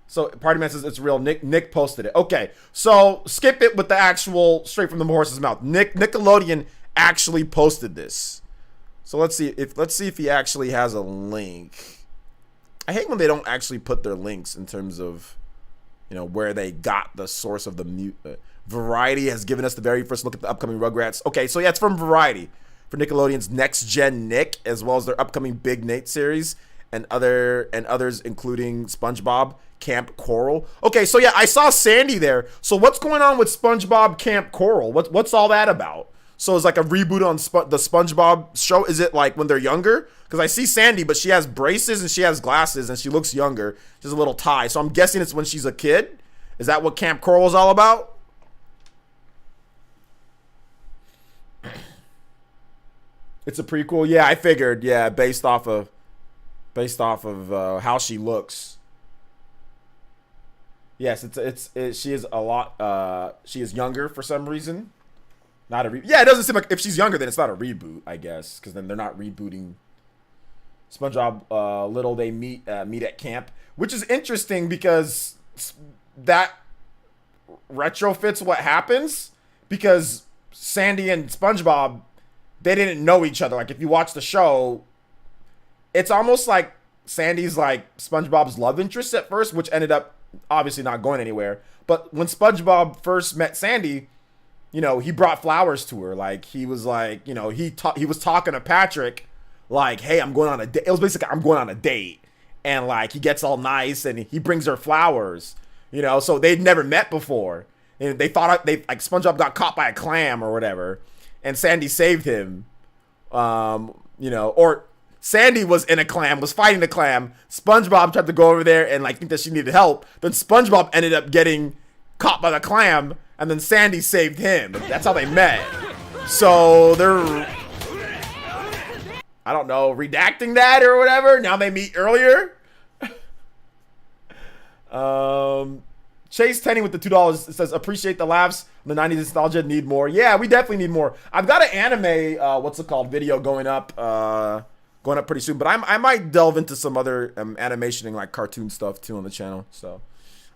So Party Man says it's real. Nick posted it. Okay, so Skip It with the actual straight from the horse's mouth. Nickelodeon actually posted this. So let's see if he actually has a link. I hate when they don't actually put their links in terms of, you know, where they got the source of the Variety has given us the very first look at the upcoming Rugrats. Okay, so yeah, it's from Variety. For Nickelodeon's Next Gen Nick, as well as their upcoming Big Nate series and others including SpongeBob Camp Coral. Okay, so yeah, I saw Sandy there. So what's going on with SpongeBob Camp Coral? What's all that about? So it's like a reboot on the SpongeBob show. Is it like when they're younger? Because I see Sandy, but she has braces and she has glasses and she looks younger. She's a little tie. So I'm guessing it's when she's a kid. Is that what Camp Coral is all about? It's a prequel. Yeah, I figured. Yeah, based off of how she looks. Yes, she is a lot. She is younger for some reason. Not a yeah. It doesn't seem like if she's younger, then it's not a reboot, I guess, because then they're not rebooting. SpongeBob Little they meet at camp, which is interesting because that retrofits what happens because Sandy and SpongeBob, they didn't know each other. Like if you watch the show, it's almost like Sandy's like SpongeBob's love interest at first, which ended up obviously not going anywhere. But when SpongeBob first met Sandy, you know, he brought flowers to her. Like he was like, you know, he was talking to Patrick like, hey, I'm going on a date. It was basically, I'm going on a date. And like, he gets all nice and he brings her flowers, you know, so they'd never met before. And they thought like SpongeBob got caught by a clam or whatever. And Sandy saved him, you know, or Sandy was in a clam, was fighting the clam. SpongeBob tried to go over there and like think that she needed help. Then SpongeBob ended up getting caught by the clam, and then Sandy saved him. That's how they met. So they're, I don't know, redacting that or whatever. Now they meet earlier. Chase Tenny with the $2 says, appreciate the laughs. The 90s nostalgia, need more. Yeah, we definitely need more. I've got an anime, what's it called, video going up going up pretty soon. But I might delve into some other animation and like cartoon stuff too on the channel. So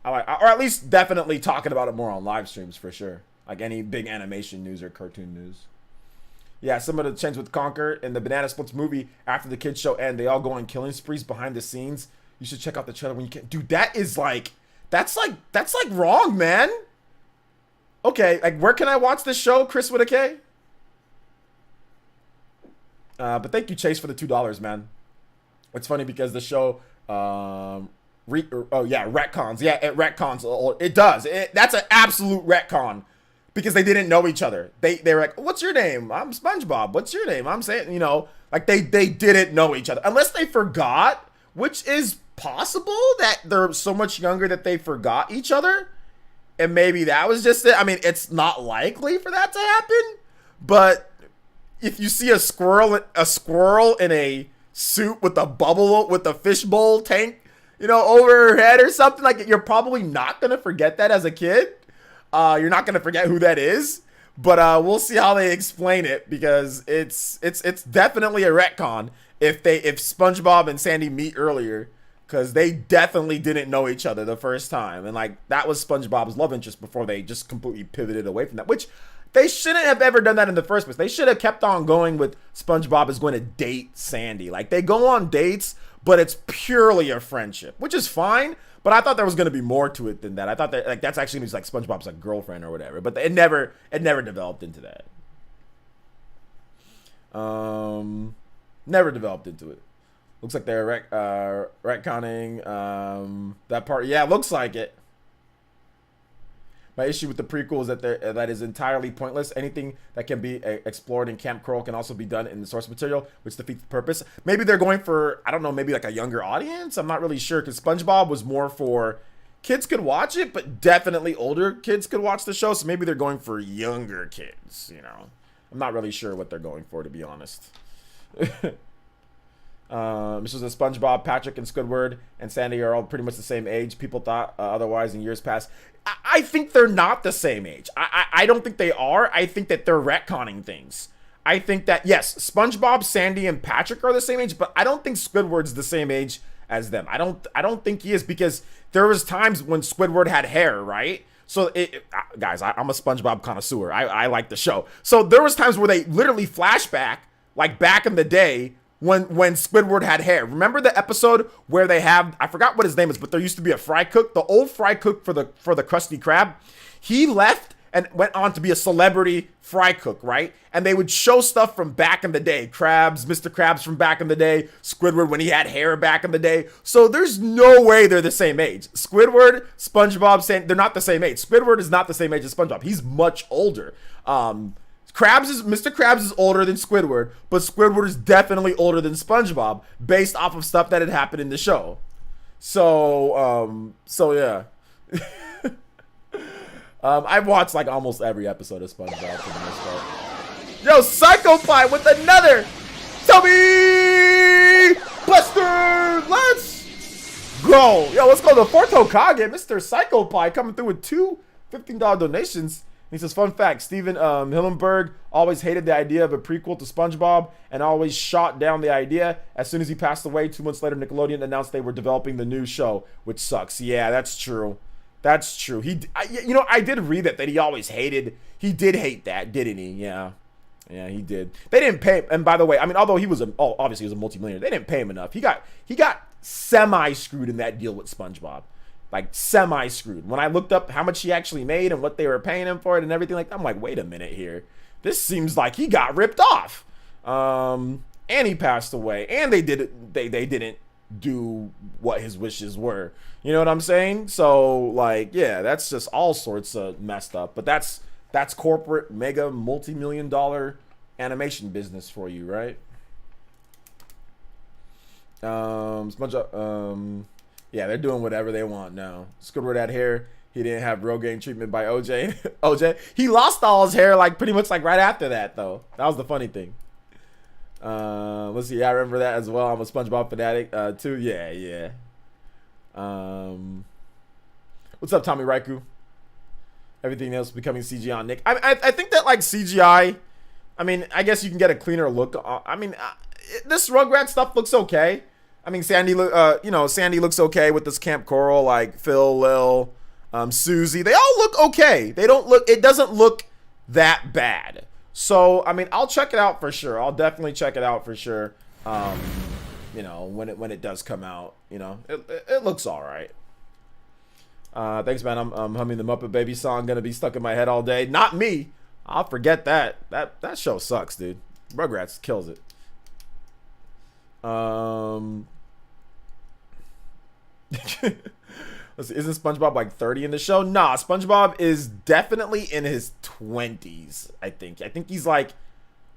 I like, or at least definitely talking about it more on live streams for sure. Like any big animation news or cartoon news. Yeah, some of the changes with Conquer and the Banana Splits movie after the kids show end, they all go on killing sprees behind the scenes. You should check out the trailer when you can. Dude, that is like, that's like wrong, man. Okay, like where can I watch this show, Chris with a K? But thank you, Chase, for the $2, man. It's funny because the show, retcons. Yeah, it retcons. It does. That's an absolute retcon. Because they didn't know each other. They were like, what's your name? I'm SpongeBob. What's your name? I'm saying, you know, like they didn't know each other. Unless they forgot, which is possible that they're so much younger that they forgot each other. And maybe that was just it. I mean, it's not likely for that to happen. But if you see a squirrel in a suit with a fishbowl tank, you know, over her head or something, like you're probably not going to forget that as a kid. You're not gonna forget who that is, but we'll see how they explain it because it's definitely a retcon if SpongeBob and Sandy meet earlier, because they definitely didn't know each other the first time, and like that was SpongeBob's love interest before they just completely pivoted away from that, which they shouldn't have ever done that in the first place. They should have kept on going with SpongeBob is going to date Sandy. Like they go on dates, but it's purely a friendship, which is fine. But I thought there was going to be more to it than that. I thought that like that's actually like SpongeBob's like girlfriend or whatever. But it never developed into that. Never developed into it. Looks like they're retconning that part. Yeah, looks like it. My issue with the prequel is that that is entirely pointless. Anything that can be explored in Camp Coral can also be done in the source material, which defeats the purpose. Maybe they're going for, I don't know, maybe like a younger audience? I'm not really sure, because SpongeBob was more for kids could watch it, but definitely older kids could watch the show, so maybe they're going for younger kids, you know? I'm not really sure what they're going for, to be honest. This was a SpongeBob, Patrick, and Squidward and Sandy are all pretty much the same age. People thought otherwise in years past. I think they're not the same age. I don't think they are. I think that they're retconning things. I think that, yes, SpongeBob, Sandy, and Patrick are the same age, but I don't think Squidward's the same age as them. I don't think he is, because there was times when Squidward had hair, right? So, guys, I'm a SpongeBob connoisseur. I like the show. So there was times where they literally flashback, like back in the day, when Squidward had hair. Remember the episode where they have, I forgot what his name is, but there used to be a fry cook, the old fry cook for the Krusty Krab. He left and went on to be a celebrity fry cook, right? And they would show stuff from back in the day. Krabs, Mr. Krabs from back in the day, Squidward when he had hair back in the day. So there's no way they're the same age. Squidward, SpongeBob, they're not the same age. Squidward is not the same age as SpongeBob. He's much older. Mr. Krabs is older than Squidward, but Squidward is definitely older than SpongeBob based off of stuff that had happened in the show. So yeah. I've watched like almost every episode of SpongeBob for the most part. Yo, Psychopie with another Toby Buster. Let's go. Yo, let's go to Fort Hokage. Mr. Psychopie coming through with two $15 donations. He says, fun fact, Steven Hillenburg always hated the idea of a prequel to SpongeBob and always shot down the idea. As soon as he passed away, 2 months later, Nickelodeon announced they were developing the new show, which sucks. Yeah, that's true. That's true. I did read that he always hated, he did hate that, didn't he? Yeah. Yeah, he did. They didn't pay, and by the way, I mean, although he was obviously he was a multimillionaire, they didn't pay him enough. He got semi-screwed in that deal with SpongeBob. Like semi-screwed. When I looked up how much he actually made and what they were paying him for it and everything, like I'm like, wait a minute here. This seems like he got ripped off. And he passed away. And they didn't do what his wishes were. You know what I'm saying? So like, yeah, that's just all sorts of messed up. But that's corporate mega multi-million-dollar animation business for you, right? Yeah, they're doing whatever they want now. Squidward had hair. He didn't have Rogaine treatment by OJ. OJ. He lost all his hair like pretty much like right after that though. That was the funny thing. Let's see. I remember that as well. I'm a SpongeBob fanatic too. Yeah. What's up, Tommy Raiku? Everything else becoming CGI on Nick. I think that like CGI. I mean, I guess you can get a cleaner look. I mean, this Rugrats stuff looks okay. I mean, Sandy looks okay with this Camp Coral, like Phil, Lil, Susie. They all look okay. It doesn't look that bad. So, I mean, I'll check it out for sure. I'll definitely check it out for sure. When it does come out, it looks all right. Thanks, man. I'm humming the Muppet Baby song. Gonna be stuck in my head all day. Not me. I'll forget that. That show sucks, dude. Rugrats kills it. Let's see, isn't SpongeBob like 30 in the show? Nah, SpongeBob is definitely in his 20s. I think he's like,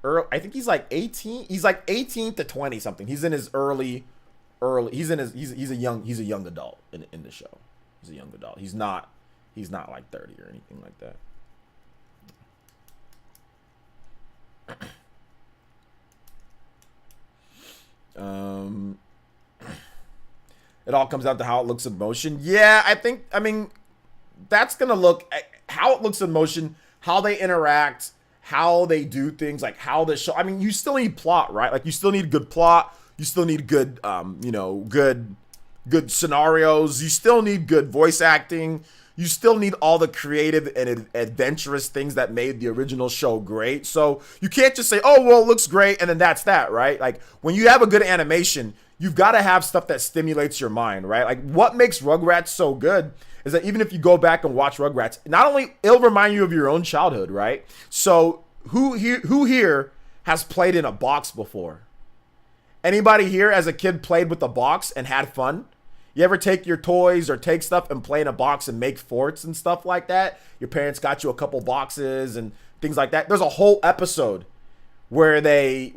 I think he's like 18. He's like 18 to 20 something. He's in his early. He's a young adult in the show. He's a young adult. He's not like 30 or anything like that. It all comes down to how it looks in motion. Yeah, I mean, that's gonna look how it looks in motion, how they interact, how they do things, like how the show. I mean, you still need plot, right? Like you still need good plot. You still need good, good scenarios. You still need good voice acting. You still need all the creative and adventurous things that made the original show great. So you can't just say, oh, well, it looks great, and then that's that, right? Like, when you have a good animation, you've got to have stuff that stimulates your mind, right? Like, what makes Rugrats so good is that even if you go back and watch Rugrats, not only it'll remind you of your own childhood, right? So who here has played in a box before? Anybody here as a kid played with a box and had fun? You ever take your toys or take stuff and play in a box and make forts and stuff like that? Your parents got you a couple boxes and things like that. There's a whole episode where they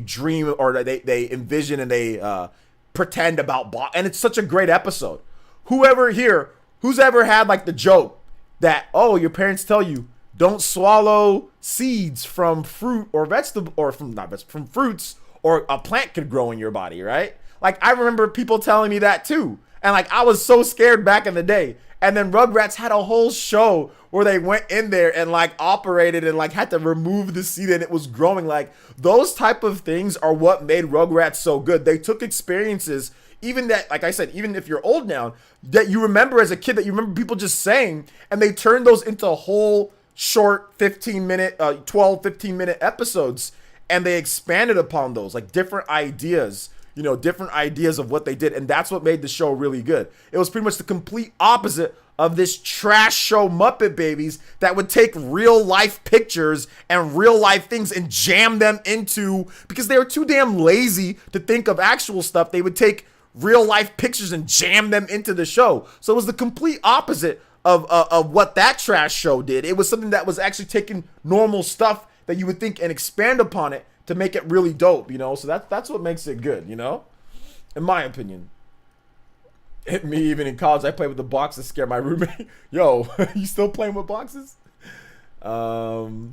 dream or they envision and they pretend about box, and it's such a great episode. Who's ever had like the joke that, oh, your parents tell you don't swallow seeds from fruit or vegetable or from fruits, or a plant could grow in your body, right? Like, I remember people telling me that too. And like, I was so scared back in the day. And then Rugrats had a whole show where they went in there and like operated and like had to remove the seed and it was growing. Like, those type of things are what made Rugrats so good. They took experiences, even that, like I said, even if you're old now, that you remember as a kid, that you remember people just saying, and they turned those into whole short 15-minute, 15-minute episodes, and they expanded upon those, like different ideas. Different ideas of what they did. And that's what made the show really good. It was pretty much the complete opposite of this trash show Muppet Babies that would take real life pictures and real life things and jam them into, because they were too damn lazy to think of actual stuff. They would take real life pictures and jam them into the show. So it was the complete opposite of what that trash show did. It was something that was actually taking normal stuff that you would think and expand upon it to make it really dope, so that's what makes it good, in my opinion. Me, even in college, I played with the box to scare my roommate. Yo, you still playing with boxes? There's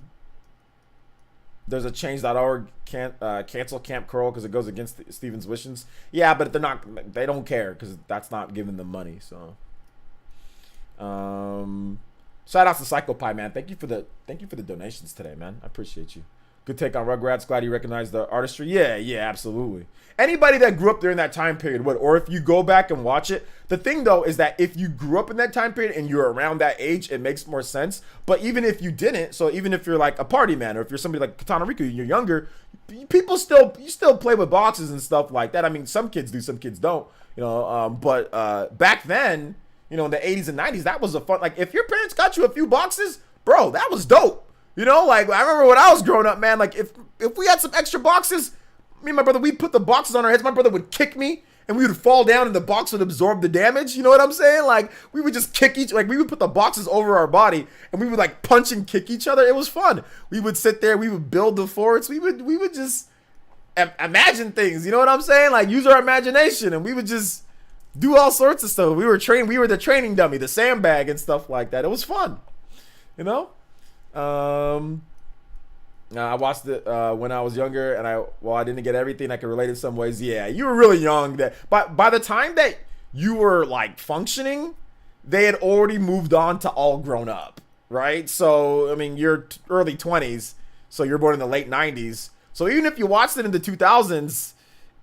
a change.org cancel Camp Coral because it goes against Steven's wishes. Yeah, but they don't care because that's not giving them money. So shout out to Psychopie, man. Thank you for the donations today, man. I appreciate you. Good take on Rugrats. Glad you recognize the artistry. Yeah, absolutely. Anybody that grew up during that time period would, or if you go back and watch it. The thing though is that if you grew up in that time period and you're around that age, it makes more sense. But even if you didn't, so even if you're like a party man, or if you're somebody like Katana Riku and you're younger, you still play with boxes and stuff like that. I mean, some kids do, some kids don't. But back then, in the 80s and 90s, that was a fun. Like, if your parents got you a few boxes, bro, that was dope. Like, I remember when I was growing up, man, like, if we had some extra boxes, me and my brother, we'd put the boxes on our heads. My brother would kick me, and we would fall down, and the box would absorb the damage. You know what I'm saying? Like, we would just we would put the boxes over our body, and we would, like, punch and kick each other. It was fun. We would sit there. We would build the forts. We would just imagine things. You know what I'm saying? Like, use our imagination, and we would just do all sorts of stuff. We were the training dummy, the sandbag, and stuff like that. It was fun. I watched it when I was younger, and I didn't get everything. I could relate in some ways. Yeah, you were really young. But by the time that you were like functioning, they had already moved on to all grown up, right? So I mean, you're early 20s, so you're born in the late 90s. So even if you watched it in the 2000s,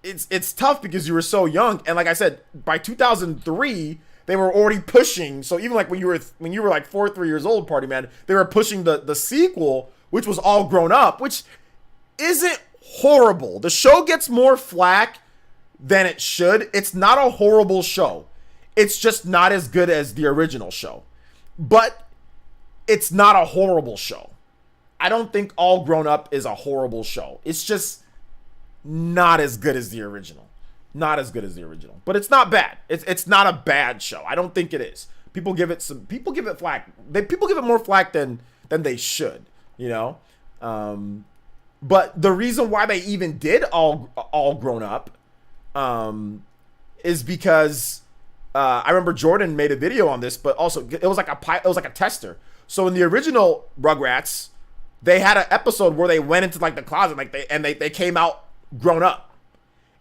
it's tough because you were so young. And like I said, by 2003, they were already pushing. So even like when you were like 4 or 3 years old, Party Man, they were pushing the sequel, which was All Grown Up, which isn't horrible. The show gets more flack than it should. It's not a horrible show. It's just not as good as the original show. But it's not a horrible show. I don't think All Grown Up is a horrible show. It's just not as good as the original. Not as good as the original. But it's not bad. It's not a bad show. I don't think it is. People give it flack. People give it more flack than they should, you know? But the reason why they even did All Grown Up is because I remember Jordan made a video on this, but also it was like a tester. So in the original Rugrats, they had an episode where they went into like the closet, like they came out grown up,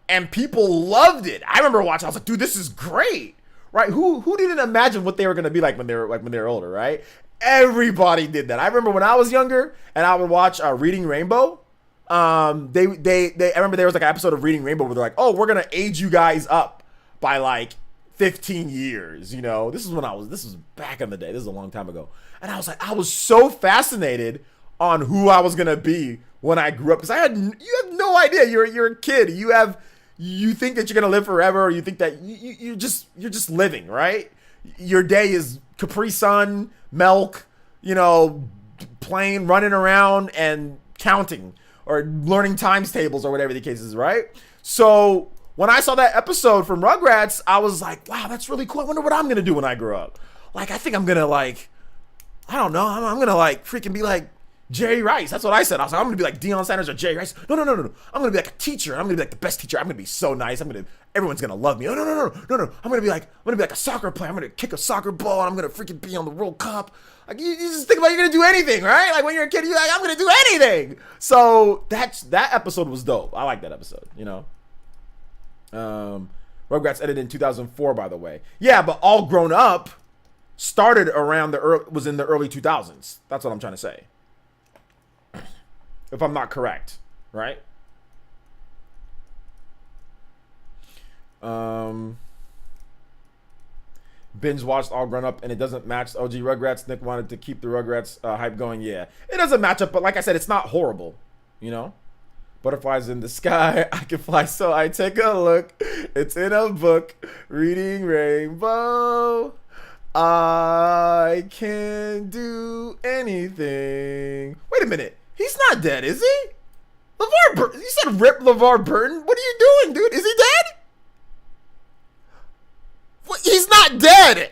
and people loved it. I remember watching. I was like, dude, this is great, right? Who didn't imagine what they were gonna be like when they were older, right? Everybody did that. I remember when I was younger and I would watch Reading Rainbow. I remember there was like an episode of Reading Rainbow where they're like, oh, we're gonna age you guys up by like 15 years, you know. This was back in the day. This is a long time ago. And I was so fascinated on who I was gonna be when I grew up, because you have no idea. You're a kid. You think that you're gonna live forever, or you think that you're just living, right? Your day is Capri Sun, milk, you know, playing, running around and counting or learning times tables or whatever the case is, right? So when I saw that episode from Rugrats, I was like, wow, that's really cool. I wonder what I'm gonna do when I grow up. Like, I think I'm gonna like, I don't know, I'm gonna like freaking be like Jerry Rice. That's what I said. I was like, I'm gonna be like Deion Sanders or Jerry Rice. No. I'm gonna be like a teacher. I'm gonna be like the best teacher. I'm gonna be so nice. Everyone's gonna love me. No. I'm gonna be like a soccer player. I'm gonna kick a soccer ball, and I'm gonna freaking be on the World Cup. Like, you just think about you're gonna do anything, right? Like when you're a kid, you're like, I'm gonna do anything. So that episode was dope. I like that episode, you know. Rugrats edited in 2004, by the way. Yeah, but All Grown Up started around was in the early 2000s. That's what I'm trying to say. If I'm not correct, right? Binge watched All Grown Up and it doesn't match the OG Rugrats. Nick wanted to keep the Rugrats hype going. Yeah, it doesn't match up, but like I said, it's not horrible, you know? Butterflies in the sky, I can fly, so I take a look. It's in a book, Reading Rainbow. I can do anything. Wait a minute. He's not dead, is he? LeVar Burton. You said rip LeVar Burton? What are you doing, dude? Is he dead? What? He's not dead.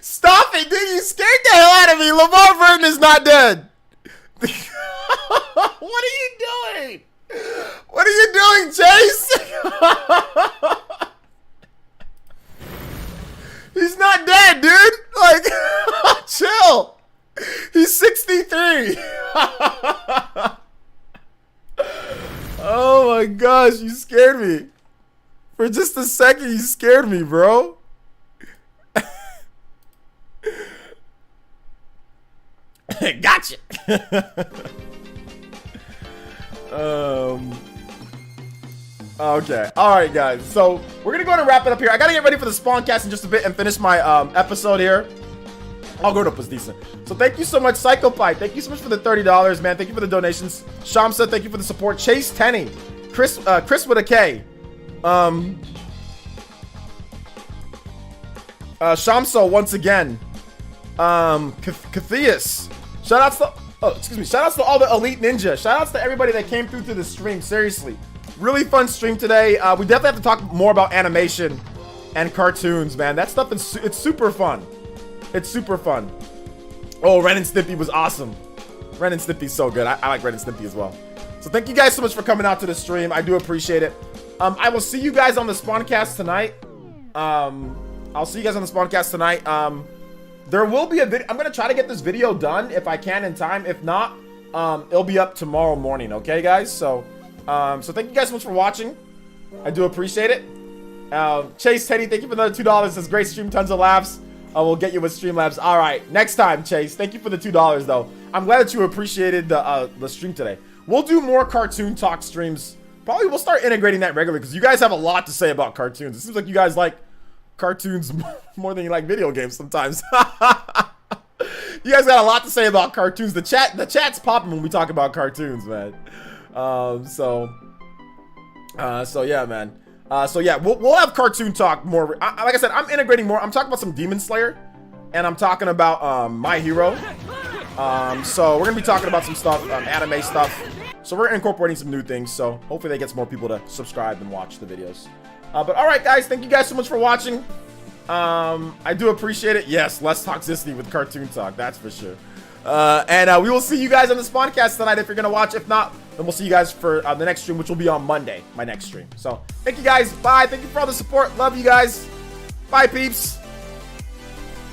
Stop it, dude. You scared the hell out of me. LeVar Burton is not dead. What are you doing? What are you doing, Chase? He's not dead, dude. Like, chill. He's 63. Oh my gosh, you scared me. For just a second, you scared me, bro. Gotcha. Okay. All right, guys. So we're gonna go ahead and wrap it up here. I gotta get ready for the spawn cast in just a bit and finish my episode here. All Grown Up was decent. So thank you so much, Psychopie. Thank you so much for the $30, man. Thank you for the donations. Shamsa, thank you for the support. Chase Tenney, Chris with a K. Shamsa once again. Cathias. Shoutouts to all the Elite Ninja. Shoutouts to everybody that came through to the stream. Seriously, really fun stream today. We definitely have to talk more about animation and cartoons, man. That stuff it's super fun. It's super fun. Oh, Ren and Stimpy was awesome. Ren and Stimpy's so good. I like Ren and Stimpy as well. So thank you guys so much for coming out to the stream. I do appreciate it. I will see you guys on the Spawncast tonight. I'll see you guys on the Spawncast tonight. There will be a video. I'm gonna try to get this video done if I can in time. If not, it'll be up tomorrow morning. Okay, guys. So thank you guys so much for watching. I do appreciate it. Chase Teddy, thank you for another $2. Says great stream, tons of laughs. We'll get you with Streamlabs. All right, next time, Chase. Thank you for the $2 though. I'm glad that you appreciated the stream today. We'll do more cartoon talk streams. Probably we'll start integrating that regularly because you guys have a lot to say about cartoons. It seems like you guys like cartoons more than you like video games sometimes. You guys got a lot to say about cartoons. The chat's popping when we talk about cartoons, man. So yeah, man. So yeah, we'll have cartoon talk more. Like I said, I'm integrating more. I'm talking about some Demon Slayer, and I'm talking about My Hero. So we're gonna be talking about some stuff, anime stuff. So we're incorporating some new things. So hopefully that gets more people to subscribe and watch the videos. But all right, guys, thank you guys so much for watching. I do appreciate it. Yes, less toxicity with cartoon talk, that's for sure. And we will see you guys on the Spawncast tonight if you're gonna watch. If not, then we'll see you guys for the next stream, which will be on Monday, my next stream. So thank you guys. Bye. Thank you for all the support. Love you guys. Bye, peeps.